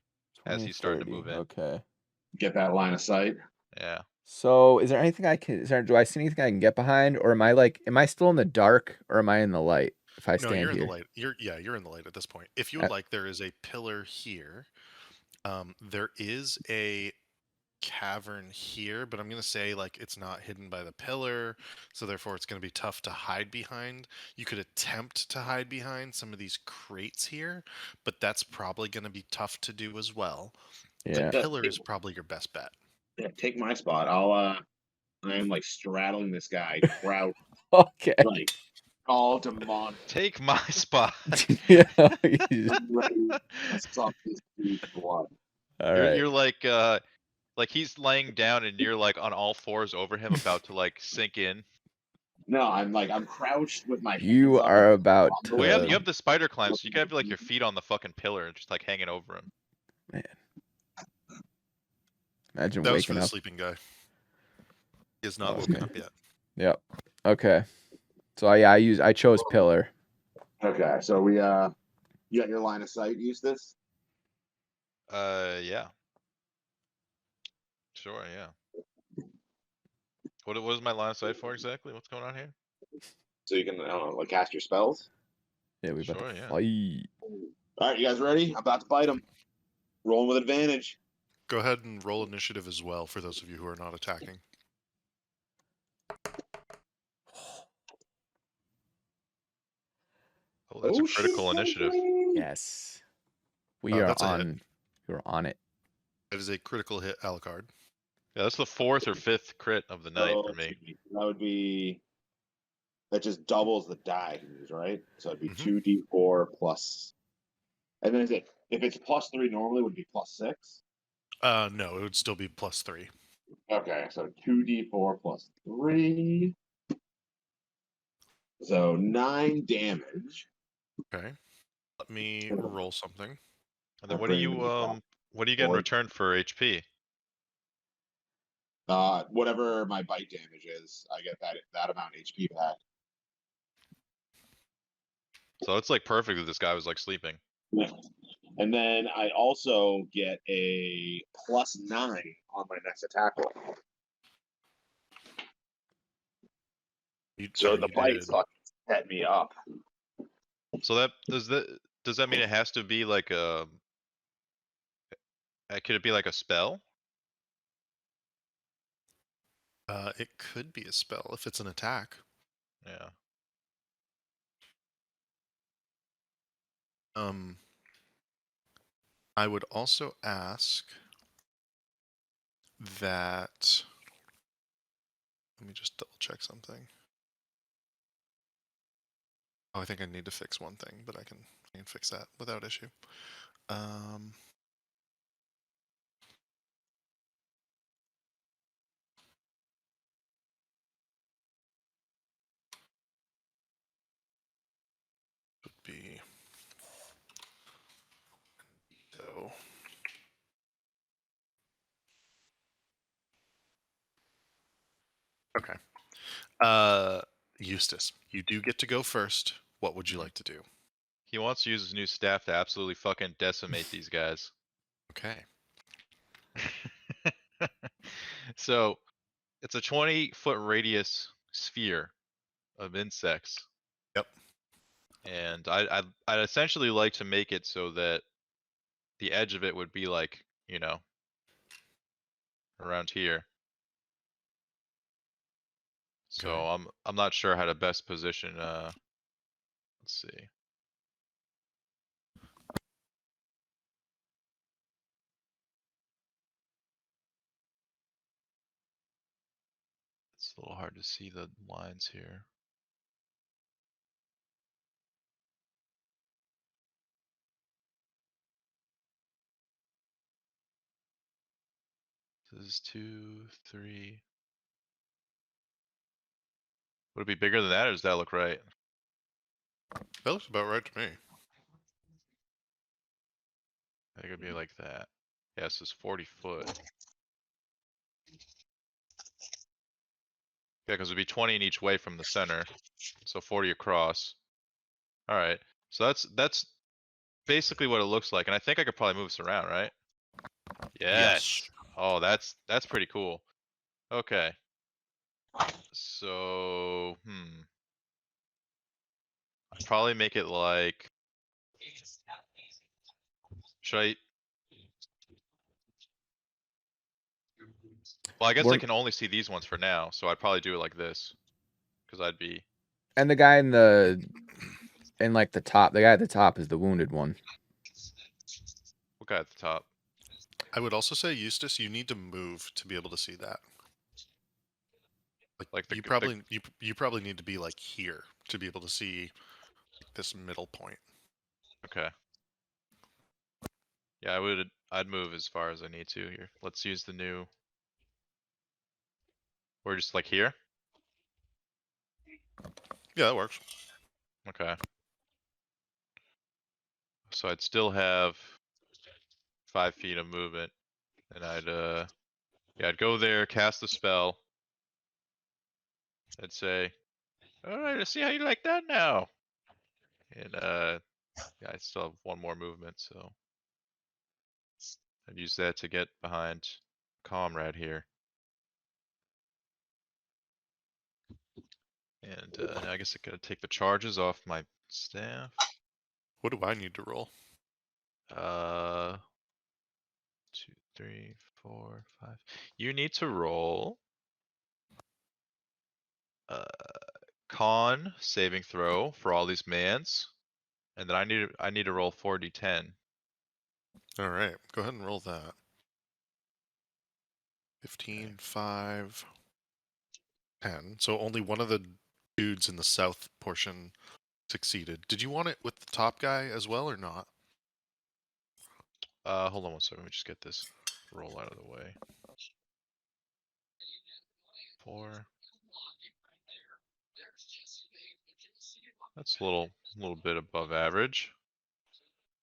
as 20, he's starting to 30. move in. Okay. Get that line of sight. Yeah. So, is there anything I can? Do I see anything I can get behind, or am I still in the dark, or am I in the light? If I No, stand you're in here, the light. You're in the light at this point. If you would like, there is a pillar here. There is a cavern here, but I'm gonna say like it's not hidden by the pillar, so therefore it's gonna be tough to hide behind. You could attempt to hide behind some of these crates here, but that's probably gonna be tough to do as well. yeah. The pillar is probably your best bet. Yeah, take my spot. I am like straddling this guy, crouch, Okay. like all demonic. Take my spot. Yeah. I'm ready to suck this dude's blood. All right. You're like he's laying down and you're like on all fours over him about to like sink in. No, I'm crouched with my. You hands up are and about I'm Well, to. you have the spider climb, so you gotta have like your feet on the fucking pillar and just like hanging over him. Imagine That was for waking the up. sleeping guy. He has not Oh, woken okay. up yet. Yep. Okay. So yeah, I chose pillar. Okay, so we you got your line of sight, Eustace? Yeah. Sure, yeah. What was my line of sight for exactly? What's going on here? So you can, I don't know, like cast your spells. Yeah, we about Sure, to yeah. fight. All right, you guys ready? I'm about to fight him. Rolling with advantage. Go ahead and roll initiative as well for those of you who are not attacking. Oh, that's a critical initiative. Yes. We are That's a hit. on. You're on it. That is a critical hit, Alucard. Yeah, that's the 4th or 5th crit of the night for me. That would be. That just doubles the die he used, right? So it'd be Mhm. 2d4 plus. And then is it if it's +3 normally it would be +6? No, it would still be +3. Okay, so 2d4 plus 3. So 9 damage. Okay. Let me roll something. And then what do you get in Or- return for HP? Whatever my bite damage is, I get that amount HP back. So it's like perfect that this guy was like sleeping. And then I also get a +9 on my next attack roll. So the bite did- fucking set me up. So that does that mean it has to be like could it be like a spell? It could be a spell if it's an attack. Yeah. I would also ask that. Let me just double check something. Oh, I think I need to fix one thing, but I can fix that without issue. Would be so. Okay. Eustace, you do get to go first. What would you like to do? He wants to use his new staff to absolutely fucking decimate these guys. Okay. So it's a 20-foot radius sphere of insects. Yep. And I'd essentially like to make it so that the edge of it would be like, around here. So Okay. I'm not sure how to best position let's see. It's a little hard to see the lines here. This is 2, 3. Would it be bigger than that, or does that look right? That looks about right to me. I think it'd be like that. Yeah, this is 40 foot. Yeah, because it'd be 20 in each way from the center, so 40 across. All right, so that's basically what it looks like, and I think I could probably move this around, right? Yes. Oh, that's pretty cool. Okay. So, I'd probably make it like. Should I? Well, I guess I We're- can only see these ones for now, so I'd probably do it like this, because I'd be. And the guy in like the top, the guy at the top is the wounded one. What guy at the top? I would also say, Eustace, you need to move to be able to see that. Like the you g- probably you probably need to be like here to be able to see this middle point. Okay. Yeah, I'd move as far as I need to here. Let's use the new. Or just like here? Yeah, that works. Okay. So I'd still have 5 feet of movement. And I'd go there, cast the spell. I'd say, alright, let's see how you like that now. And yeah, I still have 1 more movement, so. I'd use that to get behind Comrade here. And I guess I gotta take the charges off my staff. What do I need to roll? 2, 3, 4, 5. You need to roll con saving throw for all these mans, and then I need to roll 4d10. All right, go ahead and roll that. 15, 5, 10. So only one of the dudes in the south portion succeeded. Did you want it with the top guy as well or not? Hold on one second. Let me just get this roll out of the way. 4. That's a little bit above average.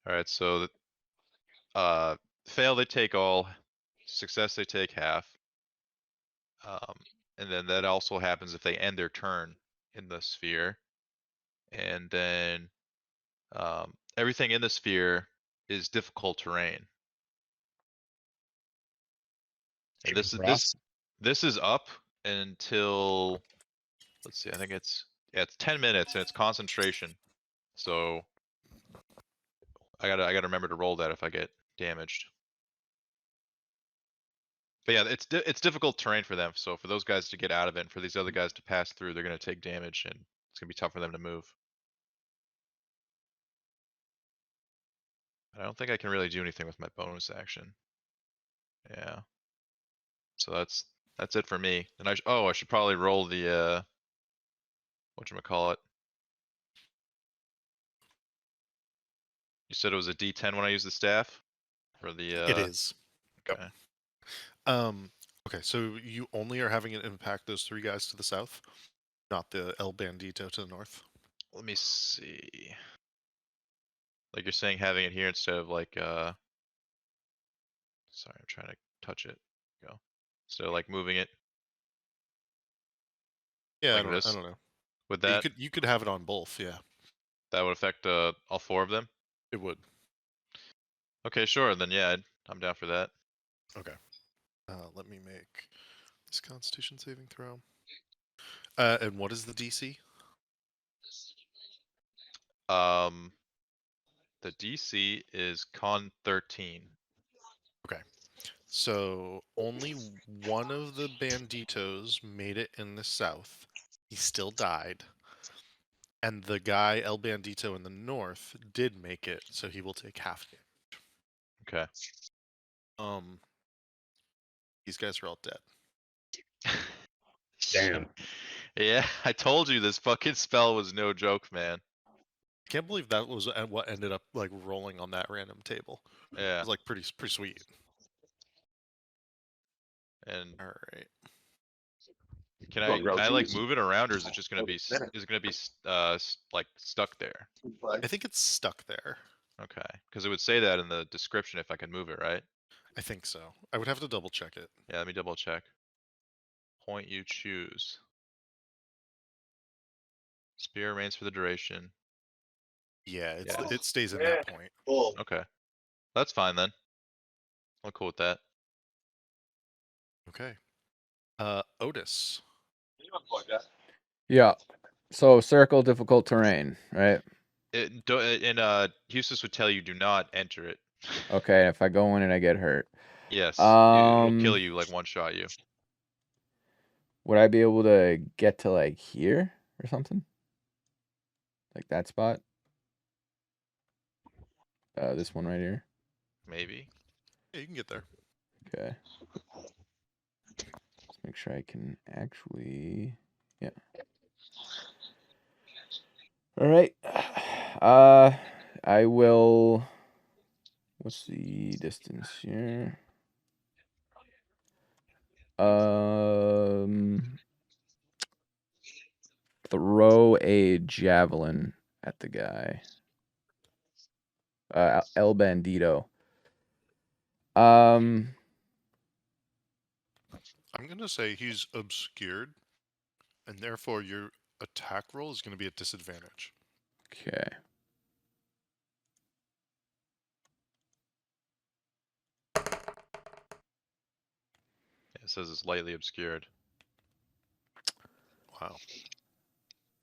All right, so fail they take all, success they take half. And then that also happens if they end their turn in the sphere. And then everything in the sphere is difficult terrain. And this is up until, let's see, I think it's 10 minutes and it's concentration. So I gotta remember to roll that if I get damaged. But yeah, it's difficult terrain for them. So for those guys to get out of it, and for these other guys to pass through, they're gonna take damage, and it's gonna be tough for them to move. I don't think I can really do anything with my bonus action. Yeah. So that's it for me. And I should probably roll the whatchamacallit. You said it was a D10 when I used the staff for the It is. Okay. Okay, so you only are having it impact those three guys to the south, not the El Bandito to the north. Let me see. Like you're saying having it here instead of like sorry, I'm trying to touch it. Go. Instead of like moving it Yeah, like I this. don't know. With Yeah, that, you could have it on both. Yeah, that would affect all 4 of them. it would. Okay, sure. Then yeah, I'm down for that. Okay. Let me make this Constitution saving throw. And what is the DC? The DC is con 13. So only one of the banditos made it in the south. He still died. And the guy El Bandito in the north did make it, so he will take half damage. Okay. These guys are all dead. Damn. Yeah, I told you this fucking spell was no joke, man. I can't believe that was what ended up like rolling on that random table. It Yeah, was like pretty sweet. and All right. can Go on, Grove. I like move it around, or is it just gonna be like stuck there? I think it's stuck there. Okay, because it would say that in the description if I could move it, right? I think so. I would have to double check it. Yeah, let me double check. Point you choose. Spear remains for the duration. Yeah, Yeah. it stays in that point. Cool. Okay, that's fine then. I'm cool with that. Okay. Otis. Yeah. So circle difficult terrain, right? Hustis would tell you do not enter it. Okay, if I go in and I get hurt, Yes, it'll kill Um, you, like one shot you. would I be able to get to like here or something? Like that spot? This one right here. Maybe. Yeah, you can get there. Okay. Let's make sure I can actually. Yeah. All right. I will. What's the distance here? Throw a javelin at the guy. El Bandito. I'm gonna say he's obscured, and therefore your attack roll is gonna be at disadvantage. Okay. It says it's lightly obscured. Wow.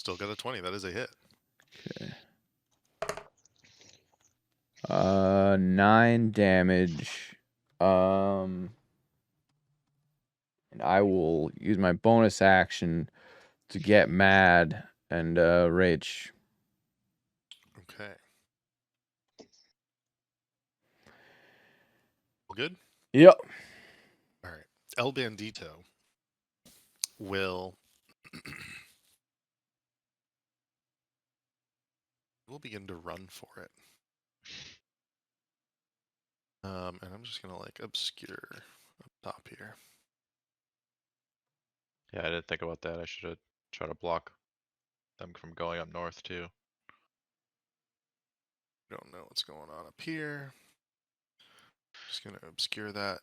Still got a 20. That is a hit. Okay. 9 damage. And I will use my bonus action to get mad and rage. Okay. All good? Yep. All right. El Bandito will begin to run for it. And I'm just gonna like obscure up top here. Yeah, I didn't think about that. I should have tried to block them from going up north too. Don't know what's going on up here. Just gonna obscure that.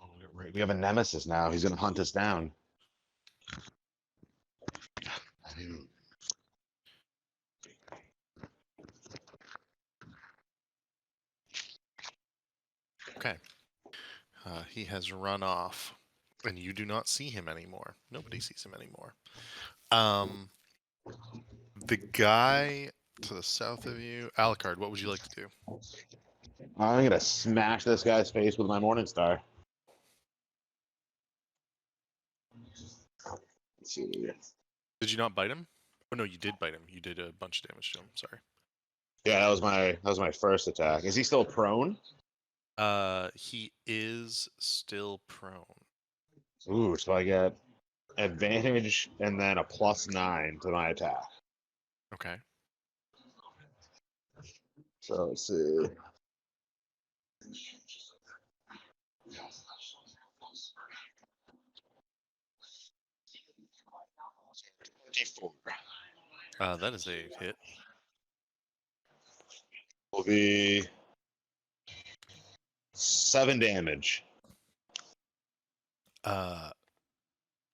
Oh, right, we have a nemesis now. He's gonna hunt us down. Okay. He has run off, and you do not see him anymore. Nobody sees him anymore. The guy to the south of you, Alucard, what would you like to do? I'm gonna smash this guy's face with my Morning Star. Let's see. Did you not bite him? Oh no, you did bite him. You did a bunch of damage to him. Sorry. Yeah, that was my first attack. Is he still prone? He is still prone. Ooh, so I get advantage and then a +9 to my attack. Okay. So let's see. That is a hit. Will be 7 damage.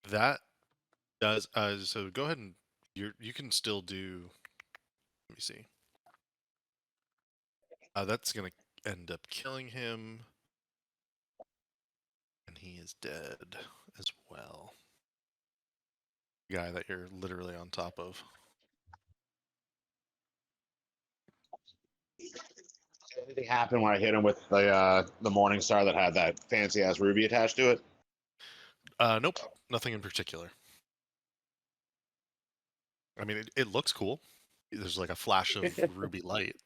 That does. So go ahead and you can still do. Let me see. That's gonna end up killing him, and he is dead as well. Guy that you're literally on top of. Anything happened when I hit him with the Morning Star that had that fancy ass ruby attached to it? Nope, nothing in particular. I mean, it looks cool. There's like a flash of ruby light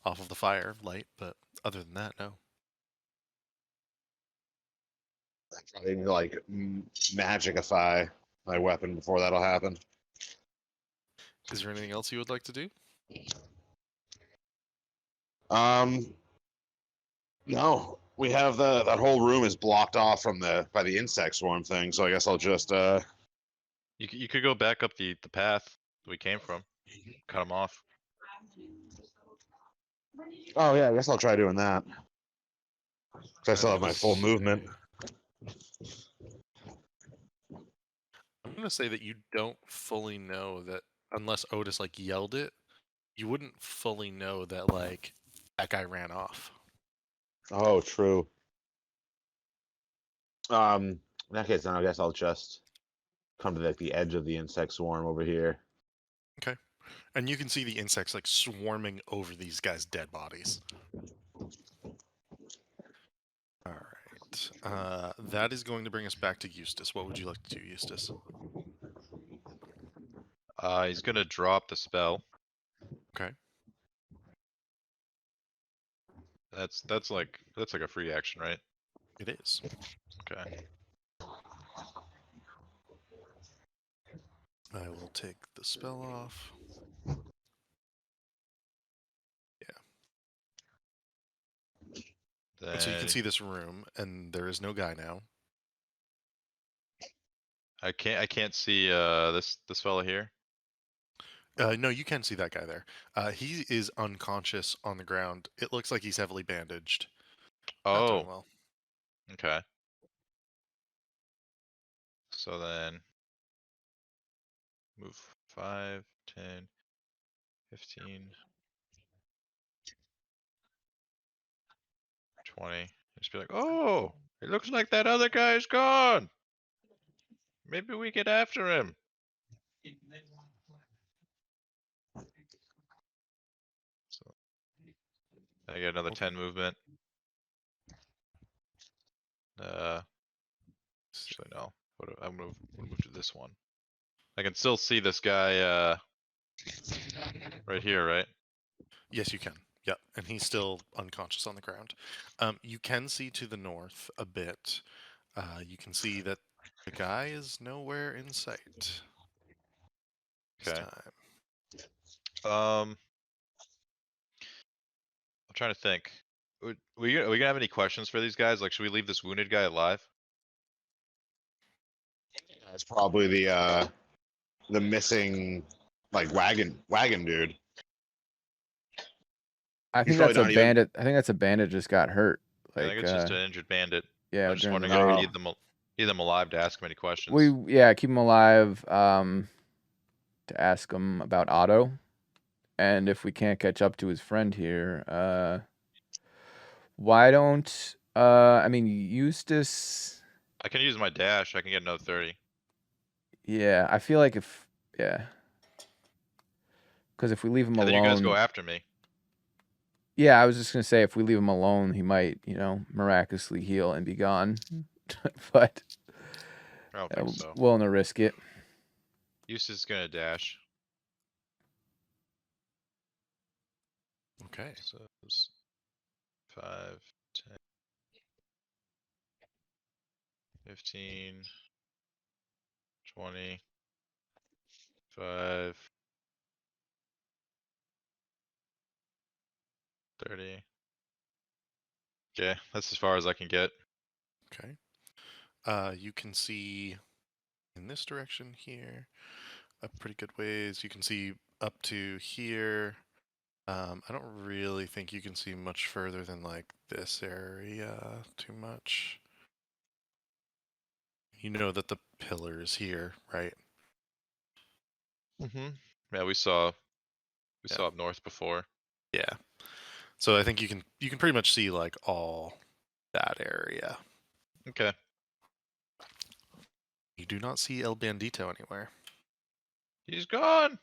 off of the fire light, but other than that, no. I probably need to like magicify my weapon before that'll happen. Is there anything else you would like to do? No, we have that whole room is blocked off from by the insect swarm thing. So I guess I'll just You could go back up the path we came from. Cut them off. Oh yeah, I guess I'll try doing that. 'Cause I still have my full movement. I'm gonna say that you don't fully know that unless Otis like yelled it, you wouldn't fully know that like that guy ran off. Oh, true. In that case, then I guess I'll just come to like the edge of the insect swarm over here. Okay. And you can see the insects like swarming over these guys' dead bodies. All right. That is going to bring us back to Eustace. What would you like to do, Eustace? He's gonna drop the spell. Okay. That's like a free action, right? It is. Okay. I will take the spell off. And so you can see this room, and there is no guy now. I can't see this fella here. No, you can see that guy there. He is unconscious on the ground. It looks like he's heavily bandaged. Not doing Oh, well. okay. So then move 5, 10, 15, 20. Just be like, oh, it looks like that other guy's gone. Maybe we get after him. I get another Okay. 10 movement. Actually no. I'm gonna move to this one. I can still see this guy right here, right? Yes, you can. Yep, and he's still unconscious on the ground. You can see to the north a bit. You can see that the guy is nowhere in sight. This Okay. time. I'm trying to think. Are we gonna have any questions for these guys? Like, should we leave this wounded guy alive? That's probably the missing like wagon dude. I He's think probably that's a not even- bandit. I think that's a bandit just got hurt. I Like, think it's just an injured bandit. yeah, I'm just during the wondering if we raid. need them alive to ask him any questions. Yeah, keep him alive. To ask him about Otto, and if we can't catch up to his friend here, why don't I mean Eustace? I can use my dash. I can get another 30. Yeah, I feel like because if we leave him And then you guys go alone, after me. yeah, I was just gonna say if we leave him alone, he might, miraculously heal and be gone. But I don't think so. willing to risk it. Eustace is gonna dash. Okay. So it's 5, 10, 15, 20, 5, 30. Okay, that's as far as I can get. Okay. You can see in this direction here a pretty good ways. You can see up to here. I don't really think you can see much further than like this area too much. You know that the pillar is here, right? Mm-hmm. Yeah, we saw Yeah. up north before. Yeah. So I think you can pretty much see like all that area. Okay. You do not see El Bandito anywhere. He's gone.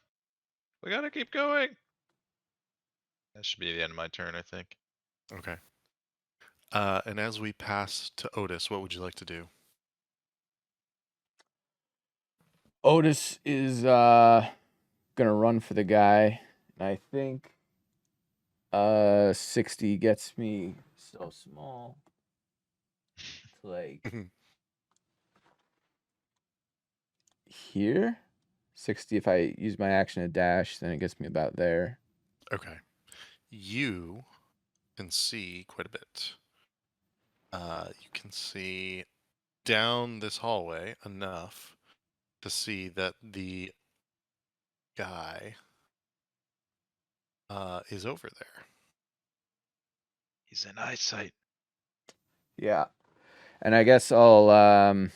We gotta keep going. That should be the end of my turn, I think. Okay. And as we pass to Otis, what would you like to do? Otis is gonna run for the guy, and I think 60 gets me so small. It's like here. 60 if I use my action to dash, then it gets me about there. Okay. You can see quite a bit. You can see down this hallway enough to see that the guy is over there. He's in eyesight. Yeah. And I guess I'll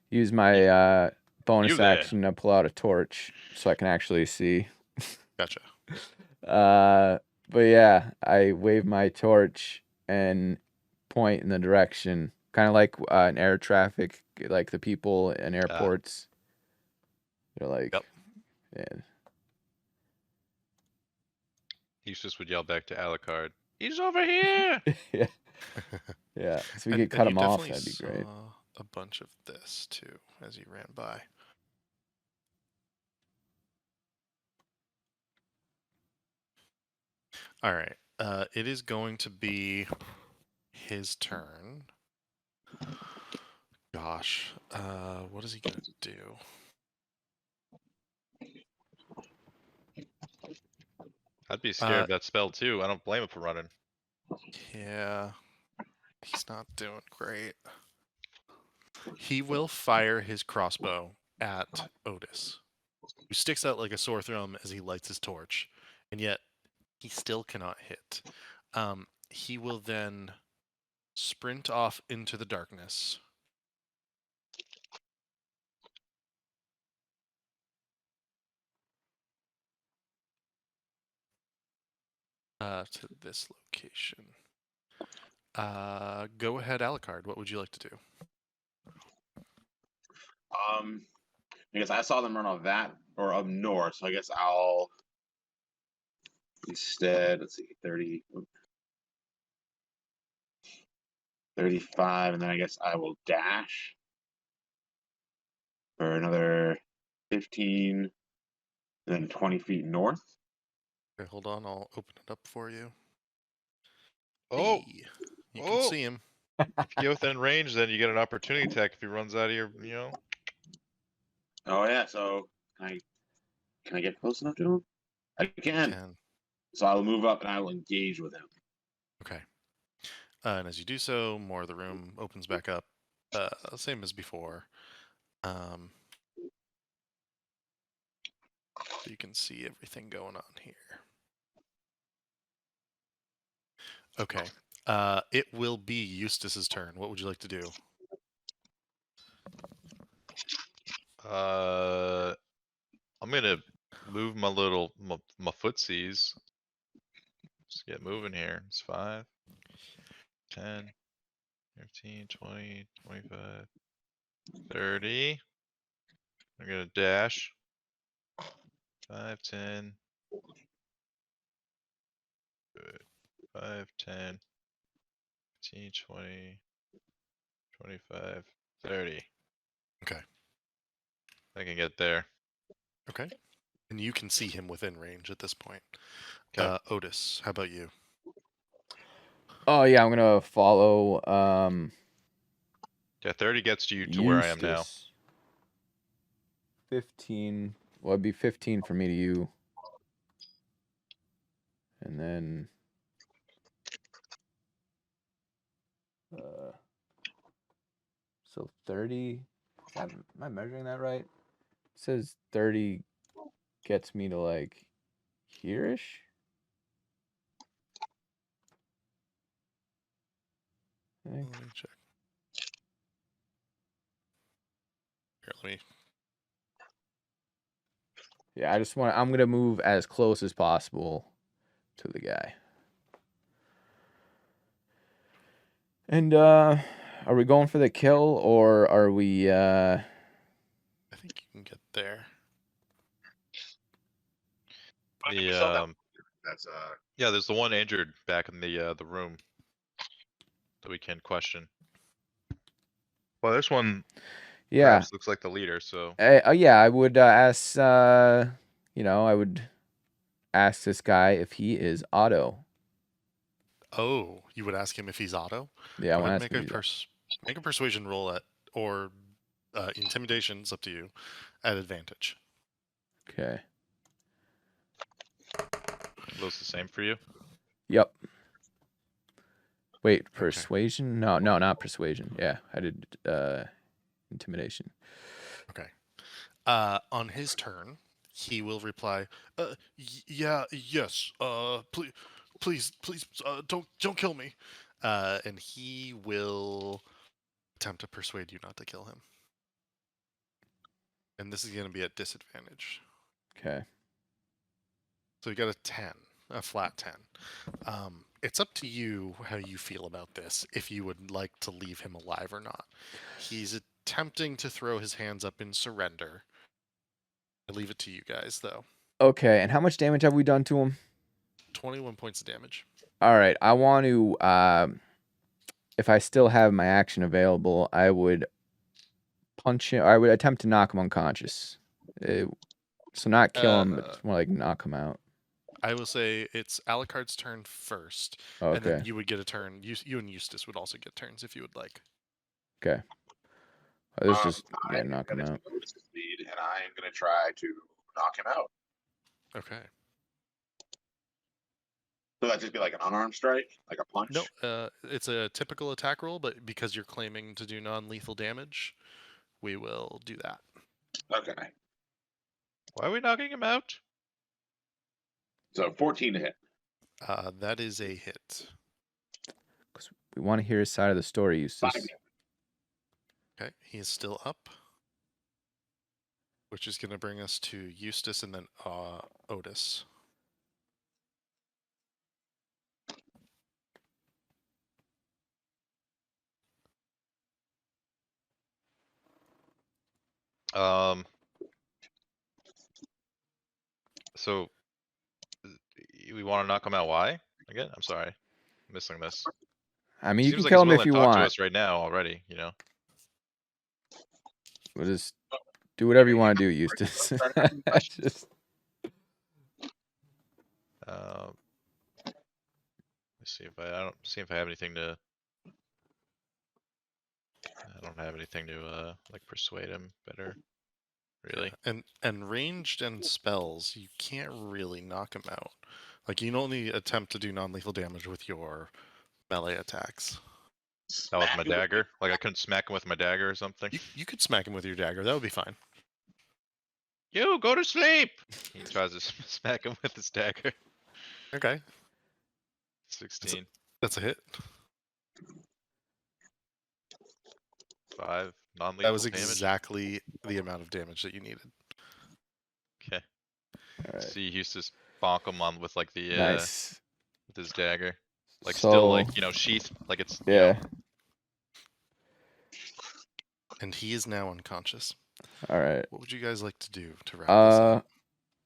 use my bonus You there. action to pull out a torch so I can actually see. Gotcha. But yeah, I wave my torch and point in the direction, kind of like an air traffic, like the people in airports. They're like, Yep. yeah. Eustace would yell back to Alucard. He's over here. Yeah. Yeah. So we And- could cut and him you off. definitely That'd be great. saw a bunch of this too as you ran by. All right. It is going to be his turn. Gosh. What is he gonna do? I'd be scared of that spell too. I don't blame him for running. Yeah. He's not doing great. He will fire his crossbow at Otis, who sticks out like a sore thumb as he lights his torch, and yet he still cannot hit. He will then sprint off into the darkness. To this location. Go ahead, Alucard. What would you like to do? I guess I saw them run on that or up north, so I guess I'll Instead, let's see, 35, and then I guess I will dash for another 15, and then 20 feet north. Okay, hold on. I'll open it up for you. Oh, Hey, you can oh. see him. If you get within range, then you get an opportunity attack if he runs out of your, Oh yeah, so can I get close enough to him? I can. Can. So I will move up and I will engage with him. Okay. And as you do so, more of the room opens back up. Same as before. So you can see everything going on here. Okay. It will be Eustace's turn. What would you like to do? I'm gonna move my little, my footsies. Just get moving here. It's 5, 10, 15, 20, 25, 30. I'm gonna dash. 5, 10. Good. 5, 10, 15, 20, 25, 30. Okay. I can get there. Okay. And you can see him within range at this point. 'Kay. Otis, how about you? Oh yeah, I'm gonna follow. Yeah, 30 gets you to where I am now. Eustace. 15. Well, it'd be 15 for me to you. And then. So 30. Am I measuring that right? It says 30 gets me to like here-ish. I think. Let me check. Here, let me. Yeah, I'm gonna move as close as possible to the guy. And are we going for the kill or are we I think you can get there. That's Yeah, there's the one injured back in the room that we can question. Well, this one yeah. perhaps looks like the leader, so Yeah, I would ask I would ask this guy if he is Otto. Oh, you would ask him if he's Otto? Yeah, I Go want ahead to and ask him if he's make a persuasion roll at, or intimidation, it's up to you, at advantage. Okay. looks the same for you. Yep. Wait, persuasion? No, not persuasion. Yeah, I did intimidation. Okay. On his turn, he will reply, yes, please, don't kill me. And he will attempt to persuade you not to kill him. And this is going to be at disadvantage. Okay. So you got a 10, a flat 10. It's up to you how you feel about this, if you would like to leave him alive or not. He's attempting to throw his hands up in surrender. I leave it to you guys, though. Okay, and how much damage have we done to him? 21 points of damage. All right, I want to if I still have my action available, I would punch him. I would attempt to knock him unconscious. So not kill him, but it's more like knock him out. I will say it's Alucard's turn first, Okay. and then you would get a turn. You and Eustace would also get turns if you would like. Okay. This is I'm knock him gonna out. take Otis's lead, and I am gonna try to knock him out. Okay. So that just be like an unarmed strike, like a punch. No, it's a typical attack roll, but because you're claiming to do non-lethal damage, we will do that. Okay. Why are we knocking him out? So 14 to hit. That is a hit. Because we want to hear his side of the story, 5 Eustace. damage. Okay, he is still up, which is going to bring us to Eustace and then Otis. So we want to knock him out. Why? Again, I'm sorry, I'm missing this. I mean, you Seems can like kill he's him willing if to you talk to want. us right now already. You know. We'll just do whatever you want to do, Eustace. Just Let's see if I don't see if I have anything to. I don't have anything to like persuade him better. Really. And ranged and spells, you can't really knock him out. Like you can only attempt to do non-lethal damage with your melee attacks. That was my Smack him with dagger. Like I couldn't smack him with my dagger or something. You could smack him with your dagger. That would be fine. You go to sleep. He tries to smack him with his dagger. Okay, 16, that's a hit. 5 non-lethal That was damage. exactly the amount of damage that you needed. Okay. all right. See Eustace bonk him on with like the Nice. with his dagger. Like So, still like, you know, sheath, like it's you know, yeah. And he is now unconscious. All right. What would you guys like to do to wrap this up?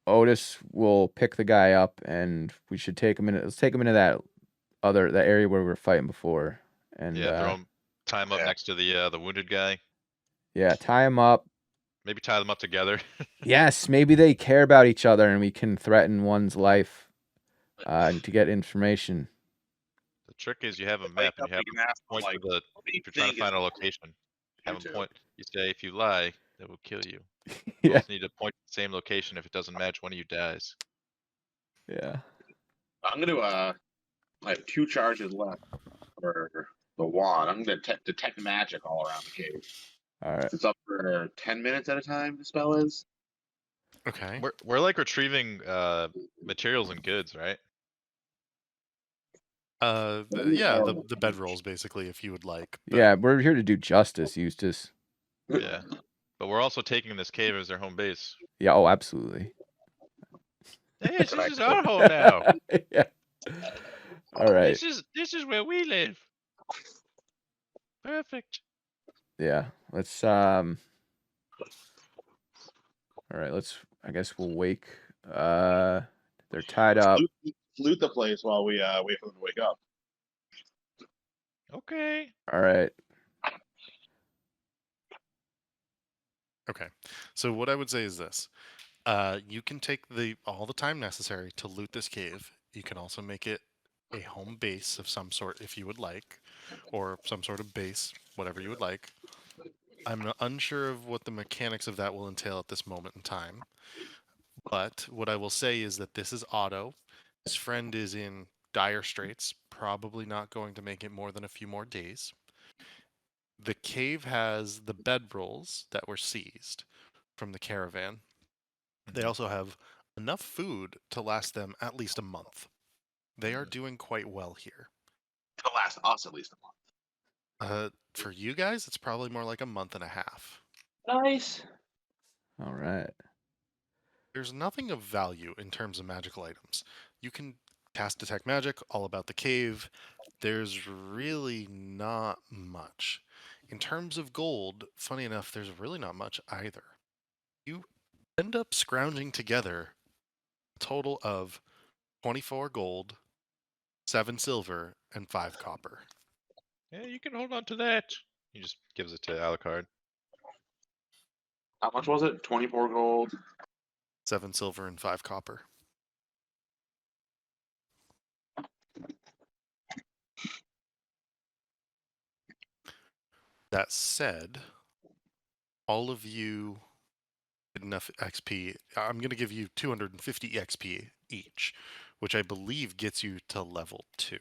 Otis will pick the guy up, and we should take him in. Let's take him into that area where we were fighting before, and yeah, throw him, tie him up yeah. next to the wounded guy. yeah, tie him up. Maybe tie them up together. Yes, maybe they care about each other, and we can threaten one's life to get information. The trick is you have a Wake map and up, you have you can ask point him, like, to the. what do you If you're trying think to find a is location, have them YouTube? point. You say if you lie, they will kill you. You Yeah, both need to point to the same location. If it doesn't match, one of you dies. yeah. I'm gonna I have 2 charges left for the wand. I'm gonna detect magic all around the cave. All right. It's up for 10 minutes at a time. The spell is. Okay. We're like retrieving materials and goods, right? Yeah, the bedrolls basically, if you would like. but- Yeah, we're here to do justice, Eustace. Yeah. But we're also taking this cave as their home base. Yeah. Oh, absolutely. Hey, this is our home now. Yeah. All right. This is where we live. Perfect. Yeah. Let's All right. I guess we'll wake. They're tied up. Loot the place while we wait for them to wake up. Okay. All right. Okay. So what I would say is this. You can take all the time necessary to loot this cave. You can also make it a home base of some sort if you would like, or some sort of base, whatever you would like. I'm unsure of what the mechanics of that will entail at this moment in time. But what I will say is that this is Otto. His friend is in dire straits, probably not going to make it more than a few more days. The cave has the bedrolls that were seized from the caravan. They also have enough food to last them at least a month. They are doing quite well here. To last us at least a month. For you guys, it's probably more like a month and a half. Nice. All right. There's nothing of value in terms of magical items. You can cast Detect Magic, all about the cave. There's really not much. In terms of gold, funny enough, there's really not much either. You end up scrounging together a total of 24 gold, 7 silver, and 5 copper. Yeah, you can hold on to that. He just gives it to Alucard. How much was it? 24 gold. 7 silver and 5 copper. That said, all of you get enough XP. I'm going to give you 250 XP each, which I believe gets you to level 2.